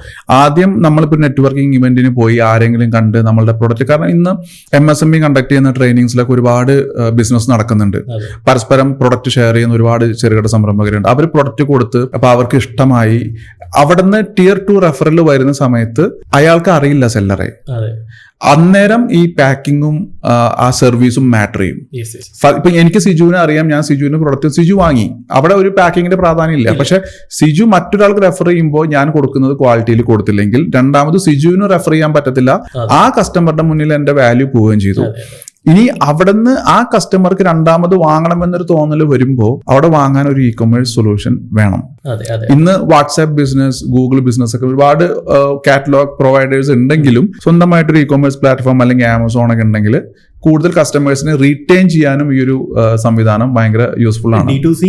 ആദ്യം നമ്മളിപ്പോൾ നെറ്റ്വർക്കിംഗ് ഇവന്റിന് പോയി ആരെങ്കിലും കണ്ട് നമ്മളുടെ പ്രൊഡക്റ്റ്, കാരണം ഇന്ന് MSME കണ്ടക്ട് ചെയ്യുന്ന ട്രെയിനിങ്സിലൊക്കെ ഒരുപാട് ബിസിനസ് നടക്കുന്നുണ്ട്. പരസ്പരം പ്രൊഡക്റ്റ് ഷെയർ ചെയ്യുന്ന ഒരുപാട് ചെറുകിട സംരംഭകരുണ്ട്. അവർ പ്രൊഡക്റ്റ് കൊടുത്ത് അപ്പൊ അവർക്ക് ഇഷ്ടമായി, അവിടുന്ന് Tier 2 റെഫറൽ വരുന്ന സമയത്ത് അയാൾക്ക് അറിയില്ല സെല്ലറെ. അന്നേരം ഈ പാക്കിങ്ങും ആ സർവീസും മാറ്റർ ചെയ്യും. ഇപ്പൊ എനിക്ക് സിജുവിനെ അറിയാം, ഞാൻ സിജുവിന് പ്രൊഡക്റ്റ് സിജു വാങ്ങി, അവിടെ ഒരു പാക്കിങ്ങിന്റെ പ്രാധാന്യം ഇല്ല. പക്ഷെ സിജു മറ്റൊരാൾക്ക് റെഫർ ചെയ്യുമ്പോൾ ഞാൻ കൊടുക്കുന്നത് ക്വാളിറ്റിയിൽ കൊടുത്തില്ലെങ്കിൽ രണ്ടാമത് സിജുവിന് റെഫർ ചെയ്യാൻ പറ്റത്തില്ല. ആ കസ്റ്റമറുടെ മുന്നിൽ എന്റെ വാല്യൂ പോവുകയും ചെയ്തു. ഇനി അവിടുന്ന് ആ കസ്റ്റമർക്ക് രണ്ടാമത് വാങ്ങണമെന്നൊരു തോന്നൽ വരുമ്പോൾ അവിടെ വാങ്ങാൻ ഒരു ഇ-കൊമേഴ്സ് സൊല്യൂഷൻ വേണം. ഇന്ന് വാട്സാപ്പ് ബിസിനസ്, ഗൂഗിൾ ബിസിനസ് ഒക്കെ ഒരുപാട് കാറ്റലോഗ് പ്രൊവൈഡേഴ്സ് ഉണ്ടെങ്കിലും സ്വന്തമായിട്ടൊരു ഇ-കൊമേഴ്സ് പ്ലാറ്റ്ഫോം അല്ലെങ്കിൽ ആമസോൺ ഒക്കെ ഉണ്ടെങ്കിൽ കൂടുതൽ കസ്റ്റമേഴ്സിനെ റീറ്റെയിൻ ചെയ്യാനും ഈ ഒരു സംവിധാനം ഭയങ്കര യൂസ്ഫുൾ ആണ്. D2C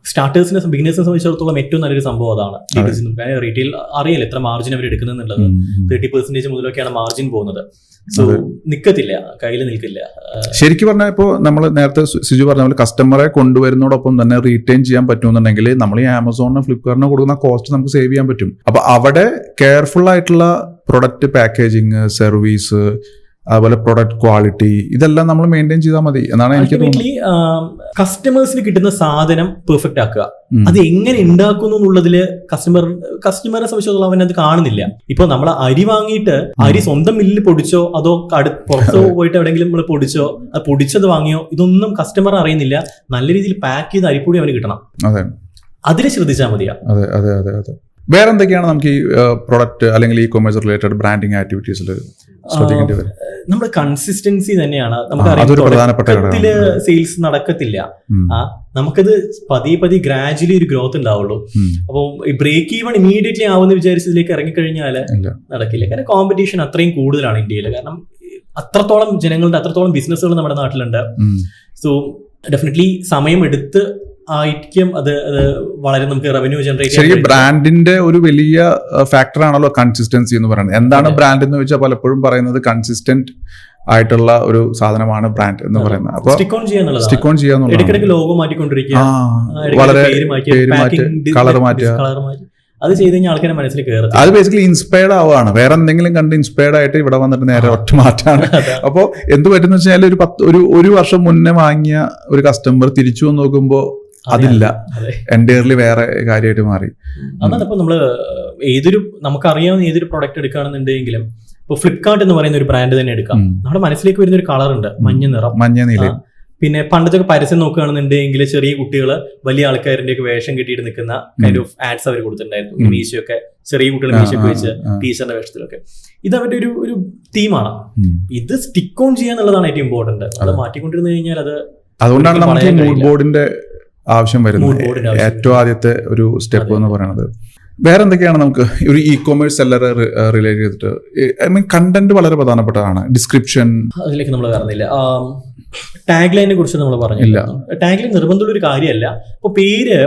സ്റ്റാർട്ടേഴ്സിനെ ബിഗിനേഴ്സിനെ സംബന്ധിച്ചിടത്തോളം ഏറ്റവും നല്ലൊരു സംഭവം അതാണ്. റീറ്റെയിൽ അറിയില്ല എത്ര മാർജിൻ അവർ എടുക്കുന്നുള്ളത്. 30% മുതലൊക്കെയാണ് മാർജിൻ പോകുന്നത്. സോ നിക്കത്തില്ല, കയ്യിൽ നിൽക്കില്ല. ശരിക്കും പറഞ്ഞാൽ ഇപ്പോൾ നമ്മൾ നേരത്തെ സിജു പറഞ്ഞ പോലെ കസ്റ്റമറെ കൊണ്ടുവരുന്നതോടൊപ്പം തന്നെ റീറ്റെയിൻ ചെയ്യാൻ പറ്റുമെന്നുണ്ടെങ്കിൽ നമ്മൾ ഈ ആമസോണിന് ഫ്ലിപ്കാർട്ടിന് കൊടുക്കുന്ന കോസ്റ്റ് നമുക്ക് സേവ് ചെയ്യാൻ പറ്റും. അപ്പൊ അവിടെ കെയർഫുൾ ആയിട്ടുള്ള പ്രൊഡക്റ്റ് പാക്കേജിങ്, സർവീസ്, അതുപോലെ പ്രൊഡക്റ്റ് ക്വാളിറ്റി, ഇതെല്ലാം നമ്മൾ മെയിൻറ്റെയിൻ ചെയ്താൽ മതി എന്നാണ് എനിക്ക് തോന്നുന്നത്. കസ്റ്റമേഴ്സിന് കിട്ടുന്ന സാധനം പെർഫെക്റ്റ് ആക്കുക, അത് എങ്ങനെ ഉണ്ടാക്കുന്നു എന്നുള്ളതില് കസ്റ്റമറെ സംബന്ധിച്ചിടത്തോളം അവൻ അത് കാണുന്നില്ല. ഇപ്പൊ നമ്മൾ അരി വാങ്ങിയിട്ട് അരി സ്വന്തം മില്ലിൽ പൊടിച്ചോ അതോ പുറത്തോ പോയിട്ട് എവിടെയെങ്കിലും നമ്മൾ പൊടിച്ചോ, അത് പൊടിച്ചത് വാങ്ങിയോ, ഇതൊന്നും കസ്റ്റമർ അറിയുന്നില്ല. നല്ല രീതിയിൽ പാക്ക് ചെയ്ത് അരിപ്പൊടി അവന് കിട്ടണം. അതിന് ശ്രദ്ധിച്ചാൽ മതിയാ. അതെ അതെ അതെ അതെ. വേറെ എന്തൊക്കെയാണ് നമുക്ക് ഈ പ്രൊഡക്റ്റ് അല്ലെങ്കിൽ ഇ-കൊമേഴ്സ് റിലേറ്റഡ് ബ്രാൻഡിങ് ആക്ടിവിറ്റീസിൽ ശ്രദ്ധിക്കേണ്ടി വരും? നമ്മുടെ കൺസിസ്റ്റൻസി തന്നെയാണ്. നമുക്കറിയാം സെയിൽസ് നടക്കത്തില്ല. നമുക്കത് പതിയെ ഗ്രാജുവലി ഒരു ഗ്രോത്ത് ഉണ്ടാവുള്ളൂ. അപ്പോൾ ഈ ബ്രേക്ക് ഈവൺ ഇമീഡിയറ്റ്ലി ആവുന്ന വിചാരിച്ചതിലേക്ക് ഇറങ്ങിക്കഴിഞ്ഞാൽ നടക്കില്ല. കാരണം കോമ്പറ്റീഷൻ അത്രയും കൂടുതലാണ് ഇന്ത്യയിൽ. കാരണം അത്രത്തോളം ജനങ്ങളുടെ അത്രത്തോളം ബിസിനസ്സുകൾ നമ്മുടെ നാട്ടിലുണ്ട്. സോ ഡെഫിനറ്റ്ലി സമയമെടുത്ത് ആയിരിക്കും അത് വളരെ നമുക്ക് റവന്യൂ ജനറേറ്റ് ചെയ്യാൻ. ശരിക്കും ബ്രാൻഡിന്റെ ഒരു വലിയ ഫാക്ടർ ആണല്ലോ കൺസിസ്റ്റൻസി എന്ന് പറയുന്നത്. എന്താണ് ബ്രാൻഡ് എന്ന് വെച്ചാൽ പലപ്പോഴും പറയുന്നത് കൺസിസ്റ്റന്റ് ആയിട്ടുള്ള ഒരു സാധനമാണ് ബ്രാൻഡ് എന്ന് പറയുന്നത്. അപ്പൊ സ്റ്റിക്ക് ഓൺ ചെയ്യാന്നുള്ളത്, ലോഗോ മാറ്റിക്കൊണ്ടിരിക്കുക, വളരെ കളർ മാറ്റുക, അത് ചെയ്ത് കഴിഞ്ഞാൽ ആൾക്കാരെ മനസ്സിൽ കയറും. അത് ബേസിക്കലി ഇൻസ്പയർഡ് ആവുകയാണ്. വേറെ എന്തെങ്കിലും കണ്ട് ഇൻസ്പയർഡ് ആയിട്ട് ഇവിടെ വന്നിട്ട് നേരെ ഒറ്റ മാറ്റാണ്. അപ്പോൾ എന്ത് പറ്റുന്ന വെച്ചാൽ ഒരു വർഷം മുന്നേ വാങ്ങിയ ഒരു കസ്റ്റമർ തിരിച്ചു വന്ന് നോക്കുമ്പോൾ അതില്ല, എൻറ്റയർലി വേറെ കാര്യമായിട്ട് മാറി. അതാണ് ഇപ്പൊ നമ്മള് നമുക്കറിയാവുന്ന ഏതൊരു പ്രൊഡക്റ്റ് എടുക്കുകയാണെന്നുണ്ടെങ്കിലും ഇപ്പൊ ഫ്ലിപ്കാർട്ട് എന്ന് പറയുന്ന ഒരു ബ്രാൻഡ് തന്നെ എടുക്കാം. നമ്മുടെ മനസ്സിലേക്ക് വരുന്ന ഒരു കളർ ഉണ്ട്, മഞ്ഞ നിറം. പിന്നെ പണ്ടത്തെ പരസ്യം നോക്കുകയാണെന്നുണ്ടെങ്കിൽ ചെറിയ കുട്ടികൾ വലിയ ആൾക്കാരുടെ ഒക്കെ വേഷം കെട്ടിയിട്ട് നിൽക്കുന്ന കൈൻഡ് ഓഫ് ആഡ്സ് അവർ കൊടുത്തിട്ടുണ്ടായിരുന്നു. മീശയൊക്കെ ചെറിയ കുട്ടികൾ മീശയൊക്കെ വെച്ച് ടീച്ചറിന്റെ വേഷത്തിലൊക്കെ. ഇത് അവരുടെ ഒരു തീമാണ്. ഇത് സ്റ്റിക്ക് ഓൺ ചെയ്യാന്നുള്ളതാണ് ഏറ്റവും ഇമ്പോർട്ടന്റ്. അത് മാറ്റിക്കൊണ്ടിരുന്നു കഴിഞ്ഞാൽ അതുകൊണ്ടാണ് നമുക്ക് മൂഡ് ബോർഡിന്റെ ആവശ്യം വരുന്നത്. ഏറ്റവും ആദ്യത്തെ ഒരു സ്റ്റെപ്പ് എന്ന് പറയുന്നത്. വേറെ എന്തൊക്കെയാണ് നമുക്ക് ഒരു ഇ-കൊമേഴ്സ് സെല്ലറെ റിലേറ്റ് ചെയ്തിട്ട്? ഐ മീൻ കണ്ടന്റ് വളരെ പ്രധാനപ്പെട്ടതാണ്. ഡിസ്ക്രിപ്ഷൻ, അതിലേക്ക് നമ്മൾ കയറുന്നില്ല. ടാഗ് ലൈനെ കുറിച്ച് നമ്മൾ പറഞ്ഞില്ല. ടാഗ് ലൈൻ നിർബന്ധമുള്ള ഒരു കാര്യമല്ല. ഇപ്പൊ പേര്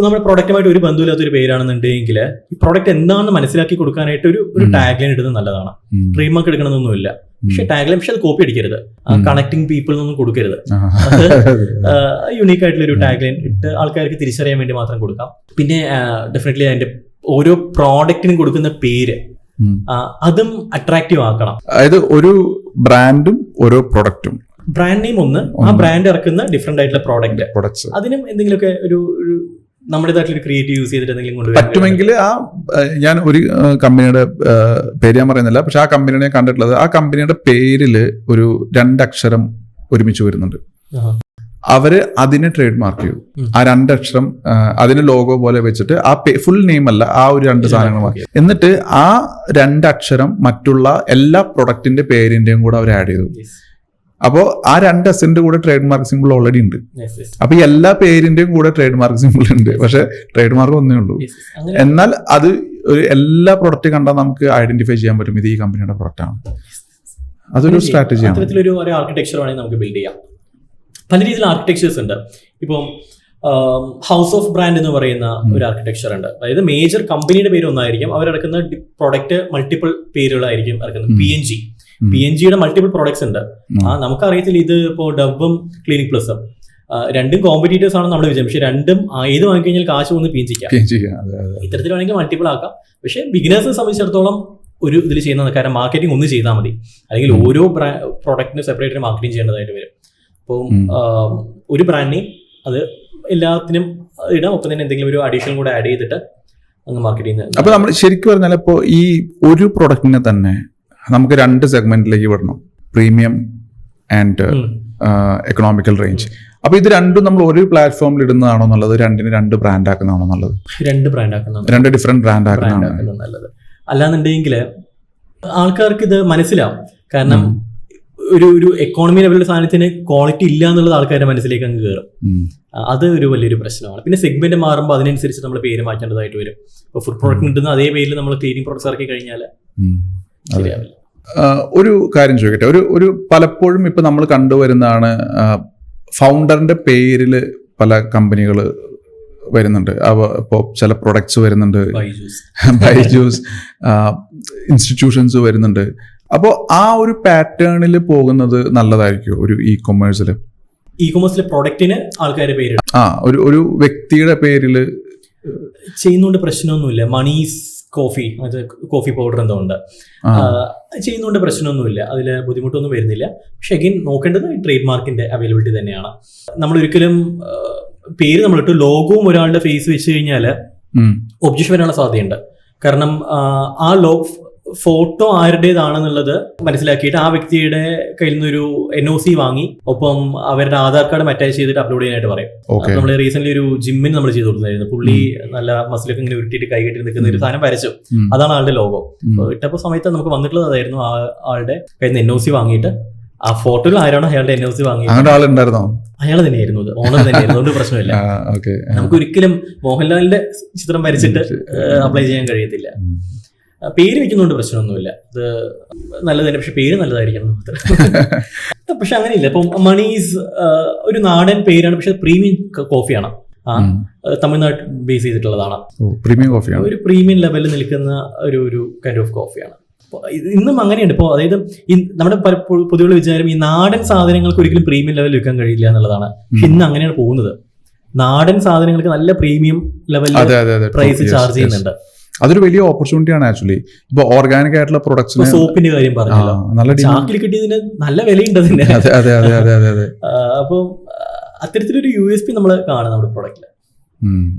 നമ്മുടെ പ്രൊഡക്റ്റുമായിട്ട് ഒരു ബന്ധമില്ലാത്ത ഒരു പേരാണെന്നുണ്ടെങ്കിൽ ഈ പ്രൊഡക്റ്റ് എന്താണെന്ന് മനസ്സിലാക്കി കൊടുക്കാനായിട്ട് ഒരു ടാഗ് ലൈൻ ഇടുന്നത് നല്ലതാണ്. ട്രേഡ് മാർക്ക് എടുക്കണമെന്നൊന്നുമില്ല. പക്ഷെ ടാഗ് ലൈൻ, പക്ഷെ അത് കോപ്പി അടിക്കരുത്. കണക്ടിങ് പീപ്പിൾ എന്നൊന്നും കൊടുക്കരുത്. അത് യുണീക്ക് ആയിട്ടുള്ള ഒരു ടാഗ് ലൈൻ ഇട്ട് ആൾക്കാർക്ക് തിരിച്ചറിയാൻ വേണ്ടി മാത്രം കൊടുക്കാം. പിന്നെ ഡെഫിനറ്റ്ലി അതിന്റെ ഓരോ പ്രോഡക്റ്റിനും കൊടുക്കുന്ന പേര് അതും അട്രാക്റ്റീവ് ആക്കണം. അതായത് ഒരു ബ്രാൻഡും ഓരോ പ്രൊഡക്റ്റും, ബ്രാൻഡ് നെയിം ഒന്ന്, ആ ബ്രാൻഡ് ഇറക്കുന്ന ഡിഫറെന്റ് ആയിട്ടുള്ള പ്രോഡക്റ്റ്, അതിനും എന്തെങ്കിലുമൊക്കെ ഒരു നമ്മുടേതായിട്ടുള്ള ക്രിയേറ്റീവ് യൂസ് ചെയ്തിട്ട് എന്തെങ്കിലും കൊണ്ടുവരാൻ പറ്റുമെങ്കിൽ ഞാൻ ഒരു കമ്പനിയുടെ പേര് ഞാൻ പറയുന്നില്ല, പക്ഷെ ആ കമ്പനിയെ ഞാൻ കണ്ടിട്ടുള്ളത്, ആ കമ്പനിയുടെ പേരില് ഒരു 2 അക്ഷരം ഒരുമിച്ച് വരുന്നുണ്ട്. അവര് അതിനെ ട്രേഡ് മാർക്ക് ചെയ്തു. ആ 2 അക്ഷരം അതിന് ലോഗോ പോലെ വെച്ചിട്ട് ആ ഫുൾ നെയിം അല്ല, ആ ഒരു 2 സാധനങ്ങൾ മാർക്ക്. എന്നിട്ട് ആ 2 അക്ഷരം മറ്റുള്ള എല്ലാ പ്രൊഡക്റ്റിന്റെ പേരിന്റെയും കൂടെ അവർ ആഡ് ചെയ്തു. അപ്പോ ആ 2 എസിന്റെ കൂടെ ട്രേഡ് മാർക്ക് സിമ്പിൾ ഓൾറെഡി ഉണ്ട്. അപ്പൊ എല്ലാ പേരിന്റെയും കൂടെ ട്രേഡ് മാർക്ക് സിമ്പിൾ ഉണ്ട്, പക്ഷെ ട്രേഡ് മാർക്ക് ഒന്നേ ഉള്ളൂ. എന്നാൽ അത് ഒരു എല്ലാ പ്രൊഡക്റ്റ് കണ്ടാൽ നമുക്ക് ഐഡന്റിഫൈ ചെയ്യാൻ പറ്റും ഇത് ഈ കമ്പനിയുടെ പ്രൊഡക്റ്റ് ആണ്. അതൊരു സ്ട്രാറ്റജിയാണ്. അത്തരത്തിലൊരു ആർക്കിടെക്ചർ വേണമെങ്കിൽ നമുക്ക് ബിൽഡ് ചെയ്യാം. പല രീതിയിലുള്ള ആർക്കിടെക്ചേഴ്സ് ഉണ്ട്. ഇപ്പം ഹൗസ് ഓഫ് ബ്രാൻഡ് എന്ന് പറയുന്ന ഒരു ആർക്കിടെക്ചർ ഉണ്ട്. അതായത് മേജർ കമ്പനിയുടെ പേര് ഒന്നായിരിക്കും, അവരിറക്കുന്ന പ്രൊഡക്റ്റ് മൾട്ടിപ്പിൾ പേരുകളായിരിക്കും ഇറക്കുന്നത്. PNG PNGയുടെ മൾട്ടിപ്പിൾ പ്രോഡക്ട്സ് ഉണ്ട്. നമുക്കറിയത്തില്ല ഇത് ഇപ്പോൾ ഡബും ക്ലിനിക് പ്ലസും രണ്ടും കോമ്പറ്റീറ്റേഴ്സ് ആണ് നമ്മുടെ വിജയം. പക്ഷെ രണ്ടും ഏത് വാങ്ങിക്കഴിഞ്ഞാൽ കാശ് വന്ന് PNGക്കാം. ഇത്തരത്തിൽ വേണമെങ്കിൽ മൾട്ടിപ്പിൾ ആക്കാം. പക്ഷെ ബിഗിനേഴ്സിനെ സംബന്ധിച്ചിടത്തോളം ഒരു ഇതിൽ ചെയ്യുന്ന കാര്യം മാർക്കറ്റിംഗ് ഒന്ന് ചെയ്താൽ മതി. അല്ലെങ്കിൽ ഓരോ പ്രോഡക്റ്റിന് സെപ്പറേറ്റ് മാർക്കറ്റിംഗ് ചെയ്യേണ്ടതായിട്ട് വരും. അപ്പോൾ ഒരു ബ്രാൻഡിനെയും അത് എല്ലാത്തിനും ഇടാം. ഒപ്പം തന്നെ എന്തെങ്കിലും ഒരു അഡീഷണൽ കൂടെ ആഡ് ചെയ്തിട്ട് അങ്ങ് മാർക്കറ്റിംഗ്. അപ്പൊ നമ്മൾ ശരിക്കും പറഞ്ഞാൽ ഇപ്പോൾ ഈ ഒരു പ്രൊഡക്റ്റിനെ തന്നെ നമുക്ക് 2 സെഗ്മെന്റിലേക്ക് വിടണം, പ്രീമിയം ആൻഡ് എക്കണോമിക്കൽ റേഞ്ച്. അപ്പൊ ഇത് രണ്ടും നമ്മൾ ഒരു പ്ലാറ്റ്ഫോമിൽ ഇടുന്നതാണോ നല്ലത്, രണ്ടിന് 2 ബ്രാൻഡ് ആക്കുന്നതാണോ നല്ലത്? 2 ബ്രാൻഡ് ആക്കുന്നതാണ്, 2 ഡിഫറെന്റ് ബ്രാൻഡ് ആക്കുന്നതാണ് നല്ലത്. അല്ലാന്നുണ്ടെങ്കിൽ ആൾക്കാർക്ക് ഇത് മനസ്സിലാവും. കാരണം ഒരു എക്കോണമി ലെവലിലെ സാധനത്തിന് ക്വാളിറ്റി ഇല്ല എന്നുള്ളത് ആൾക്കാരുടെ മനസ്സിലേക്ക് അങ്ങ് കയറും. അത് ഒരു വലിയൊരു പ്രശ്നമാണ്. പിന്നെ സെഗ്മെന്റ് മാറുമ്പോൾ അതിനനുസരിച്ച് നമ്മൾ പേര് മാറ്റേണ്ടതായിട്ട് വരും. ഇപ്പോൾ ഫുഡ് പ്രോഡക്റ്റ് കിട്ടുന്ന അതേ പേരിൽ നമ്മൾ ക്ലീനിങ് പ്രോഡക്ട്സ് ഇറക്കി കഴിഞ്ഞാൽ ശരിയാവില്ല. ഒരു കാര്യം ചോദിക്കട്ടെ, ഒരു പലപ്പോഴും ഇപ്പൊ നമ്മൾ കണ്ടുവരുന്നതാണ് ഫൗണ്ടറിന്റെ പേരിൽ പല കമ്പനികൾ വരുന്നുണ്ട്. ഇപ്പോൾ ചില പ്രൊഡക്ട്സ് വരുന്നുണ്ട്, ബൈജൂസ് ഇൻസ്റ്റിറ്റ്യൂഷൻസ് വരുന്നുണ്ട്. അപ്പോൾ ആ ഒരു പാറ്റേണിൽ പോകുന്നത് നല്ലതായിരിക്കും ഒരു ഇ കൊമേഴ്സിൽ? പ്രൊഡക്റ്റിന് ആൾക്കാരുടെ പേര് ഒരു വ്യക്തിയുടെ പേരിൽ ചെയ്യുന്നോണ്ട് പ്രശ്നമൊന്നുമില്ല. മണീസ് കോഫി, അത് കോഫി പൗഡർ എന്തോ ഉണ്ട്, ചെയ്യുന്നോണ്ട് പ്രശ്നമൊന്നുമില്ല. അതിൽ ബുദ്ധിമുട്ടൊന്നും വരുന്നില്ല. പക്ഷെ അഗൈൻ നോക്കേണ്ടത് ട്രേഡ് മാർക്കിന്റെ അവൈലബിലിറ്റി തന്നെയാണ്. നമ്മൾ ഒരിക്കലും പേര് നമ്മളിട്ട് ലോഗോവും ഒരാളുടെ ഫേസ് വെച്ച് കഴിഞ്ഞാൽ ഒബ്ജക്ഷൻ വരാനുള്ള സാധ്യതയുണ്ട്. കാരണം ആ ഫോട്ടോ ആരുടേതാണെന്നുള്ളത് മനസ്സിലാക്കിയിട്ട് ആ വ്യക്തിയുടെ കയ്യിൽ നിന്നൊരു NOC വാങ്ങി ഒപ്പം അവരുടെ ആധാർ കാർഡ് അറ്റാച്ച് ചെയ്തിട്ട് അപ്ലോഡ് ചെയ്യാനായിട്ട് പറയും. നമ്മൾ റീസെന്റ് ഒരു ജിമ്മിന് നമ്മൾ ചെയ്ത് കൊടുത്തായിരുന്നു. പുള്ളി നല്ല മസിലൊക്കെ ഇങ്ങനെ ഉരുട്ടിയിട്ട് കൈ കെട്ടി നിൽക്കുന്ന ഒരു സാധനം വരച്ചു. അതാണ് ആളുടെ ലോഗോ. ഇട്ടപ്പോൾ സമയത്ത് നമുക്ക് വന്നിട്ടുള്ളത് അതായിരുന്നു. ആളുടെ കയ്യിൽ നിന്ന് NOC വാങ്ങിയിട്ട് ആ ഫോട്ടോയിൽ ആരാണോ അയാളുടെ NOC വാങ്ങി അയാൾ തന്നെയായിരുന്നു, അത് ഓണർ തന്നെയായിരുന്നു. അതുകൊണ്ട് പ്രശ്നമില്ല. നമുക്ക് ഒരിക്കലും മോഹൻലാലിന്റെ ചിത്രം വരച്ചിട്ട് അപ്ലൈ ചെയ്യാൻ കഴിയത്തില്ല. പേര് വെക്കുന്നതുകൊണ്ട് പ്രശ്നമൊന്നുമില്ല, അത് നല്ലത് തന്നെ. പക്ഷെ പേര് നല്ലതായിരിക്കണം. പക്ഷെ അങ്ങനെയില്ല. ഇപ്പം മണീസ് ഒരു നാടൻ പേരാണ്, പക്ഷെ പ്രീമിയം കോഫിയാണ്. തമിഴ്നാട് ബേസ് ചെയ്തിട്ടുള്ളതാണ്. പ്രീമിയം കോഫിയാണ്, ഒരു പ്രീമിയം ലെവലിൽ നിൽക്കുന്ന ഒരു കൈൻഡ് ഓഫ് കോഫിയാണ്. ഇന്നും അങ്ങനെയുണ്ട്. ഇപ്പോൾ അതായത് നമ്മുടെ പൊതുവെ വിചാരം ഈ നാടൻ സാധനങ്ങൾക്ക് ഒരിക്കലും പ്രീമിയം ലെവലിൽ വിൽക്കാൻ കഴിയില്ല എന്നുള്ളതാണ്. പക്ഷെ ഇന്ന് അങ്ങനെയാണ് പോകുന്നത്. നാടൻ സാധനങ്ങൾക്ക് നല്ല പ്രീമിയം ലെവലിൽ പ്രൈസ് ചാർജ് ചെയ്യുന്നുണ്ട്. അതൊരു വലിയ ഓപ്പർച്യൂണിറ്റി ആണ് ആക്ച്വലി. ഇപ്പൊ ഓർഗാനിക് ആയിട്ടുള്ള പ്രൊഡക്ട്സ്, സോപ്പിന്റെ കാര്യം പറഞ്ഞല്ലോ, ചാക്കിൽ കിട്ടിയതിന് നല്ല വിലയുണ്ട് അതിന്. അപ്പം അത്തരത്തിലൊരു USP നമ്മൾ കാണും നമ്മുടെ പ്രൊഡക്റ്റില്.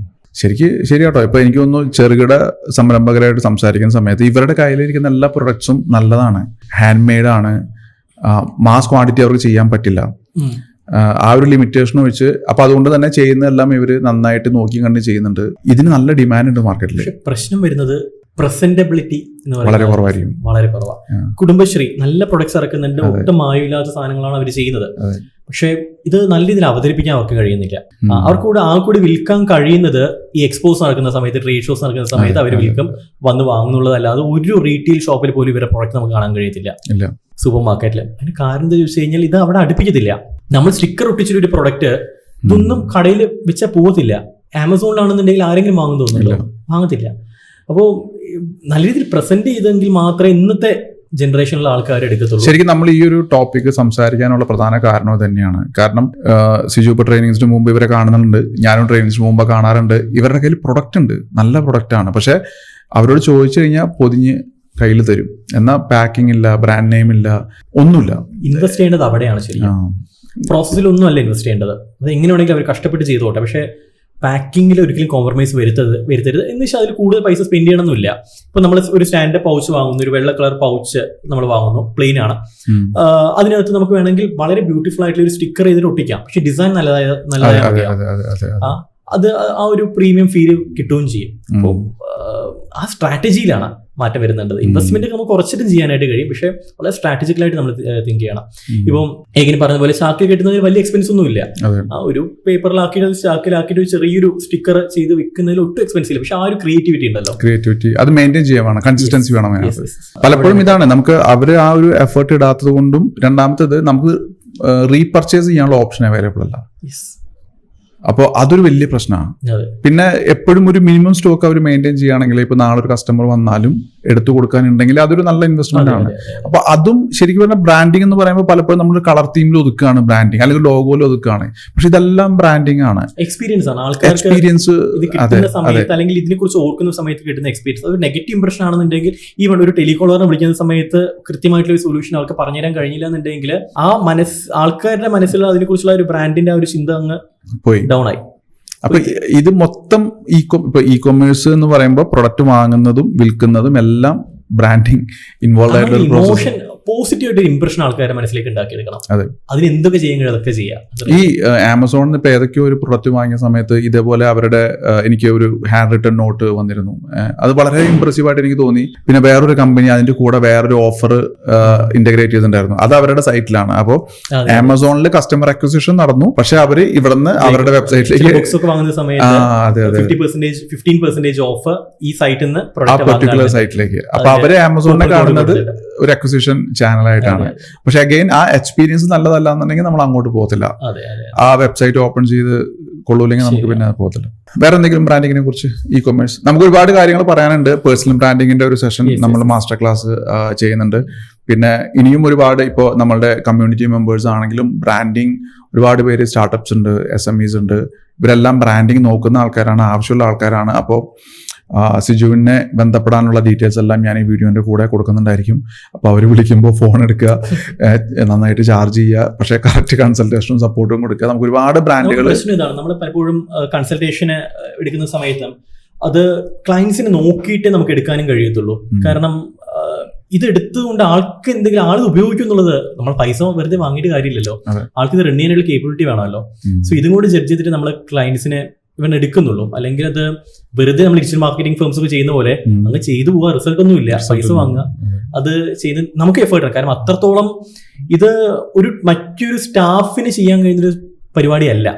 ശരിയാട്ടോ. ഇപ്പൊ എനിക്ക് തോന്നുന്നു ചെറുകിട സംരംഭകരായിട്ട് സംസാരിക്കുന്ന സമയത്ത് ഇവരുടെ കയ്യിലിരിക്കുന്ന എല്ലാ പ്രൊഡക്ട്സും നല്ലതാണ്, ഹാൻഡ് മെയ്ഡ് ആണ്, മാസ് ക്വാണ്ടിറ്റി അവർക്ക് ചെയ്യാൻ പറ്റില്ല. ആ ഒരു ലിമിറ്റേഷൻ വെച്ച് അപ്പൊ അതുകൊണ്ട് തന്നെ ചെയ്യുന്നതെല്ലാം ഇവര് നന്നായിട്ട് നോക്കി കണ്ട് ചെയ്യുന്നുണ്ട്. ഇതിന് നല്ല ഡിമാൻഡ് ഉണ്ട് മാർക്കറ്റിൽ. പ്രശ്നം വരുന്നത് പ്രസന്റബിലിറ്റി വളരെ കുറവായിരിക്കും, വളരെ കുറവാണ്. കുടുംബശ്രീ നല്ല പ്രൊഡക്ട്സ് ഇറക്കുന്നുണ്ട്, ഒട്ടും മായമില്ലാത്ത സാധനങ്ങളാണ് അവർ ചെയ്യുന്നത്. പക്ഷെ ഇത് നല്ല രീതിയിൽ അവതരിപ്പിക്കാൻ അവർക്ക് കഴിയുന്നില്ല. അവർക്കൂടെ ആൾക്കൂടി വിൽക്കാൻ കഴിയുന്നത് ഈ എക്സ്പോസ് നടക്കുന്ന സമയത്ത്, ട്രേഡ് ഷോസ് നടക്കുന്ന സമയത്ത് അവർ വിൽക്കും, വന്ന് വാങ്ങുന്നുള്ളതല്ലാതെ ഒരു റീറ്റെയിൽ ഷോപ്പിൽ പോലും ഇവരുടെ പ്രൊഡക്റ്റ് നമുക്ക് കാണാൻ കഴിയത്തില്ല സൂപ്പർ മാർക്കറ്റിൽ. അതിന് കാരണം എന്താ ചോദിച്ചു കഴിഞ്ഞാൽ ഇത് അവിടെ അടുപ്പിക്കത്തില്ല. നമ്മൾ സ്റ്റിക്കർ ഒട്ടിച്ചൊരു പ്രൊഡക്റ്റ് ഇതൊന്നും കടയിൽ വെച്ചാൽ പോകത്തില്ല. ആമസോണിലാണെന്നുണ്ടെങ്കിൽ ആരെങ്കിലും വാങ്ങുന്നു തോന്നുന്നില്ല, വാങ്ങത്തില്ല. അപ്പോൾ നല്ല രീതിയിൽ പ്രസന്റ് ചെയ്തെങ്കിൽ മാത്രമേ ഇന്നത്തെ ജനറേഷനിലെ ആൾക്കാർ എടുക്കത്തുള്ളൂ. ശരിക്കും നമ്മൾ ഈ ഒരു ടോപ്പിക്ക് സംസാരിക്കാനുള്ള പ്രധാന കാരണം തന്നെയാണ്. കാരണം സിജു ഇപ്പോൾ ട്രെയിനിങ്സിന് മുമ്പ് ഇവരെ കാണുന്നുണ്ട്, ഞാനും ട്രെയിനിങ്സിന് മുമ്പ് കാണാറുണ്ട്. ഇവരുടെ കയ്യിൽ പ്രൊഡക്റ്റ് ഉണ്ട്, നല്ല പ്രൊഡക്റ്റ് ആണ്. പക്ഷെ അവരോട് ചോദിച്ചു കഴിഞ്ഞാൽ പൊതിഞ്ഞ് കയ്യിൽ തരും, എന്നാൽ പാക്കിംഗ് ഇല്ല, ബ്രാൻഡ് നെയിം ഇല്ല, ഒന്നുമില്ല. ഇൻവെസ്റ്റ് ചെയ്യേണ്ടത് അവിടെയാണ്. ശരിക്കും പ്രോസസ്സിലൊന്നും അല്ല ഇൻവെസ്റ്റ് ചെയ്യേണ്ടത്. അത് എങ്ങനെ വേണമെങ്കിലും അവർ കഷ്ടപ്പെട്ട് ചെയ്തോട്ടെ. പക്ഷേ പാക്കിങ്ങിൽ ഒരിക്കലും കോംപ്രമൈസ് വരുത്തരുത്. എന്ന് വെച്ചാൽ അതിൽ കൂടുതൽ പൈസ സ്പെൻഡ് ചെയ്യണമെന്നില്ല. ഇപ്പൊ നമ്മൾ ഒരു സ്റ്റാൻഡേർഡ് പൗച്ച് വാങ്ങുന്നു, ഒരു വെള്ള കളർ പൗച്ച് നമ്മൾ വാങ്ങുന്നു, പ്ലെയിൻ ആണ്. അതിനകത്ത് നമുക്ക് വേണമെങ്കിൽ വളരെ ബ്യൂട്ടിഫുൾ ആയിട്ടുള്ള ഒരു സ്റ്റിക്കർ ചെയ്തിട്ട് ഒട്ടിക്കാം. പക്ഷെ ഡിസൈൻ നല്ലതായ അത് ആ ഒരു പ്രീമിയം ഫീൽ കിട്ടുകയും ചെയ്യും. അപ്പോൾ ആ സ്ട്രാറ്റജിയിലാണ് മാറ്റം വരുന്നുണ്ട്. ഇൻവെസ്റ്റ്മെന്റ് നമുക്ക് കുറച്ചിട്ടും ചെയ്യാനായിട്ട് കഴിയും, പക്ഷെ വളരെ സ്ട്രാറ്റജിക്കലായിട്ട് നമ്മൾ തിങ്ക് ചെയ്യണം. ഇപ്പം എങ്ങനെ പറഞ്ഞ പോലെ ചാക്കിൽ കെട്ടുന്നതിൽ വലിയ എക്സ്പെൻസ് ഒന്നും ഇല്ല. ആ ഒരു പേപ്പറിലാക്കിയിട്ട് ചാക്കിലാക്കിയിട്ട് ചെറിയൊരു സ്റ്റിക്കർ ചെയ്ത് വിൽക്കുന്നതിൽ ഒട്ടും എക്സ്പെൻസ് ഇല്ല. പക്ഷെ ആ ഒരു ക്രിയേറ്റിവിറ്റി ഉണ്ടല്ലോ, ക്രിയേറ്റിവിറ്റി അത് മെയിൻറ്റെയിൻ ചെയ്യാൻ വേണം, കൺസിസ്റ്റൻസി വേണം. പലപ്പോഴും ഇതാണ് നമുക്ക് അവർ ആ ഒരു എഫേർട്ട് ഇടാത്തത് കൊണ്ടും, രണ്ടാമത്തേത് നമുക്ക് റീപർച്ചേസ് ചെയ്യാനുള്ള ഓപ്ഷൻ അവൈലബിൾ അല്ല. അപ്പോൾ അതൊരു വലിയ പ്രശ്നമാണ്. അതെ. പിന്നെ എപ്പോഴും ഒരു മിനിമം സ്റ്റോക്ക് അവർ മെയിൻറ്റെയിൻ ചെയ്യുകയാണെങ്കിൽ ഇപ്പൊ നാളെ ഒരു കസ്റ്റമർ വന്നാലും എടുത്തു കൊടുക്കാനുണ്ടെങ്കിൽ അതൊരു നല്ല ഇൻവെസ്റ്റ്മെന്റ് ആണ്. അപ്പൊ അതും ശരിക്കും പറഞ്ഞാൽ ബ്രാൻഡിങ് എന്ന് പറയുമ്പോൾ പലപ്പോഴും നമ്മൾ കളർ തീമിൽ ഒതുക്കുകയാണ് ബ്രാൻഡിങ്, അല്ലെങ്കിൽ ലോഗോയിൽ ഒതുക്കുകയാണ്. പക്ഷെ ഇതെല്ലാം ബ്രാൻഡിങ് ആണ്, എക്സ്പീരിയൻസ് ആണ്. ആൾക്കാർക്ക് എക്സ്പീരിയൻസ്. ഇത് കിട്ടുന്ന സമയത്ത് അല്ലെങ്കിൽ ഇതിനെ കുറിച്ച് ഓർക്കുന്ന സമയത്ത് കിട്ടുന്ന എക്സ്പീരിയൻസ് ഒരു നെഗറ്റീവ് ഇംപ്രഷൻ ആണെന്നുണ്ടെങ്കിൽ ഈവൺ ഒരു ടെലികോളറിനെ വിളിക്കുന്ന സമയത്ത് കൃത്യമായിട്ടുള്ള ഒരു സൊല്യൂഷൻ അവർക്ക് പറഞ്ഞുതരാൻ കഴിഞ്ഞില്ല എന്നുണ്ടെങ്കിൽ ആ ആൾക്കാരുടെ മനസ്സിൽ അതിനെ കുറിച്ചുള്ള ഒരു ബ്രാൻഡിന്റെ ആ ഒരു ചിന്ത അങ്ങ് പോയി ഡൗൺ ആയി. അപ്പൊ ഇത് മൊത്തം ഇപ്പൊ ഇ കൊമേഴ്സ് എന്ന് പറയുമ്പോൾ പ്രൊഡക്റ്റ് വാങ്ങുന്നതും വിൽക്കുന്നതും എല്ലാം ബ്രാൻഡിങ് ഇൻവോൾവ് ആയിട്ടുള്ള ഒരു പ്രോസസ്. പോസിറ്റീവ് ആയിട്ട് ഇംപ്രഷൻ ആൾക്കാരുടെ മനസ്സിലേക്ക് ഉണ്ടാക്കിയെടുക്കണം. അതെ, അതിന് എന്തൊക്കെ ചെയ്യാൻ അതൊക്കെ ചെയ്യാം. ഈ ആമസോണിൽ ഇപ്പൊ ഏതൊക്കെയോ ഒരു പ്രൊഡക്റ്റ് വാങ്ങിയ സമയത്ത് ഇതേപോലെ അവരുടെ എനിക്ക് ഒരു ഹാൻഡ് റിട്ടൺ നോട്ട് വന്നിരുന്നു. അത് വളരെ ഇംപ്രസീവ് ആയിട്ട് എനിക്ക് തോന്നി. പിന്നെ വേറൊരു കമ്പനി അതിന്റെ കൂടെ വേറൊരു ഓഫർ ഇന്റഗ്രേറ്റ് ചെയ്തിട്ടുണ്ടായിരുന്നു. അത് അവരുടെ സൈറ്റിലാണ്. അപ്പോൾ ആമസോണിൽ കസ്റ്റമർ അക്വിസിഷൻ നടന്നു, പക്ഷെ അവര് ഇവിടുന്ന് അവരുടെ വെബ്സൈറ്റിലേക്ക് ബുക്സ് ഒക്കെ വാങ്ങുന്ന സമയത്ത് 15% ഓഫ് ഈ സൈറ്റിൽ നിന്ന് ആ പെർട്ടിക്കുലർ സൈറ്റിലേക്ക്. അപ്പൊ അവര് ആമസോണിനെ കാണുന്നത് ഒരു അക്വിസിഷൻ ചാനലായിട്ടാണ്. പക്ഷെ അഗെയിൻ ആ എക്സ്പീരിയൻസ് നല്ലതല്ല എന്നുണ്ടെങ്കിൽ നമ്മൾ അങ്ങോട്ട് പോകത്തില്ല. ആ വെബ്സൈറ്റ് ഓപ്പൺ ചെയ്ത് കൊള്ളൂല്ലെങ്കിൽ നമുക്ക് പിന്നെ പോകത്തില്ല. വേറെ എന്തെങ്കിലും ബ്രാൻഡിങ്ങിനെ കുറിച്ച് ഇ കൊമേഴ്സ് നമുക്ക് ഒരുപാട് കാര്യങ്ങൾ പറയാനുണ്ട്. പേഴ്സണൽ ബ്രാൻഡിങ്ങിന്റെ ഒരു സെഷൻ നമ്മൾ മാസ്റ്റർ ക്ലാസ് ചെയ്യുന്നുണ്ട്. പിന്നെ ഇനിയും ഒരുപാട് ഇപ്പോൾ നമ്മളുടെ കമ്മ്യൂണിറ്റി മെമ്പേഴ്സ് ആണെങ്കിലും ബ്രാൻഡിങ് ഒരുപാട് പേര് സ്റ്റാർട്ടപ്സ് ഉണ്ട്, SMEs ഉണ്ട്. ഇവരെല്ലാം ബ്രാൻഡിങ് നോക്കുന്ന ആൾക്കാരാണ്, ആവശ്യമുള്ള ആൾക്കാരാണ്. അപ്പോൾ സിജുവിനെ ബന്ധപ്പെടാനുള്ള ഡീറ്റെയിൽസ് എല്ലാം ഞാൻ ഈ വീഡിയോന്റെ കൂടെ കൊടുക്കുന്നുണ്ടായിരിക്കും. അപ്പോൾ അവർ വിളിക്കുമ്പോൾ ഫോൺ എടുക്കുക, നന്നായിട്ട് ചാർജ് ചെയ്യുക, പക്ഷേ കറക്റ്റ് കൺസൾട്ടേഷനും സപ്പോർട്ടും കൊടുക്കുക. നമുക്ക് ഒരുപാട് ബ്രാൻഡുകൾ ഇതാണ്. നമ്മൾ പലപ്പോഴും കൺസൾട്ടേഷൻ എടുക്കുന്ന സമയത്ത് അത് ക്ലയൻസിനെ നോക്കിയിട്ടേ നമുക്ക് എടുക്കാനും കഴിയത്തുള്ളൂ. കാരണം ഇത് എടുത്തുകൊണ്ട് ആൾക്ക് എന്തെങ്കിലും ആൾ ഉപയോഗിക്കും എന്നുള്ളത്, നമ്മൾ പൈസ വെറുതെ വാങ്ങിയിട്ട് കാര്യമില്ലല്ലോ. ആൾക്ക് ഇത് റൺ ചെയ്യാനുള്ള കേപ്പബിലിറ്റി വേണമല്ലോ. സോ ഇതും കൂടി ജഡ്ജ് ചെയ്തിട്ട് നമ്മൾ ക്ലയൻസിനെ ഇവൻ എടുക്കുന്നുള്ളൂ. അല്ലെങ്കിൽ അത് വെറുതെ നമ്മൾ ഡിജിറ്റൽ മാർക്കറ്റിംഗ് ഫേംസ് ഒക്കെ ചെയ്യുന്ന പോലെ അങ്ങ് ചെയ്തു പോവുക, റിസൾട്ട് ഒന്നും ഇല്ല, പൈസ വാങ്ങുക, അത് ചെയ്ത് നമുക്ക് എഫേർട്ട് ആണ്. കാരണം അത്രത്തോളം ഇത് മറ്റൊരു സ്റ്റാഫിന് ചെയ്യാൻ കഴിയുന്നൊരു പരിപാടിയല്ല.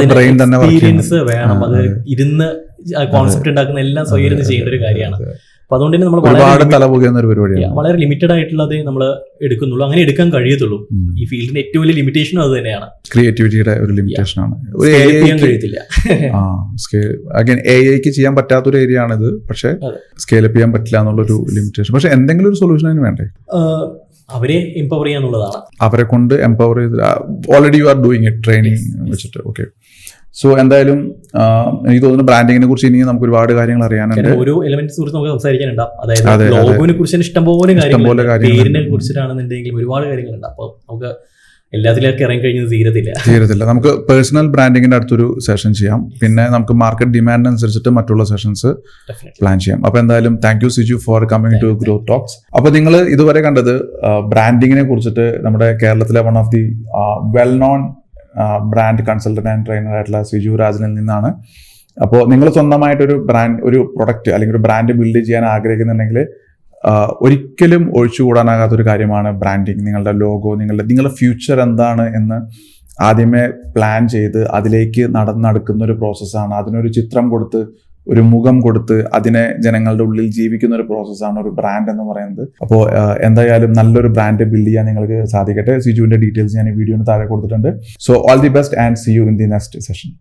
എക്സ്പീരിയൻസ് വേണം. അത് ഇരുന്ന് കോൺസെപ്റ്റ് ഉണ്ടാക്കുന്ന എല്ലാം സ്വയം ഇരുന്ന് ചെയ്യേണ്ട ഒരു കാര്യമാണ്. അപ്പൊ അതുകൊണ്ട് തന്നെ നമ്മൾ വളരെ ലിമിറ്റഡ് ആയിട്ടുള്ളത് നമ്മൾ എടുക്കുന്നുള്ളൂ, അങ്ങനെ എടുക്കാൻ കഴിയത്തുള്ളൂ. ഈ ഫീൽഡിന്റെ ഏറ്റവും വലിയ ലിമിറ്റേഷനും അത് തന്നെയാണ്, ക്രിയേറ്റിവിറ്റിയുടെ ഒരു ലിമിറ്റേഷൻ ആണ്. കഴിയത്തില്ല. AI ചെയ്യാൻ പറ്റാത്തൊരു ഏരിയ ആണിത്, പക്ഷെ സ്കെയിലപ്പ് ചെയ്യാൻ പറ്റില്ല എന്നുള്ളൊരു ലിമിറ്റേഷൻ. പക്ഷെ എന്തെങ്കിലും ഒരു സൊല്യൂഷൻ അതിന് വേണ്ടേ? അവരെ എംപവർ ചെയ്യാന്നുള്ളതാണ്. അവരെ കൊണ്ട് എംപവർ ചെയ്ത് already you are doing it, training വെച്ചിട്ട്. ഓക്കെ, സോ എന്തായാലും എനിക്ക് തോന്നുന്നു ബ്രാൻഡിങ്ങിനെ കുറിച്ച് ഇനി നമുക്ക് ഒരുപാട് കാര്യങ്ങൾ അറിയാനുണ്ട്. ഓരോ എലമെന്റ്സ് കുറിച്ച് നമുക്ക് സംസാരിക്കാനുണ്ടാവും. അതായത് ലോഗോനെ കുറിച്ച് ഇഷ്ടംപോലെ കാര്യങ്ങൾ, പേരിനെ കുറിച്ചിട്ടാണെന്നുണ്ടെങ്കിൽ ഒരുപാട് കാര്യങ്ങളുണ്ട്. അപ്പൊ നമുക്ക് എല്ലാത്തിലേക്ക് ഇറങ്ങി കഴിഞ്ഞത് തീരത്തില്ല. നമുക്ക് പേഴ്സണൽ ബ്രാൻഡിങ്ങിന്റെ അടുത്തൊരു സെഷൻ ചെയ്യാം. പിന്നെ നമുക്ക് മാർക്കറ്റ് ഡിമാൻഡ് അനുസരിച്ചിട്ട് മറ്റുള്ള സെഷൻസ് പ്ലാൻ ചെയ്യാം. അപ്പൊ എന്തായാലും thank you Siju for coming to growth talks. അപ്പൊ നിങ്ങൾ ഇതുവരെ കണ്ടത് ബ്രാൻഡിങ്ങിനെ കുറിച്ചിട്ട് നമ്മുടെ കേരളത്തിലെ one of the well known brand consultant and trainer ആയിട്ടുള്ള സിജു രാജനിൽ നിന്നാണ്. അപ്പോൾ നിങ്ങൾ സ്വന്തമായിട്ടൊരു ഒരു പ്രൊഡക്റ്റ് അല്ലെങ്കിൽ ഒരു ബ്രാൻഡ് ബിൽഡ് ചെയ്യാൻ ആഗ്രഹിക്കുന്നുണ്ടെങ്കിൽ ഒരിക്കലും ഒഴിച്ചുകൂടാനാകാത്തൊരു കാര്യമാണ് ബ്രാൻഡിങ്. നിങ്ങളുടെ ലോഗോ, നിങ്ങളുടെ ഫ്യൂച്ചർ എന്താണ് എന്ന് ആദ്യമേ പ്ലാൻ ചെയ്ത് അതിലേക്ക് നടക്കുന്ന ഒരു പ്രോസസ്സാണ്. അതിനൊരു ചിത്രം കൊടുത്ത്, ഒരു മുഖം കൊടുത്ത്, അതിനെ ജനങ്ങളുടെ ഉള്ളിൽ ജീവിക്കുന്ന ഒരു പ്രോസസ്സാണ് ഒരു ബ്രാൻഡ് എന്ന് പറയുന്നത്. അപ്പോൾ എന്തായാലും നല്ലൊരു ബ്രാൻഡ് ബിൽഡ് ചെയ്യാൻ നിങ്ങൾക്ക് സാധിക്കട്ടെ. സിജുവിന്റെ ഡീറ്റെയിൽസ് ഞാൻ ഈ വീഡിയോന് താഴെ കൊടുത്തിട്ടുണ്ട്. So all the best and C you in the next session.